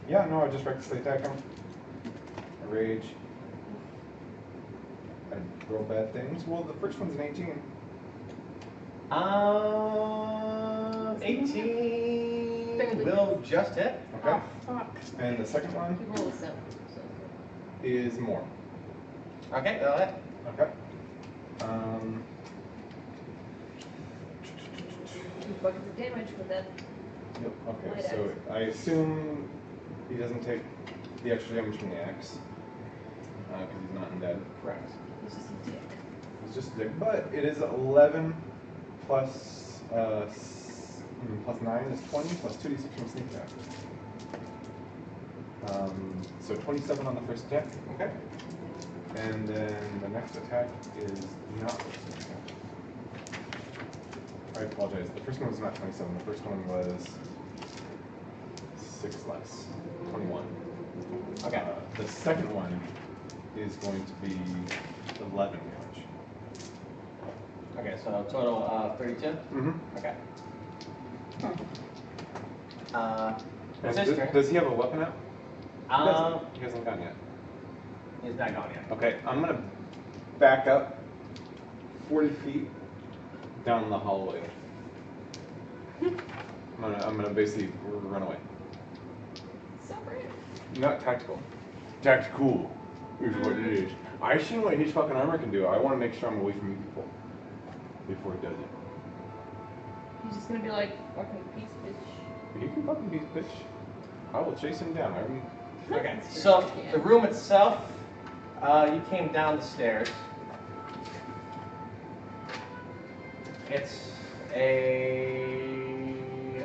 Yeah, no, I just recklessly attack him. I rage. I roll bad things. Well, the first one's an 18. 18 will just hit. Okay. Oh, fuck. And the second one You roll a 7. So. is more. Okay, that'll hit. Okay. 2 buckets of damage with that. Okay, so I assume he doesn't take the extra damage from the axe. Because he's not undead. Correct. He's just a dick. It's just a dick. But it is 11 plus 9 is 20 plus 2d6 from sneak attack. So 27 on the first attack. Okay. And then the next attack is not with sneak attack. I apologize. The first one was not 27. The first one was 6 less. 21. Okay. The second one is going to be 11 damage. Okay, so total 32? Mm-hmm. Okay. What's his turn? Does he have a weapon out? He hasn't gone yet. He's not gone yet. Okay, I'm gonna back up 40 feet down the hallway. I'm gonna basically run away. So brave. Not tactical. Tactical is what it is. I've seen what his fucking armor can do. I want to make sure I'm away from you people before he does it. He's just gonna be like, fucking piece of bitch. You can fucking be bitch. I will chase him down. Okay, so the room itself, you came down the stairs. It's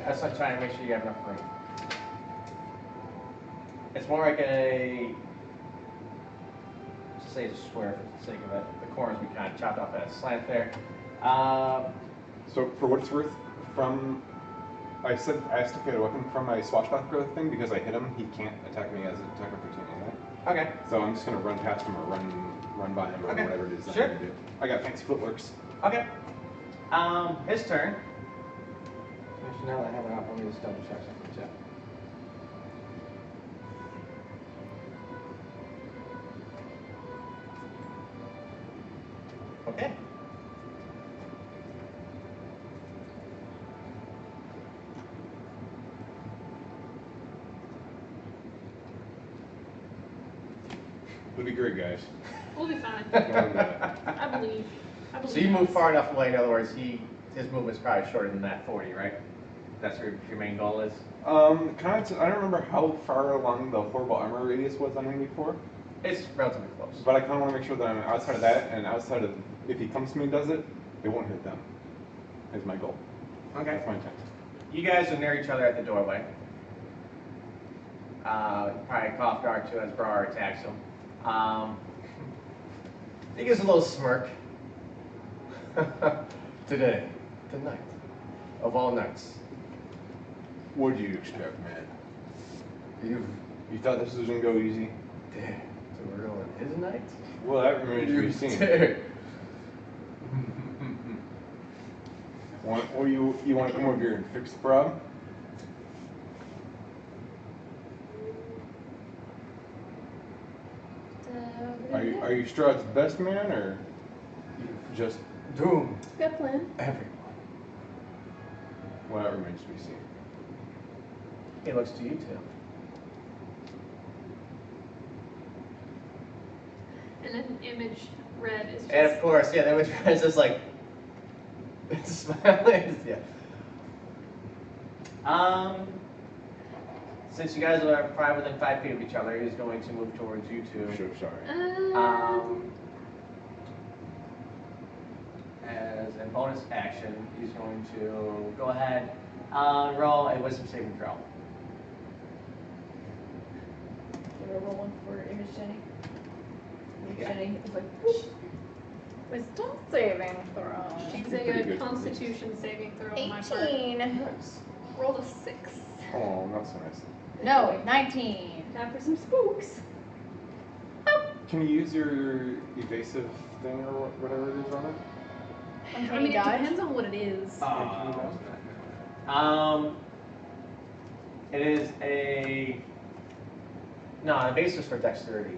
that's like trying to make sure you have enough room. It's more like just say it's a square for the sake of it. The corners we kind of chopped off at a slant there. So for what it's worth, I said I asked to get a weapon from my swashbuckler thing because I hit him. He can't attack me as an attack opportunity anymore. Okay. So I'm just gonna run past him or run by him or Okay. whatever it is. Sure. I'm gonna do. I got fancy footworks. Okay. His turn. Actually, now that I have it up, let me just double check something too. Okay. It'll be great, guys. We'll be fine. I I believe. So you move far enough away, in other words, his movement's probably shorter than that 40, right? That's where your main goal is? I don't remember how far along the horrible armor radius was on him before, It's relatively close. but I kind of want to make sure that I'm outside of that, and outside of, if he comes to me and does it, it won't hit them, is my goal. Okay. That's my intent. You guys are near each other at the doorway. Probably cough guard too as Brar attacks him. He gives a little smirk. Today, tonight, of all nights. What did you expect, man? You thought this was gonna go easy? dare to ruin his night? Well, that remains to be seen. dare. You want to come over here and fix the problem? Are you Strahd's best man, or just Doom Good plan. everyone. well, that remains to be seen. He looks to you too. And then image red is just. And of course, yeah, the image is just like it's smiling. Yeah. Since you guys are probably within 5 feet of each other, he's going to move towards you two. Sure, sorry. As a bonus action, he's going to go ahead roll a wisdom saving throw. Give her a roll one for Image Jenny. Image Yeah. Jenny is like, Wisdom saving throw. She's Pretty a good. Constitution saving throw on my part. 18. Nice. Rolled a 6. Oh, not so nice. No, 19. time for some spooks. Can you use your evasive thing or whatever it is on it? I mean, it depends on what it is. It is a no. The base is for dexterity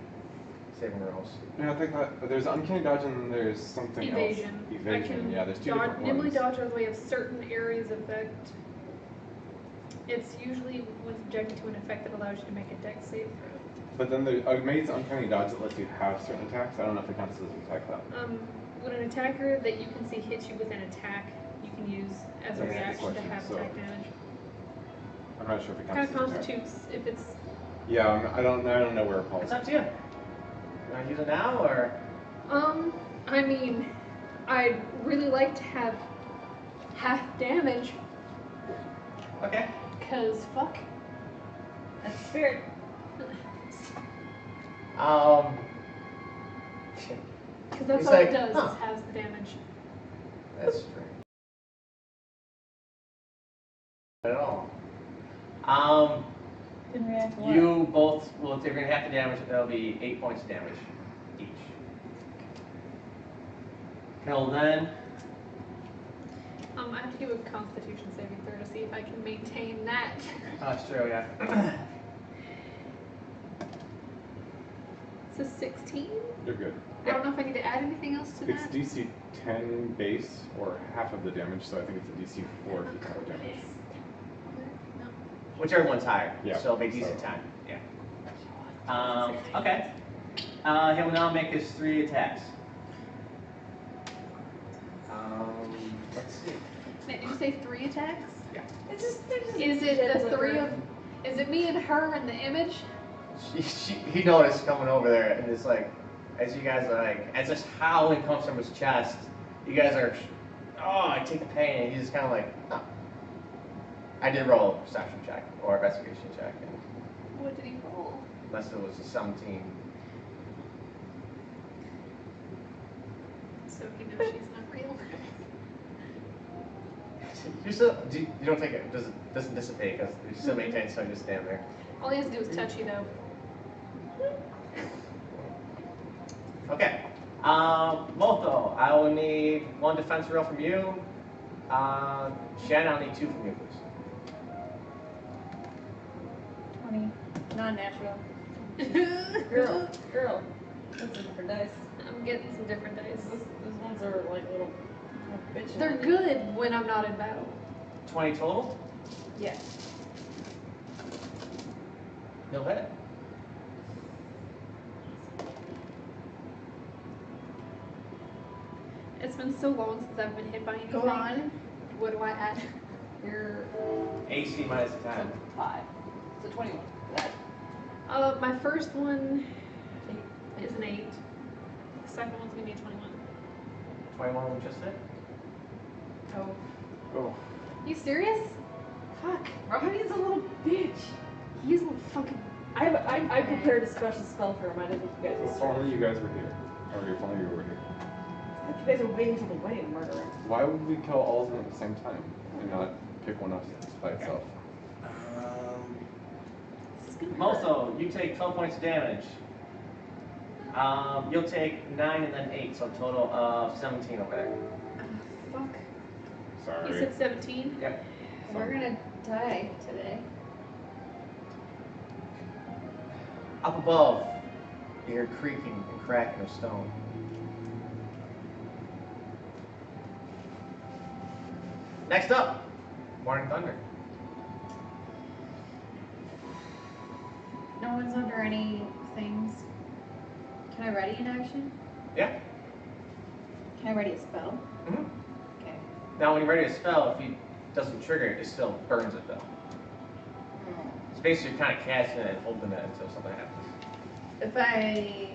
saving rolls. Yeah, I think that there's uncanny dodge and there's something Evasion. else. Evasion. Yeah, there's two different Nimbly ones. dodge out of the way of certain areas of effect. It's usually when subjected to an effect that allows you to make a dex save throw. But then the amazing uncanny dodge that lets you have certain attacks. I don't know if it counts as an attack though. When an attacker that you can see hits you with an attack, you can use as a That's the reaction to question, have so- attack damage. I'm not sure if it Kind counts of as an attack. constitutes if it's. Yeah, I don't know where it falls. It's up to you. You want to use it now or? I mean, I'd really like to have half damage, Okay. cause fuck. That's the spirit. Cause that's He's all like, it does, huh. is has the damage. That's true. At all. Didn't react to what? You both will take half the damage. That'll be 8 points of damage each. Till then, I have to do a Constitution saving throw to see if I can maintain that. Australia. It's a 16. You're good. I don't know if I need to add anything else to It's that. DC 10 base or half of the damage, so I think it's a DC 4 if you count damage. No. Whichever one's higher. Yeah, So it'll be decent so- time. Yeah. Okay. He will now make his 3 attacks. Let's see. Did you say 3 attacks? It's just, they're just Is it the 3 of? Is it me and her and the image? He noticed coming over there, and it's like, as you guys are like, as this howling comes from his chest, you guys are, I take the pain, and he's just kind of like, oh. I did roll a perception check or investigation check, and What did he roll? unless it was a 17. So he knows she's not real. You still, you don't take it, doesn't dissipate because you still maintain, so you just stand there. All he has to do is touch you, though. Okay. Motho, I will need 1 defense roll from you. Shannon, I'll need 2 from you, please. 20. Non-natural. Girl. That's a different dice. I'm getting some different dice. Those ones are like little bitches. They're good when I'm not in battle. 20 total? Yeah. You'll hit it. It's been so long since I've been hit by anything. Go on. What do I add? You're AC minus 10. 5. So 21. That. My first one is an 8. The second one's gonna be a 21. 21 we just hit? Oh. Oh. You serious? Fuck. Ronnie's a little bitch. He's a little fucking. I prepared a special spell for him. I didn't think you guys If would. only you guys were here. Or if only you were here. You guys are waiting till the wedding to murder him. Why would we kill all of them at the same time and not pick one up by itself? This is gonna hurt. Motho, you take 12 points of damage. You'll take 9 and then 8, so a total of 17 over there. Fuck. Sorry. You said 17? Yep. We're gonna die today. Up above, you hear creaking and cracking of stone. Next up, Morning Thunder. No one's under any things. Can I ready an action? Yeah? Can I ready a spell? Mm-hmm. Okay. Now, when you're ready to spell, if he doesn't trigger it, it still burns it though. It's basically kind of casting it and holding it until something happens. If I...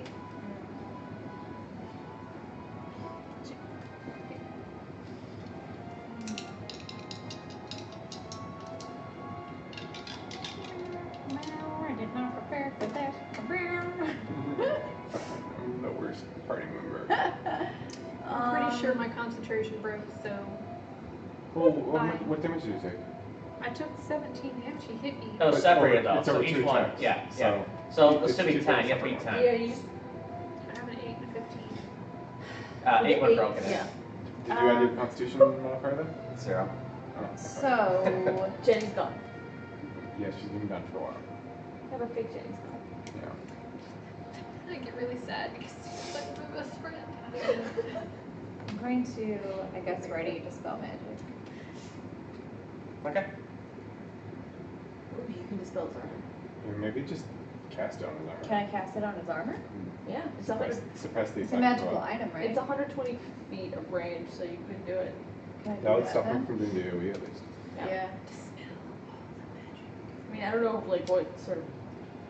Well, I did not prepare for this. I'm the worst party member. I'm pretty sure my concentration broke, so Oh, what damage did you take? I took 17 damage. He hit me. It was separated though, It's so over each 2 one. attacks, Yeah, so yeah. So it's it's to be two 10, you have to separate be ones. 10. Yeah, you just. 8 went broken. Yeah. Did you add your constitution modifier then? 0. Oh, okay. So, Jenny's gone. Yeah, she's been gone for a while. Have a fake Jenny's gone. Yeah. I get really sad because she's like my best friend. I'm going to, I guess, ready to spell magic. Okay. Ooh, you can dispel his armor. Yeah, maybe just cast it on his armor. Can I cast it on his armor? Yeah, it's Suppress the It's a effect. magical item, right? It's 120 feet of range, so you could do it. Can I do That would stop then? him from doing the AoE at least. Yeah. I mean, I don't know like what sort of.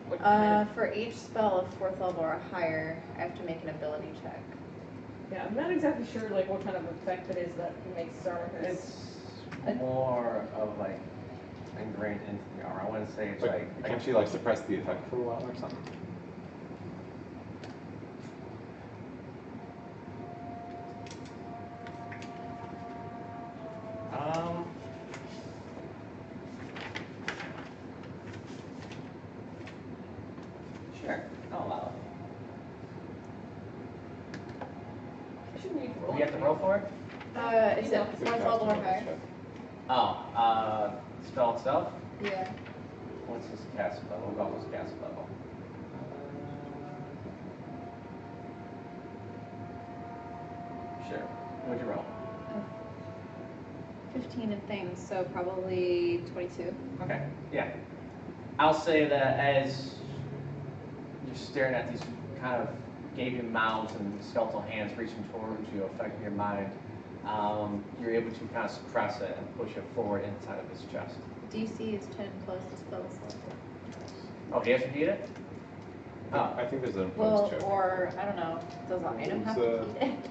What kind For each spell of 4th level or higher, I have to make an ability check. yeah, I'm not exactly sure like what kind of effect it is that makes his armor. 'Cause It's more of like ingrained into the armor. I wouldn't say it's like. Can't you like suppress the effect for a while or something? Sure, I'll allow I shouldn't need to it. roll. Do you have to roll for it? Is it 4th level or higher? Oh, spell itself? Yeah. What's his cast level? We'll go with his cast level. Sure. What'd you roll? 15 and things, so probably 22. Okay, yeah. I'll say that as you're staring at these kind of gaping mouths and skeletal hands reaching towards you, affecting your mind, you're able to kind of suppress it and push it forward inside of his chest. DC is 10 plus the spell slot. Oh, he has to beat it? Oh. I think there's an Well, opposed check. or, I don't know, does the item have to beat it?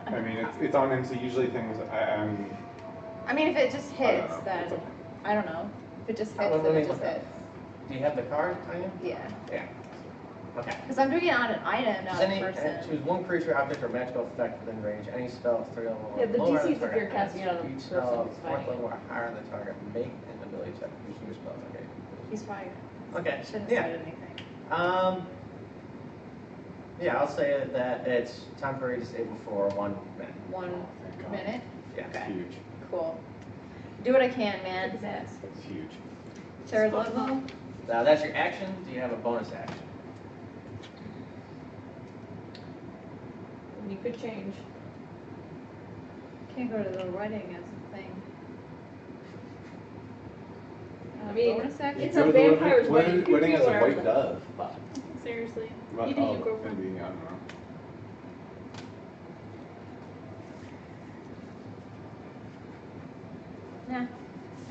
I mean, it's on him, so usually things. I mean, if it just I don't hits, know. then, It's okay. I don't know. If it just hits, Let then me it just look up. hits. Do you have the card on you? Yeah. Yeah. Okay. Because I'm doing it on an item, not a Choose person. one creature, object, or magical effect within range. Any spell of 3 level or Yeah, the lower DC is if target you're casting it on a each person spell of who's 4th fighting. level or higher than the target. Make an ability check using your spell. Okay. He's fine. Okay. Shouldn't have Yeah. said anything. Yeah, I'll say that it's temporary disabled for 1 minute. 1 Thank God. minute? Yeah. Okay. Huge. Cool. Do what I can, Kick man. his ass. It's huge. 3rd level? Now that's your action. Do you have a bonus action? You could change. Can't go to the wedding as a thing. I mean, Bonus action? it's a vampire's wedding. You can Wedding do as a whatever white the dove. fuck. Seriously. Well, You do your girlfriend. maybe, I don't know. Nah.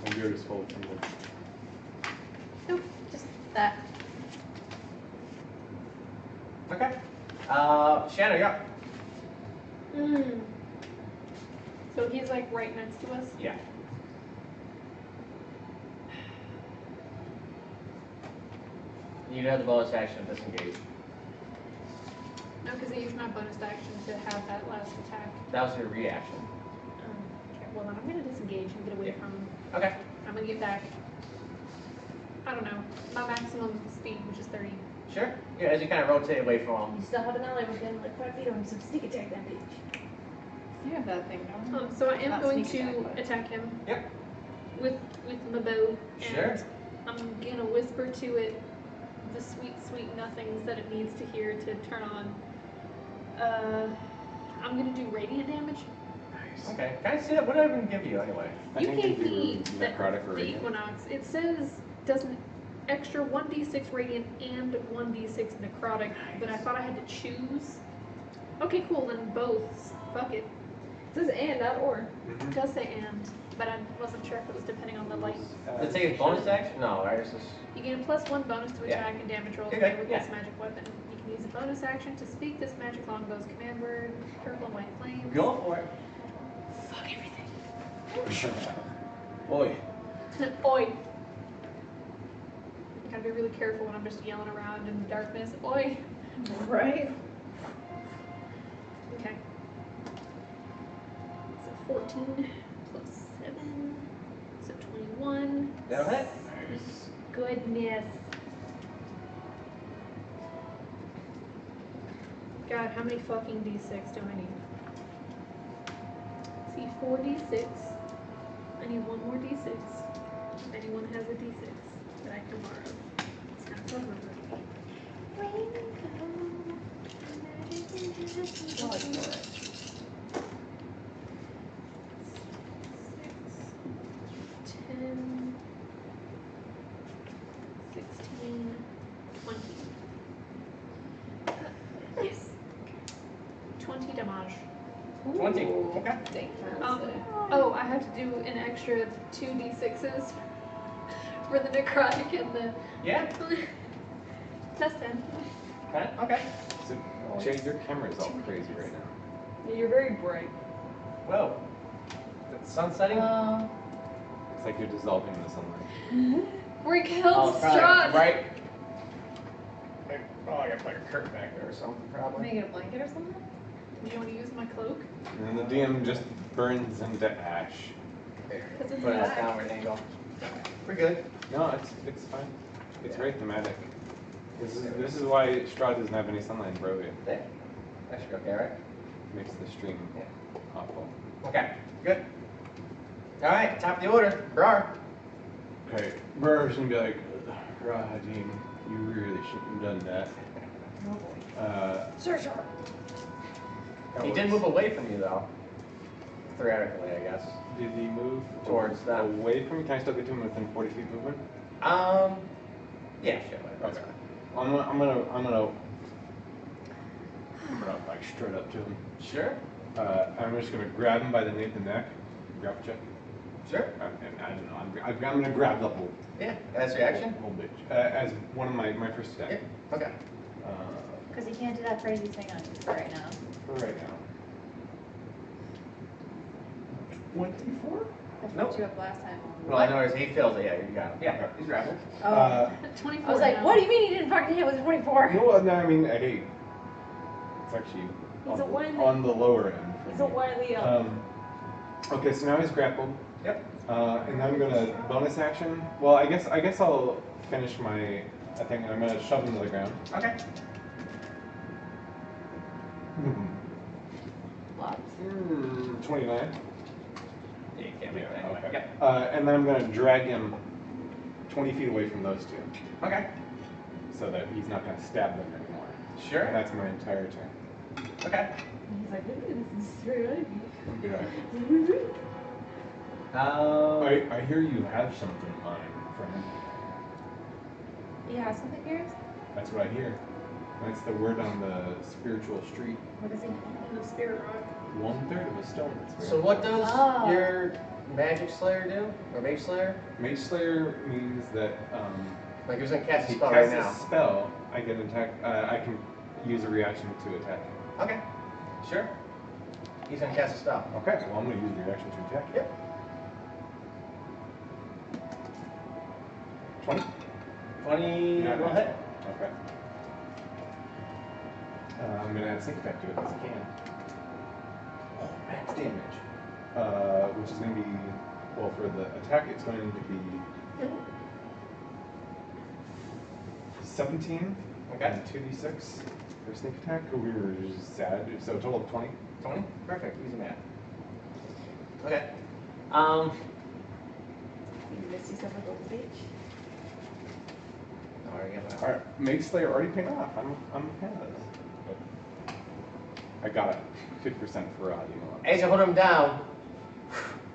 Maybe you're just full of people. Nope. Just that. Okay. Shannon, you're up. Mm. So he's like right next to us. Yeah. You have the bonus action of disengage. No, because I used my bonus action to have that last attack. That was your reaction. Okay, well then I'm gonna disengage and get away Yeah. from him. Okay. I'm gonna get back. I don't know. My maximum speed, which is 30. Sure. Yeah, as you kind of rotate away from him. You still have an ally within like 5 feet of him, so sneak attack that bitch. You have that thing, don't you? So I am Not going sneak to attack, but- attack him Yep. with my bow. And Sure. I'm gonna whisper to it the sweet, sweet nothings that it needs to hear to turn on. I'm gonna do radiant damage. Nice. Okay. Can I see that? What did I even give you anyway? I You think gave you me do the necrotic or radiant. Equinox. It says doesn't extra 1d6 radiant and 1d6 necrotic, but I thought I had to choose. Okay, cool. Then both. Fuck it. It says and, not or. It does say and, but I wasn't sure if it was depending on the light. Did it take a bonus action? No, right? It's just... You gain a +1 bonus to Yeah. attack and damage rolls Okay, with yeah. this magic weapon. You can use a bonus action to speak this magic longbow's command word, purple and white flames. Go for it. Fuck everything. Boy. Oi. Gotta be really careful when I'm just yelling around in the darkness. Oi. Right? Okay. So 14 plus 7. So 21. That'll hit. Nice. Goodness. God, how many fucking d6 do I need? 4d6. I need one more d6. If anyone has a d6 that I can borrow. It's not so hard. Yes. 20 damage. 20. Okay. Oh, I have to do an extra 2d6s for the necrotic and the Yeah. test 10. Okay. So, Jay, your camera's all crazy right now. Yeah, you're very bright. Whoa. Is it the sun setting? It's like you're dissolving in the sunlight. We killed probably Strahd. right. Oh, I gotta put a curtain back there or something, probably. Make it a blanket or something? Do you want to use my cloak? And then the DM just burns into ash. There. Because it's Put it at a black. downward angle. We're good. No, it's fine. It's very thematic. This is why Strahd doesn't have any sunlight in Barovia. There. That should be okay, right? Makes the stream awful. Okay. Good. All right. Top of the order. Brar. Okay, Burr's gonna be like, Raheem, you really shouldn't have done that. Sure. He did move away from you, though. Theoretically, I guess. Did he move Towards them. away from me? Can I still get to him within 40 feet movement? Yeah, sure. That's Okay. fine. I'm gonna like straight up to him. Sure. I'm just gonna grab him by the nape and neck, grab check. Sure. And I don't know. I'm gonna grab the whole. Yeah. That's your action. Whole bitch. As one of my first attack. Yep. Okay. Because you can't do that crazy thing on you for right now. For right now. 24. I Nope. fucked you up last time. Well, I know he feels it. Yeah, you got him. Yeah, he's grabbing. Oh. 24 I was like, now. what do you mean you didn't fucking hit with 24? No, I mean, hey, it's actually He's a one. on the lower end. He's a wily elf. Okay, so now he's grappled. Yep. And I'm gonna bonus action. Well, I guess I'll finish my. I think I'm gonna shove him to the ground. Okay. 29. Yeah, you can't make that. Okay. Yep. And then I'm gonna drag him 20 feet away from those two, Okay. so that he's not gonna stab them anymore. Sure. And that's my entire turn. Okay. He's like, this is very ugly. I'll be right. I hear you have something in mind for him. Yeah, something yours? That's what I hear. That's the word on the spiritual street. What is he? In the spirit rock. 1/3 of a stone. That's very So what does Oh. your Magic Slayer do? Or Mage Slayer? Mage Slayer means that Like, who's gonna cast a he spell right casts now? a spell. I get attack. I can use a reaction to attack. Okay. Sure. He's gonna cast a spell. Okay. Well, I'm going to use the reaction to attack. Yep. 20. 20 Yeah, will hit. Okay. I'm going to add sneak attack to it because I can. Oh, max damage. Which is going to be, well, for the attack, it's going to be 17. Okay. And 2d6 for sneak attack. We were just sad. So a total of 20. 20? Perfect. Easy math. Okay. You missed yourself a little bitch. All right, Mage Slayer already paid off. I'm a fan of this. I got it. 50% for you know what? As you hold him down,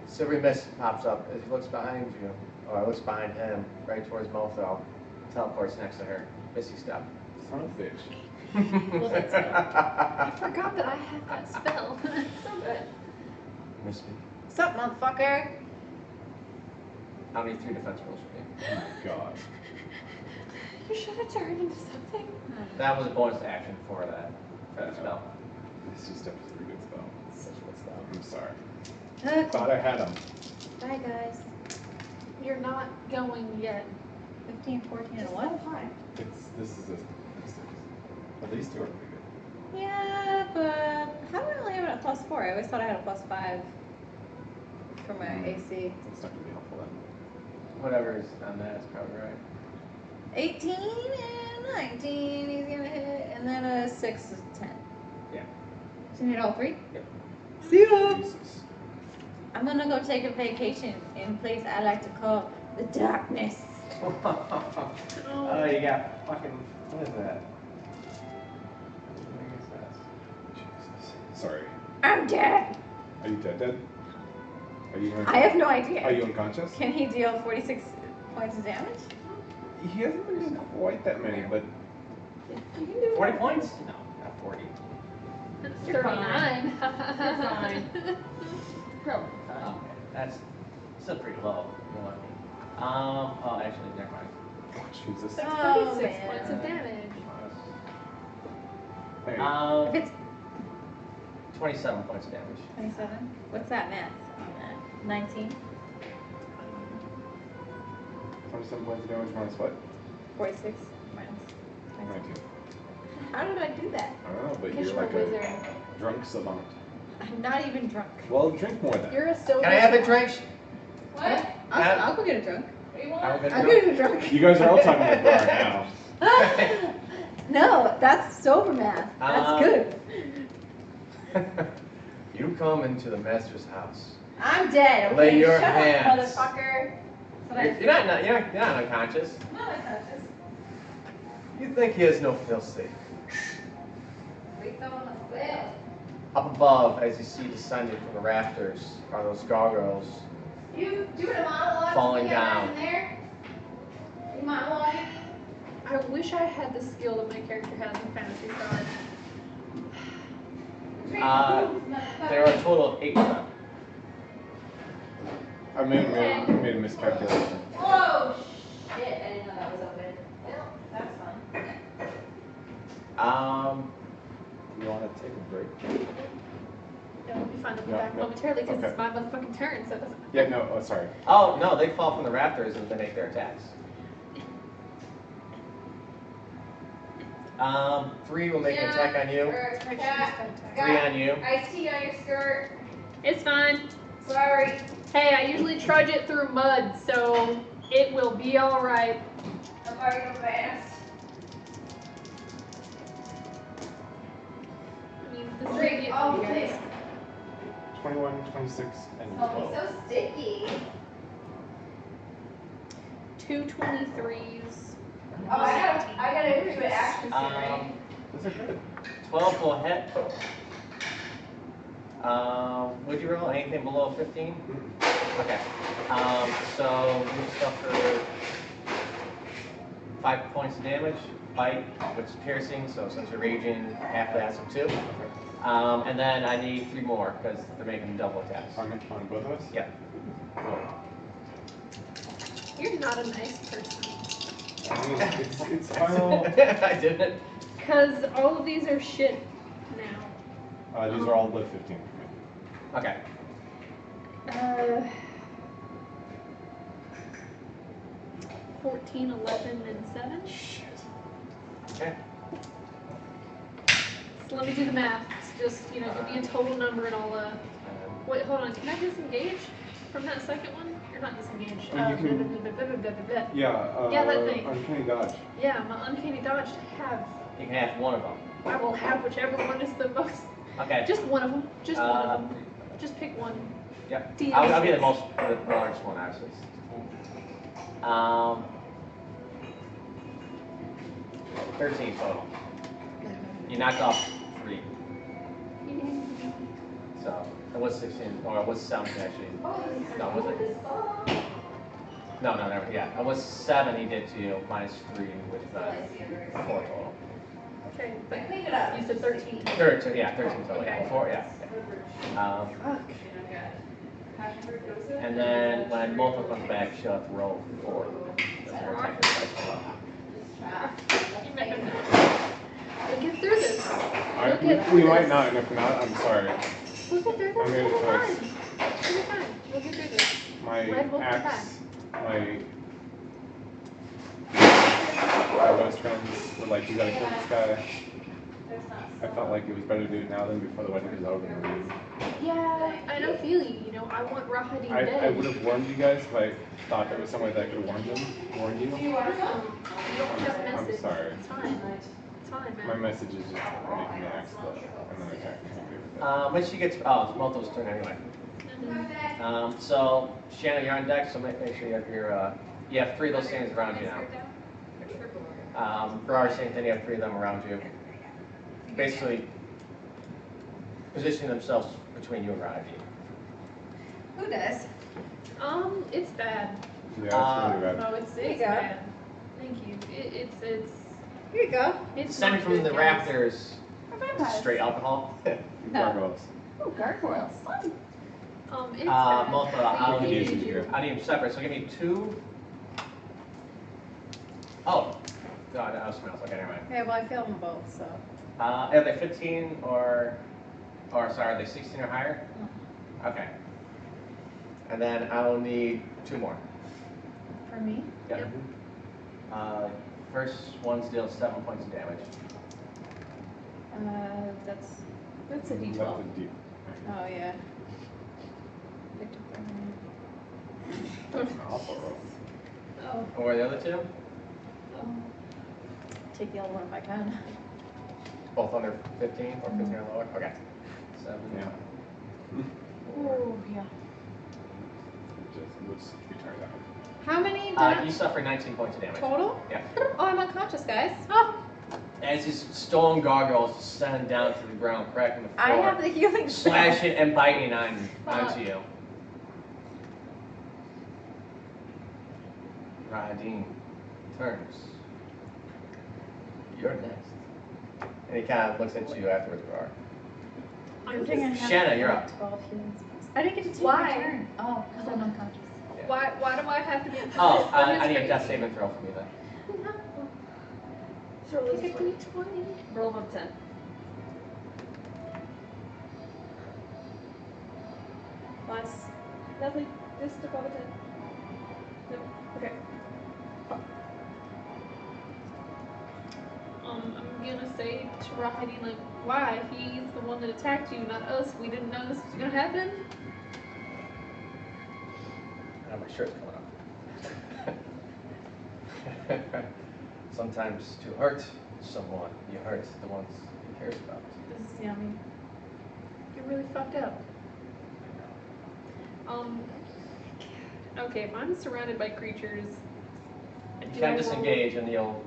silvery mist pops up as he looks behind you, or looks behind him, right towards Mofo. Teleports next to her. Misty step. Son of a bitch. I forgot that I had that spell. So good. Misty. What's up, motherfucker? How many 3 defense rolls for me? Oh my god. You should have turned into something. That was a bonus action for that spell. This is definitely a pretty good spell. It's such a good spell. I'm sorry. Okay. Thought I had him. Bye, guys. You're not going yet. 15, 14, and what? This is a 6. But these two are pretty good. Yeah, but how do I only have it at +4? I always thought I had a +5 for my AC. That's not gonna be helpful then. Whatever is on that is probably right. 18 and 19, he's gonna hit, and then a 6 is 10. Yeah. So you hit all 3? Yep. See ya! Jesus. I'm gonna go take a vacation in a place I like to call the darkness. Oh, you got fucking, what is that? What is that? Jesus. Sorry. I'm dead. Are you dead? Are you? I have no idea. Are you unconscious? Can he deal 46 points of damage? He hasn't been doing quite that many, but 40 points? No, not 40. You're 39. fine. Probably fine. Okay, that's still pretty low. You know what I mean? Oh, actually, never mind. Jesus. That's Oh, 46 man. points of damage. Hey, If it's 27 points of damage. 27, what's that math on that? 19? 27 points of damage minus what? 46 minus 19. How did I do that? I don't know, but Because you're you're like a wizard. a drunk savant. I'm not even drunk. Well, drink more then. You're a silver. Can I have a drink? What? I'll go get a drunk. What do you I will want? get I'll drunk. get a drunk. You guys are all talking about bar now. No, that's sober math. That's good. You come into the master's house. I'm dead. Lay Okay, your shut hands. up, motherfucker. You're not unconscious. No, I touches. You think he has no feel-safe. We fell on the whale. Up above, as you see descending from the rafters, are those gargoyles. You doing a monologue? Falling to me down. in there? You monologuing? I wish I had the skill that my character has in Fantasy Star. There are a total of 8 of them. I made a miscalculation. Whoa, shit. I didn't know that was open. Well, that's fun. You want to take a break? Yeah, we'll be fine. I'll be No, back no. momentarily because Okay. it's my motherfucking turn, so it doesn't. Yeah, no, oh, sorry. Oh, no, they fall from the rafters and they make their attacks. 3 will make an attack on you. Cat, 3 on you. Iced tea on your skirt. It's fine. Sorry. Hey, I usually trudge it through mud, so it will be alright. I'm already go fast. I mean, this is Drink idiot all for you this. guys. 21, 26, and Oh, 12. so sticky. 2 23s. Oh, I gotta do an action right? Those are good. 12 will hit. Would you roll anything below 15? Okay. So you suffer 5 points of damage. Bite, which is piercing, so since you're raging, half that, so 2. And then I need 3 more, because they're making double attacks. On both of us? Yeah. Cool. You're not a nice person. I mean, it's final. I didn't. Because all of these are shit now. These are all the 15 for me. Okay. 14, 11, and 7. Shit. Okay. So let me do the math. It's just, give me a total number and I'll, wait, hold on. Can I disengage from that second one? You're not disengaged. Oh, you can- Yeah, Yeah, that thing. Uncanny dodge. Yeah, my uncanny dodge to have. You can have one of them. I will have whichever one is the most. Okay. Just one of them. Just one of them. Just pick one. Yep. D6. I'll be the largest one, actually. 13 total. You knocked off 3. So, it was 16, or it was 17 actually. No, was it? No, never. Yeah, it was 7 he did to you, minus 3, which is 4 total. Okay. I cleaned it up. You said 13. 13 total, yeah. Okay. 4, yeah. And then when Molto comes back, she'll have to roll 4. That's her attack dice. You may have We'll get through this. We'll get through We this. might not, and if not, I'm sorry. We'll get through this. I made a We'll be choice. fine. We'll be fine. We'll get through this. My Red will come axe, my best friends were like, you gotta kill this guy. I felt like it was better to do it now than before the wedding because I was gonna leave. Yeah, I don't feel you. I want Rahadi dead. I would have warned you guys if I thought there was some way that I could have warned you. You don't have a I'm message. sorry. It's fine. It's fine, My man. message is just making an axe though, and then attacking me. When she gets, oh, it's Molto's turn anyway. So, Shannon, you're on deck, so make sure you have 3 of those things around you now. Ferrari, same thing, you have 3 of them around you. Basically, positioning themselves between you and Raji. Who does? It's bad. Yeah, it's really bad. Oh, it's There you go. bad. Thank you. It's Here you go. it's Descending not from good, the guys. rafters, straight alcohol. Gargoyles. Oh, gargoyles. Fun. It's bad. Multiple, I'll It is need, easier. I need them separate, so give me 2. Oh, God, that was something else. Okay, never mind. Okay, well, I failed them both, so. Are they 15 or sorry, are they 16 or higher? Okay. And then I'll need 2 more. For me? Yep. First one's deal 7 points of damage. That's, That's a That's D12. a deep. oh, yeah. That's an awful roll. Oh, And where are the other 2? Take the other one if I can. Both under 15 or 15 or lower? Okay. 7. Yeah. Oh, yeah. Let's retire that one. How many You suffer 19 points of damage. total? Yeah. Oh, I'm unconscious, guys. Oh, As these stone gargoyles descend down to the ground, cracking the floor, I have the healing spell. slashing and biting onto you. Radin turns. You're next. And he kind of looks at you afterwards, Roar. Good thing I have Shanna, you're up. 12 healing spells. I didn't get to take Why? my turn. Oh, because I'm unconscious. why do I have to be? Oh, I need a death saving throw from you then. Sure, let's Take a roll. D20. Roll above 10. Less. Nothing. Just above a 10. Nope. Okay. I'm gonna say to Rahadi, like, why? He's the one that attacked you, not us. We didn't know this was gonna happen. Oh, my shirt's coming up. Sometimes to hurt someone, you hurt the ones he cares about. This is yummy. You're really fucked up. Okay, if I'm surrounded by creatures, You do can I disengage and you'll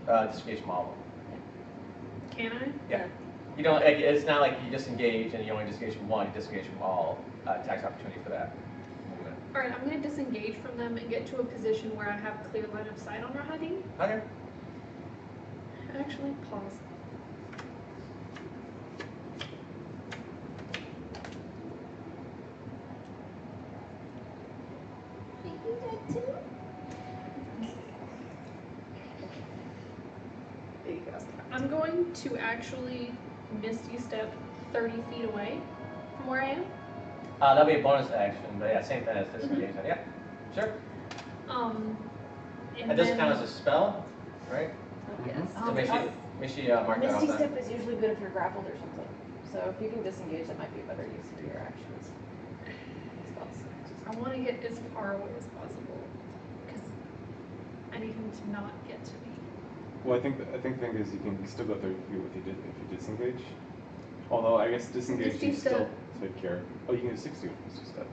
disengage from all of them. Can I? Yeah. You don't. It's not like you disengage and you only disengage from one. You disengage from all. Tax opportunity for that movement. All right, I'm gonna disengage from them and get to a position where I have clear line of sight on Rahadi. Okay. Actually, pause. There you go. I'm going to actually Misty Step 30 feet away from where I am. That'll be a bonus action, but yeah, same thing as disengage. Yeah. Sure. And And this then- counts as a spell, right? Yes. So make sure you mark that Misty off then. Step is usually good if you're grappled or something. So if you can disengage, that might be a better use of your actions. Spells. I want to get as far away as possible because I need him to not get to me. Well, I think the thing is you still go 30 feet if you disengage. Although I guess disengage Misty you still step. take care. Oh, you can do 60 with Misty Step.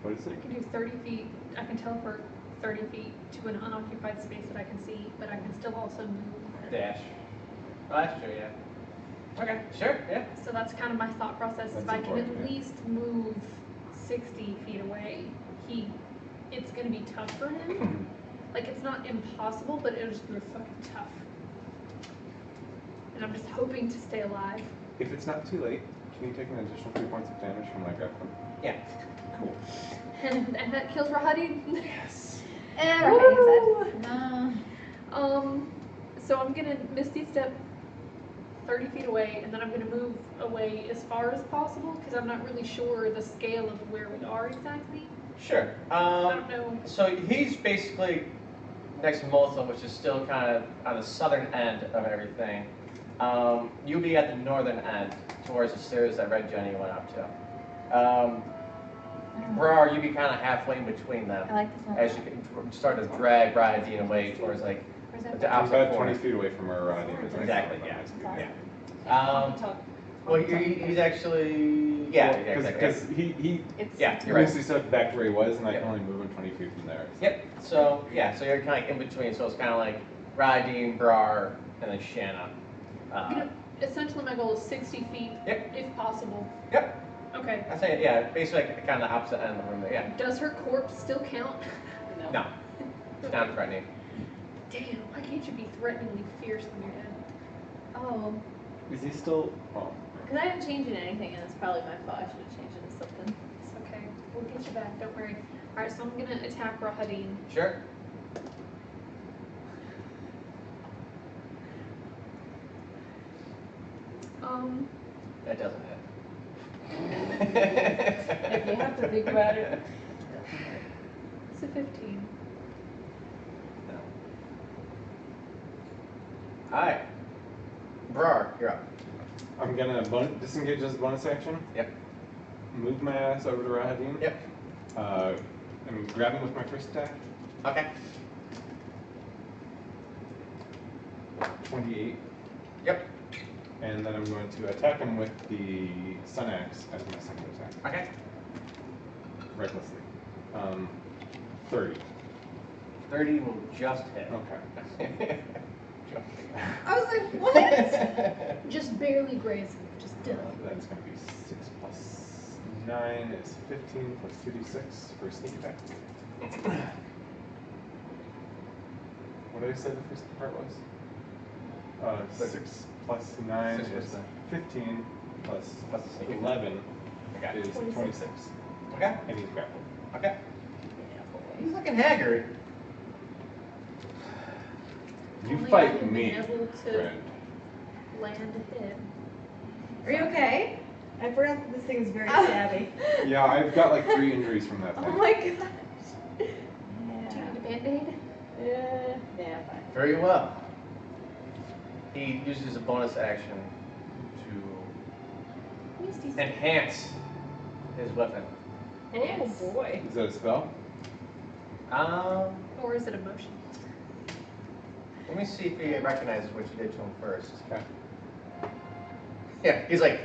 What is I it? can do 30 feet. I can teleport 30 feet to an unoccupied space that I can see, but I can still also move. Dash. Oh, that's true. Yeah. Okay. Sure. Yeah. So that's kind of my thought process. If That's I can important, at yeah. least move 60 feet away, it's going to be tough for him. Like, it's not impossible, but it'll just be fucking tough. And I'm just hoping to stay alive. If it's not too late, can you take an additional 3 points of damage from my grappling? Yeah. Cool. And that kills Rahadi. Yes. And Woo! Rahadi's dead. No. So I'm gonna Misty Step 30 feet away, and then I'm gonna move away as far as possible, because I'm not really sure the scale of where we are exactly. Sure. I don't know. So he's basically next to Molson, which is still kind of on the southern end of everything. You'll be at the northern end, towards the stairs that Red Jenny went up to. Brar, you'd be kind of halfway in between them I like this one. as you start to drag Brian away towards like Where's that? the I'm opposite about 20 corner. feet away from where Rodney is. Exactly. Yeah. Sorry. Yeah. Talk. Well, he's actually, yeah, exactly. Because he Yeah, you're right. basically stepped back to where he was, and I can only move him 20 feet from there. Yep, so, yeah, so you're kind of in between, so it's kind of like Radine, Brar, and then Shanna. Essentially, my goal is 60 feet, if possible. Yep. Okay. I say, yeah, basically like kind of the opposite end of the room there, yeah. Does her corpse still count? No, it's not threatening. Damn, why can't you be threateningly fierce when you're dead? Oh, Is he still? Oh. because I didn't change it in anything, and it's probably my fault. I should have changed it in something. It's okay. We'll get you back. Don't worry. All right, so I'm gonna attack Rahadin. Sure. That doesn't hit. If you have to think about it. It's a 15. No. Alright. Brar, you're up. I'm gonna disengage as a bonus action. Yep. Move my ass over to Rahadin. Yep. And grab him with my first attack. Okay. 28. Yep. And then I'm going to attack him with the Sun Axe as my second attack. Okay. Recklessly. 30. 30 will just hit. Okay. I was like, what? Just barely grazing. Just did. That's going to be 6 plus 9 is 15 plus 2d6 for a sneak attack. What did I say the first part was? 6 plus 9 is 15 plus 11 is 26. Okay. And he's grappled. Okay. He's looking haggard. You Only I fight have me, been able to friend. land a hit. Are you okay? I forgot that this thing is very stabby. Yeah, I've got like 3 injuries from that Oh thing. my gosh. Do you need a band-aid? Yeah, fine. Very well. He uses a bonus action to enhance his weapon. Oh boy. Is that a spell? Or is it a motion? Let me see if he recognizes what you did to him first. Okay. Yeah, he's like,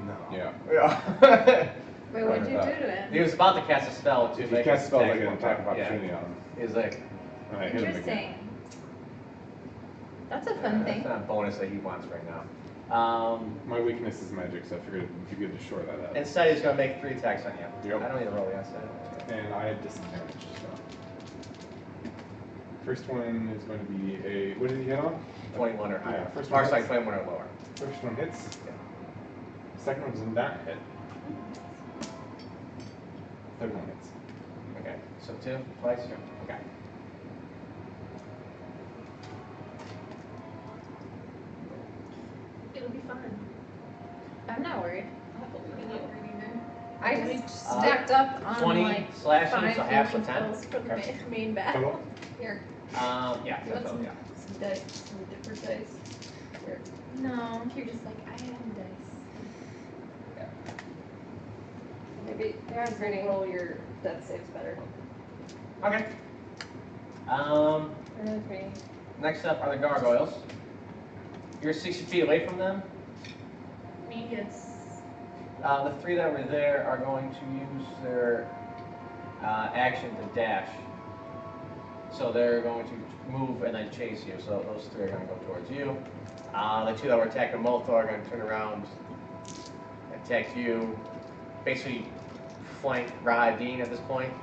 no. Yeah. Yeah. Wait, what did you do to him? He was about to cast a spell to If you make cast his spells, I attack get an more attack of powerful. opportunity Yeah. on him. He's like, And I hit him again. Interesting. That's a fun that's thing. not a bonus that he wants right now. My weakness is magic, so I figured it'd be good to shore that up. Instead, he's going to make 3 attacks on you. Yep. I don't need to roll the outside. And I have disadvantage, so. First one is going to be a, what did he hit on? 21 or higher. Yeah, first Or one sorry, hits. 21 or lower. First one hits. Second one does not hit. Third one hits. Okay, so 2, twice? Okay. It'll be fine. I'm not worried. I'm not worried either. I just stacked up on 20 like slashing, 5 so half the healing 10. spells for the Okay. main battle. Total? Here. Yeah, You want so, some, yeah. some dice, some different dice. Here. No, you're just like, I have dice. Maybe They're pretty. roll your death saves better. Okay. They're really pretty. Next up are the gargoyles. You're 60 feet away from them. Me, yes. The 3 that were there are going to use their action to dash. So they're going to move and then chase you. So those 3 are going to go towards you. The 2 that were attacking Molto are going to turn around, attack you. Basically, flank Rahadin at this point.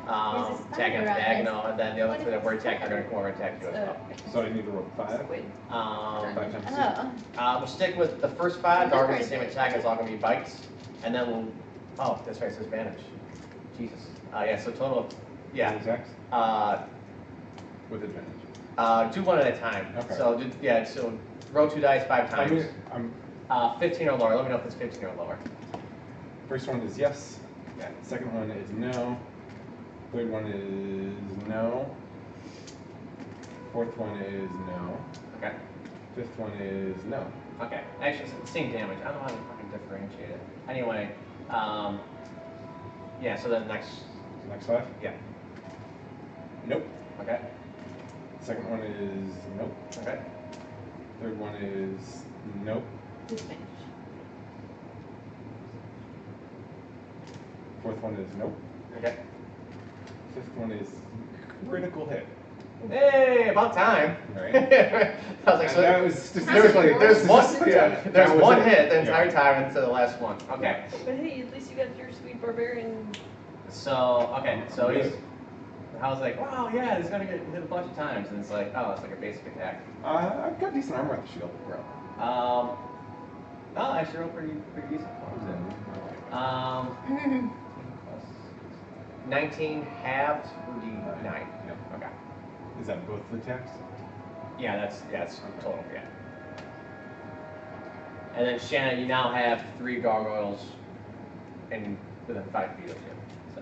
Attacking at the diagonal, and then the other 3 that were attacking are going to come over and attack you as well. So I need to roll 5. Wait. 5 times 2. Oh. We'll stick with the first 5. They're all going to the same attack. It's all going to be bites. And then we'll... Oh, that's right. It says advantage. Jesus. Yeah, so total... Yeah. Attacks? With advantage. Do 1 at a time. Okay. So, so roll 2 dice 5 I times. mean, 15 or lower. Let me know if it's 15 or lower. first one is yes. Okay. Second one is no. Third one is no. Fourth one is no. Okay. Fifth one is no. Okay. Actually, it's the same damage. I don't know how to fucking differentiate it. Anyway, yeah, so then next... Next 5? Yeah. Nope. Okay. Second one is nope. Okay. Third one is Nope. Disadvantage. Fourth one is nope. Okay. Fifth one is critical hit. Hey, about time. Right. I was like, so that was statistically. there's one, That there's was one it. hit the Yeah. entire time into the last one. Okay. But hey, at least you got your sweet barbarian. So he's. I was like, wow, yeah, he's gonna get hit a bunch of times, and it's like, oh, it's like a basic attack. I've got decent armor with the shield. No, actually, rolled pretty decent for him. 19 halved would be 9. Yep. Okay. Is that both the attacks? Yeah, that's total. Yeah. And then Shanna, you now have 3 gargoyles, and within 5 feet of you. So.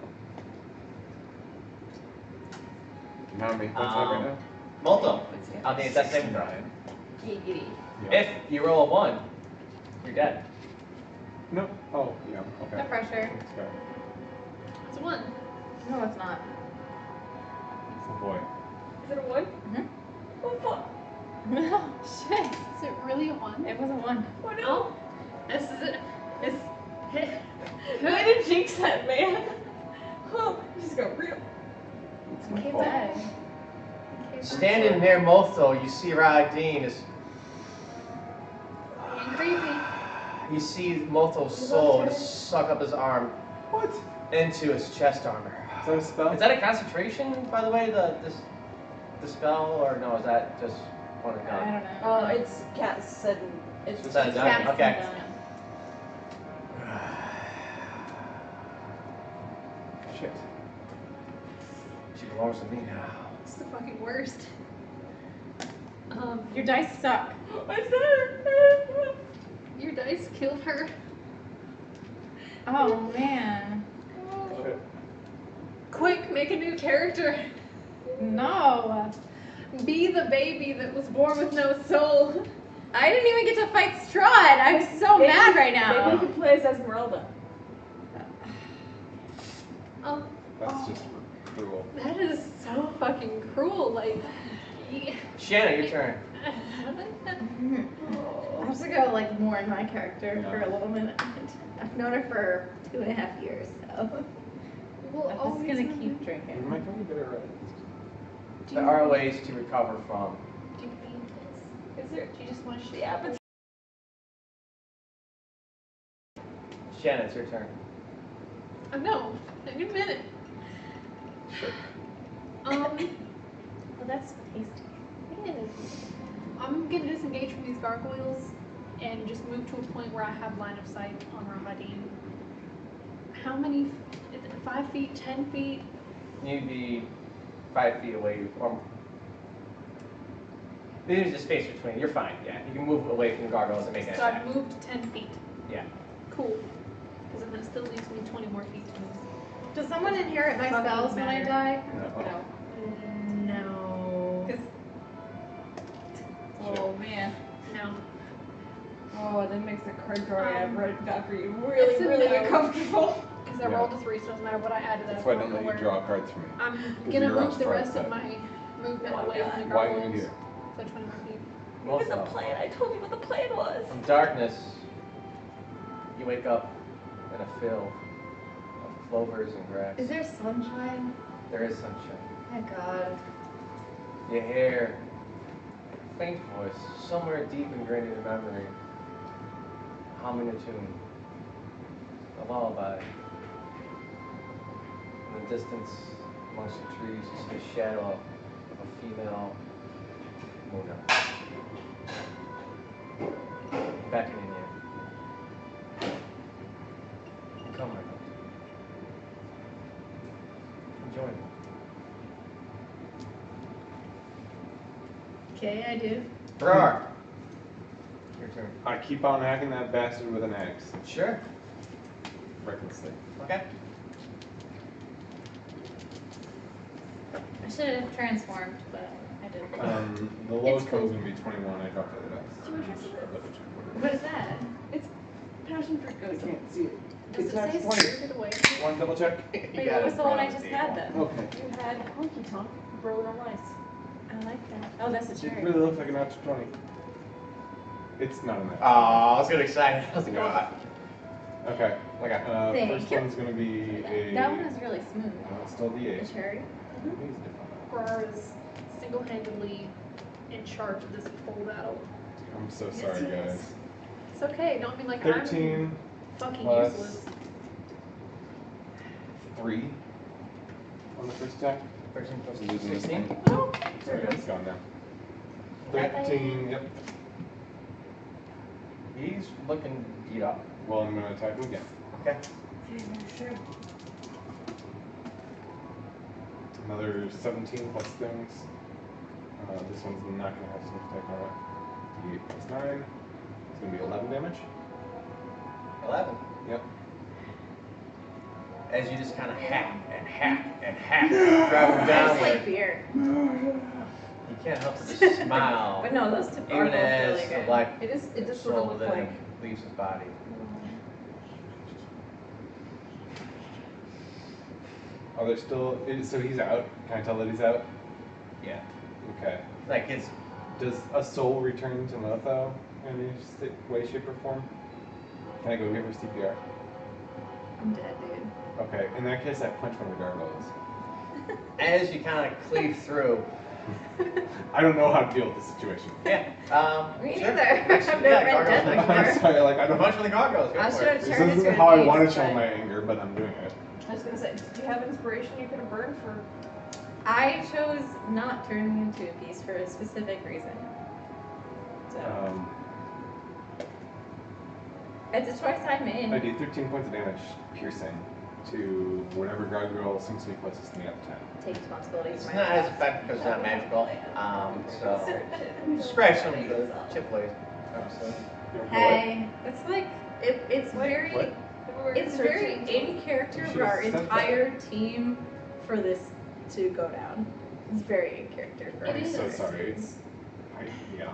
How many points have right now? Multiple. I think it's that same throw. Giggity. If you roll a 1, you're dead. No. Oh, yeah. Okay. No pressure. That's fair. It's 1. No, it's not. Oh boy. Is it a 1? Mm-hmm. Oh fuck. No, shit. Is it really a 1? It wasn't 1. Oh no. Oh, this is it. It's Way to jinx that, man. Oh, you just got real. It's my Okay, fault. bad. Standing near Motho, you see Radine is. Being creepy. You see Motho's soul just suck up his arm What? into his chest armor. Is that a spell? Is that a concentration, by the way, the spell, or no? Is that just one and I done? don't know. It's cat said. It's Is that done? Cast Okay. and done. Shit. She belongs to me now. It's the fucking worst. Your dice suck. I said. Your dice killed her. Oh, man. Shit. Quick, make a new character. No. Be the baby that was born with no soul. I didn't even get to fight Strahd. I'm so mad right now. Maybe you could play as Esmeralda. That's just cruel. That is so fucking cruel. Like, Shanna, your turn. I'm just gonna go like more in my character for a little minute. I've known her for 2.5 years, so Well, I'm just gonna keep We drinking. might probably get it right. There are ways to recover from. Do you mean this? Is there? Do you just want to Yeah, but Shanna, it's your turn. No, in a minute. Sure. Well, that's tasty. I'm gonna disengage from these gargoyles and just move to a point where I have line of sight on Rahadin. How many? Is it 5 feet? 10 feet? You'd be 5 feet away, or there's a space between. You're fine. Yeah, you can move away from the gargoyles and make an So I've attack. moved 10 feet. Yeah. Cool. Because then it still leaves me 20 more feet to move. Does someone inherit my Fucking spells when I matter. die? No. No. 'Cause- oh man. No. Oh, that makes the card drawing I've got for you It's a really no. uncomfortable. Because I Yeah. rolled a 3, so it doesn't matter what I added. That's why I don't let you draw cards for me. I'm 'Cause gonna you're on move the Strahd rest side. of my movement Oh, away God. from the Why are gargoyles. you here? So 20 more feet. What was the Motho. plan? I told you what the plan was. From darkness, you wake up in a field of clovers and grass. Is there sunshine? There is sunshine. Thank God. You hear a faint voice somewhere deep ingrained in your memory, humming a tune, a lullaby. In the distance, amongst the trees, you see the shadow of a female Muna beckoning you. Come, my love. Join me. Okay, I do. Roar! Your turn. I keep on hacking that bastard with an axe. Sure. Recklessly. Okay. I should have transformed, but I didn't. The lowest cool. one's gonna be 21. I dropped the other dice. What is that? It's passion fruit I goes. can't see it. Does It's it at say 20. spirited away? Want to double check? Wait, what was the one I just had then? Okay. You had honky tonk rolling on rice. I like that. Oh, that's a It cherry. really looks like an natural 20. It's not in that. Oh, I was getting excited. I was like, Yeah. okay. Thank First you. one's gonna be a. That one is really smooth. It's still The D8. cherry. He's different. Brar is single-handedly in charge of this whole battle. I'm so sorry, guys. It's okay. Don't be like 13 I'm fucking plus useless. 3 on the first attack. 13 plus Losing this 16. one. Oh, Sorry, it's gone now. 13, yep. He's looking beat up. Well, I'm gonna attack him again. Okay. Another 17 plus things. This one's not gonna have sneak attack on it. 8 plus 9. It's gonna be 11 damage. 11. Yep. As you just kind of hack and hack and hack, drive him I down. just like beer. You can't help but just smile. But no, those two are Even both as really the good. life It just sort soul of looks within like. him leaves his body. Oh, there's still. So he's out. Can I tell that he's out? Yeah. Okay. Like it's Does a soul return to Motho in any way, shape, or form? Can I go give her CPR? I'm dead, dude. Okay. In that case, I punch one of the gargoyles. as you kind of cleave through. I don't know how to deal with this situation. Yeah. Me sure. neither. Next- I've yeah, never been gargoyles dead next before. I'm sorry, like I don't. Bunch of the gargoyles. Go I for should it. have This turned into isn't a how I beast, want to show but my anger, but I'm doing it. I was gonna say, do you have inspiration you could have burned for? I chose not turning into a beast for a specific reason. So it's a choice I made. I do 13 points of damage, piercing, to whatever gargoyle seems to be closest to me at the time. Take responsibility It's for not my as effective because it's not magical. So scratch some of the chip blade. Obviously. Hey, it's like it's very What? it's very in character You for our should've said entire team for this to go down. It's very in character for I'm our so entire sorry. team. Yeah.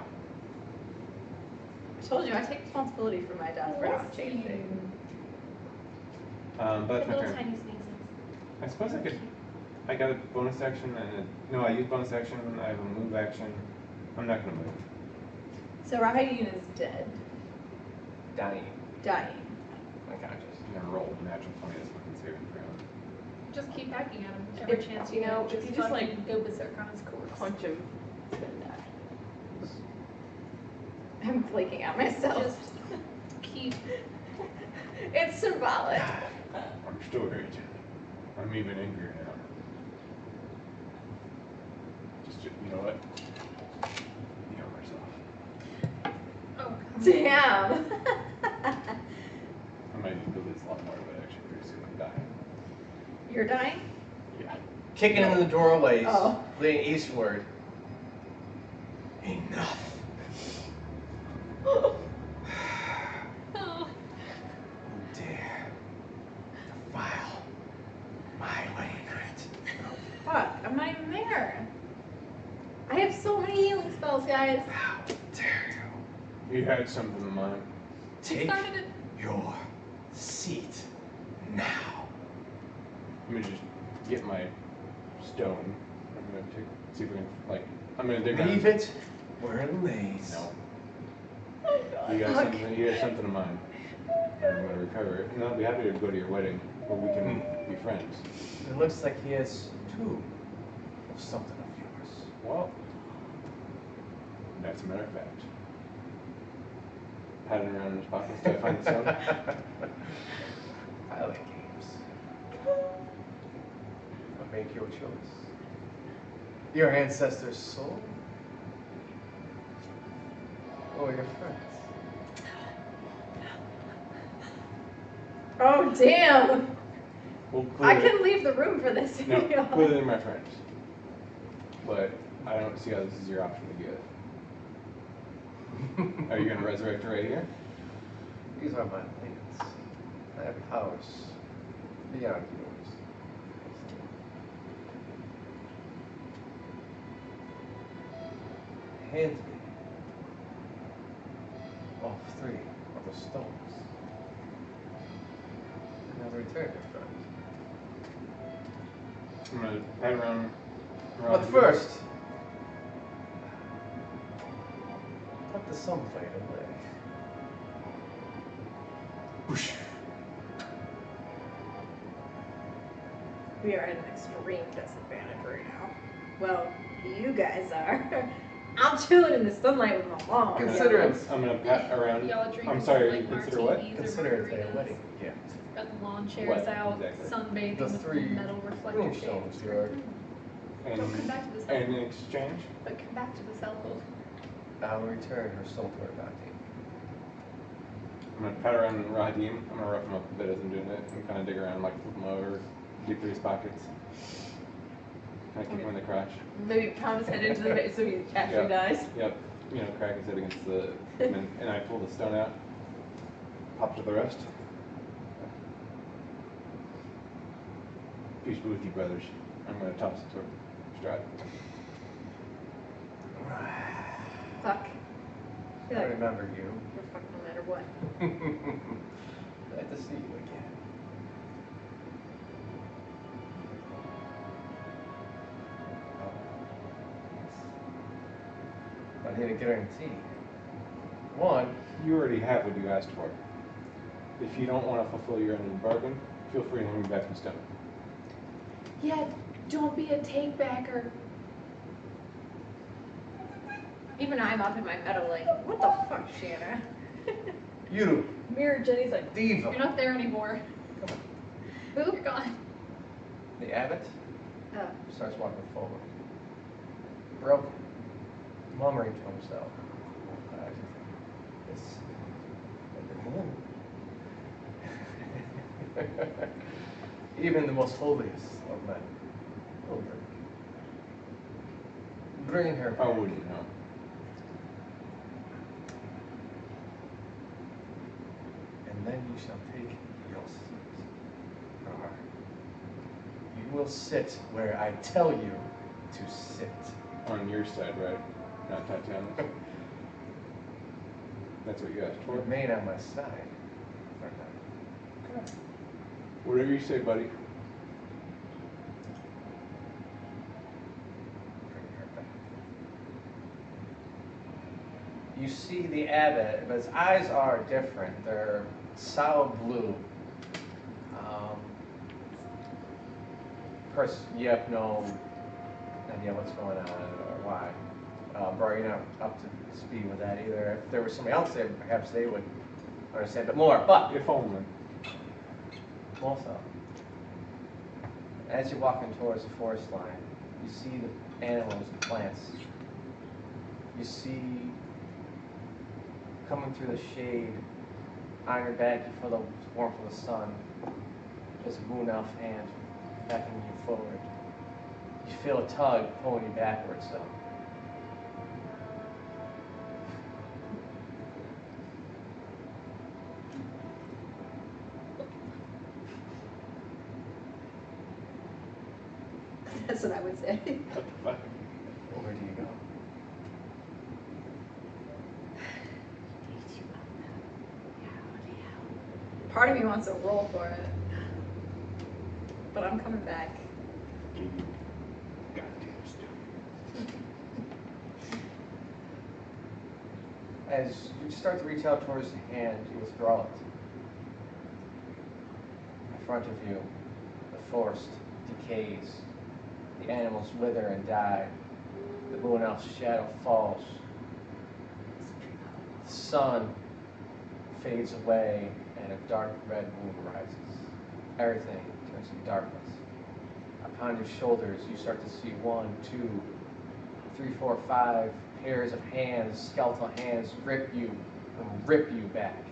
I told you I take responsibility for my death for not changing. But that's my Little turn. tiny sneezes. I suppose I could. I got a bonus action and no, I used bonus action. I have a move action. I'm not gonna move. So Rahayun is dead, Dying. dying. Unconscious. I'm gonna roll natural 20 as fucking saving throw. Just keep hacking at him every If, chance you know, get. if you just, like, fucking go berserk on his corpse. Punch him. It's gonna die. I'm flaking out myself. Just keep. It's symbolic. I'm still raging. I'm even angrier now. Just you know what? Heal myself. Oh, Damn. I might do this a lot more, but actually pretty soon I'm dying. You're dying? Yeah. Kicking into the doorways, Oh. leading eastward. Enough. oh. Dare defile my wedding night. Fuck, I'm not even there. I have so many healing spells, guys. How dare you? You had something in mind. He Take started it. your seat now. Let me just get my stone. I'm gonna see if we can, like, I'm gonna dig Leave around. it where it lays. No. Oh god. You got something. You got something in mind. I'm gonna recover it, and I'll be happy to go to your wedding, where we can be friends. It looks like he has two of something of yours. Well, that's a matter of fact. Patting around in his pockets till I find the stone. I like games. But make your choice. Your ancestor's soul? Or your friends? Oh damn. Well, I clearly, can leave the room for this. no, clearly they're my friends. But I don't see how this is your option to give. Are you gonna resurrect her right here? These are my lands. I have powers beyond yours. Hand me all three of the stones. And I'll return your friend. I'm gonna pat around But first, what The sun faded away. Whoosh. We are at an extreme disadvantage right now. Well, you guys are. I'm chilling in the sunlight with my mom. Consider it. I'm gonna pat around. Y'all are drinking I'm sorry, some, like, consider what? martinis or Consider it a margaritas. wedding gift. Got the lawn chairs What, out, exactly? sunbathing The with 3 metal reflective moonstones shades. you're. And, Don't come back to this and in household. exchange, But come back to this household. I'll return her soul to her body. I'm gonna pat around Raheem. I'm gonna rough him up a bit as I'm doing it and kind of dig around, like flip him over, deep through his pockets. Kind of kick him in the crotch. Maybe pound his head into the bit so he actually dies. Yep. You know, crack his head against the, and I pull the stone out. Pop to the rest. Peace be with you, brothers. I'm gonna toss it to Strahd. Fuck. I remember you. You're fucking no matter what. Glad to see you again. I need a guarantee. One, You already have what you asked for. If you don't want to fulfill your end of the bargain, feel free to hand me back some stone. Yeah, don't be a take-backer. Even I'm up in my meadow like, what the fuck, Shanna? you, Mirror Jenny's like, diva. You're not there anymore. Who? You're gone. The abbot Oh. starts walking forward. Broken, murmuring to himself. It's the moon. Even the most holiest of men will drink. Bring her. I wouldn't know. And then you shall take your seat. Or you will sit where I tell you to sit. On your side, right? Not Tatiana's. That's what you asked for. Remain on my side. Okay. Whatever you say, buddy. Bring her back. You see the abbot, but his eyes are different. They're solid blue. Of course, you have no idea what's going on or why. Bro, you're not up to speed with that either. If there was somebody else there, perhaps they would understand a bit more. But If only. also, as you're walking towards the forest line, you see the animals and plants. You see coming through the shade, on your back, you feel the warmth of the sun. There's a moon elf hand beckoning you forward. You feel a tug pulling you backwards, though. That's what I would say. What the fuck? Where do you go? Part of me wants to roll for it. But I'm coming back. Give you goddamn stone. As you start to reach out towards the hand, you withdraw it. In front of you, the forest decays. The animals wither and die. The moon elf's shadow falls. The sun fades away and a dark red moon rises. Everything turns to darkness. Upon your shoulders, you start to see 1, 2, 3, 4, 5 pairs of hands, skeletal hands, grip you and rip you back.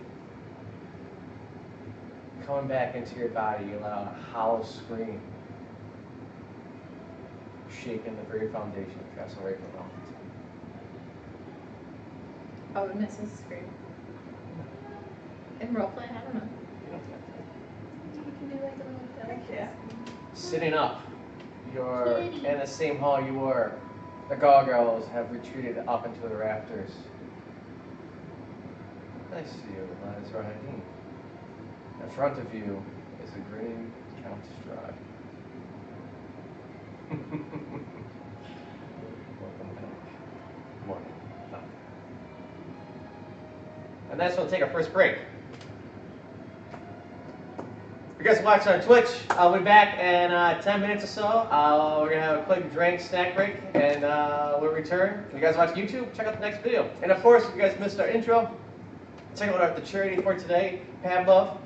Coming back into your body, you allow a hollow scream, shaking the very foundation of Castle Ravenloft. I would miss his scream. In roleplay, I don't know. You don't have to. You can do like a little delicate Yeah. Sitting up, you're in the same hall you were. The gargoyles have retreated up into the rafters. Nice to see you, Liz Raheem. In front of you is a grinning Count Strahd. Welcome back. Morning. And that's when we'll take our first break. If you guys are watching on Twitch, we'll be back in 10 minutes or so. We're going to have a quick drink, snack break, and we'll return. If you guys watch YouTube, check out the next video. And of course, if you guys missed our intro, check out the charity for today, Pablove.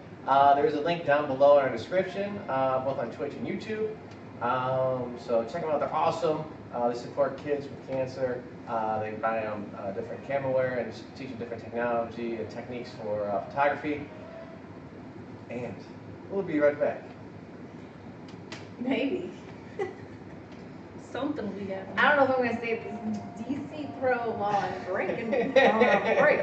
There is a link down below in our description, both on Twitch and YouTube. So check them out, they're awesome. They support kids with cancer. They buy them different cameraware and teach them different technology and techniques for photography. And we'll be right back. Maybe. Something will be happening. I don't know if I'm going to say this DC Pro law and drinking for a break.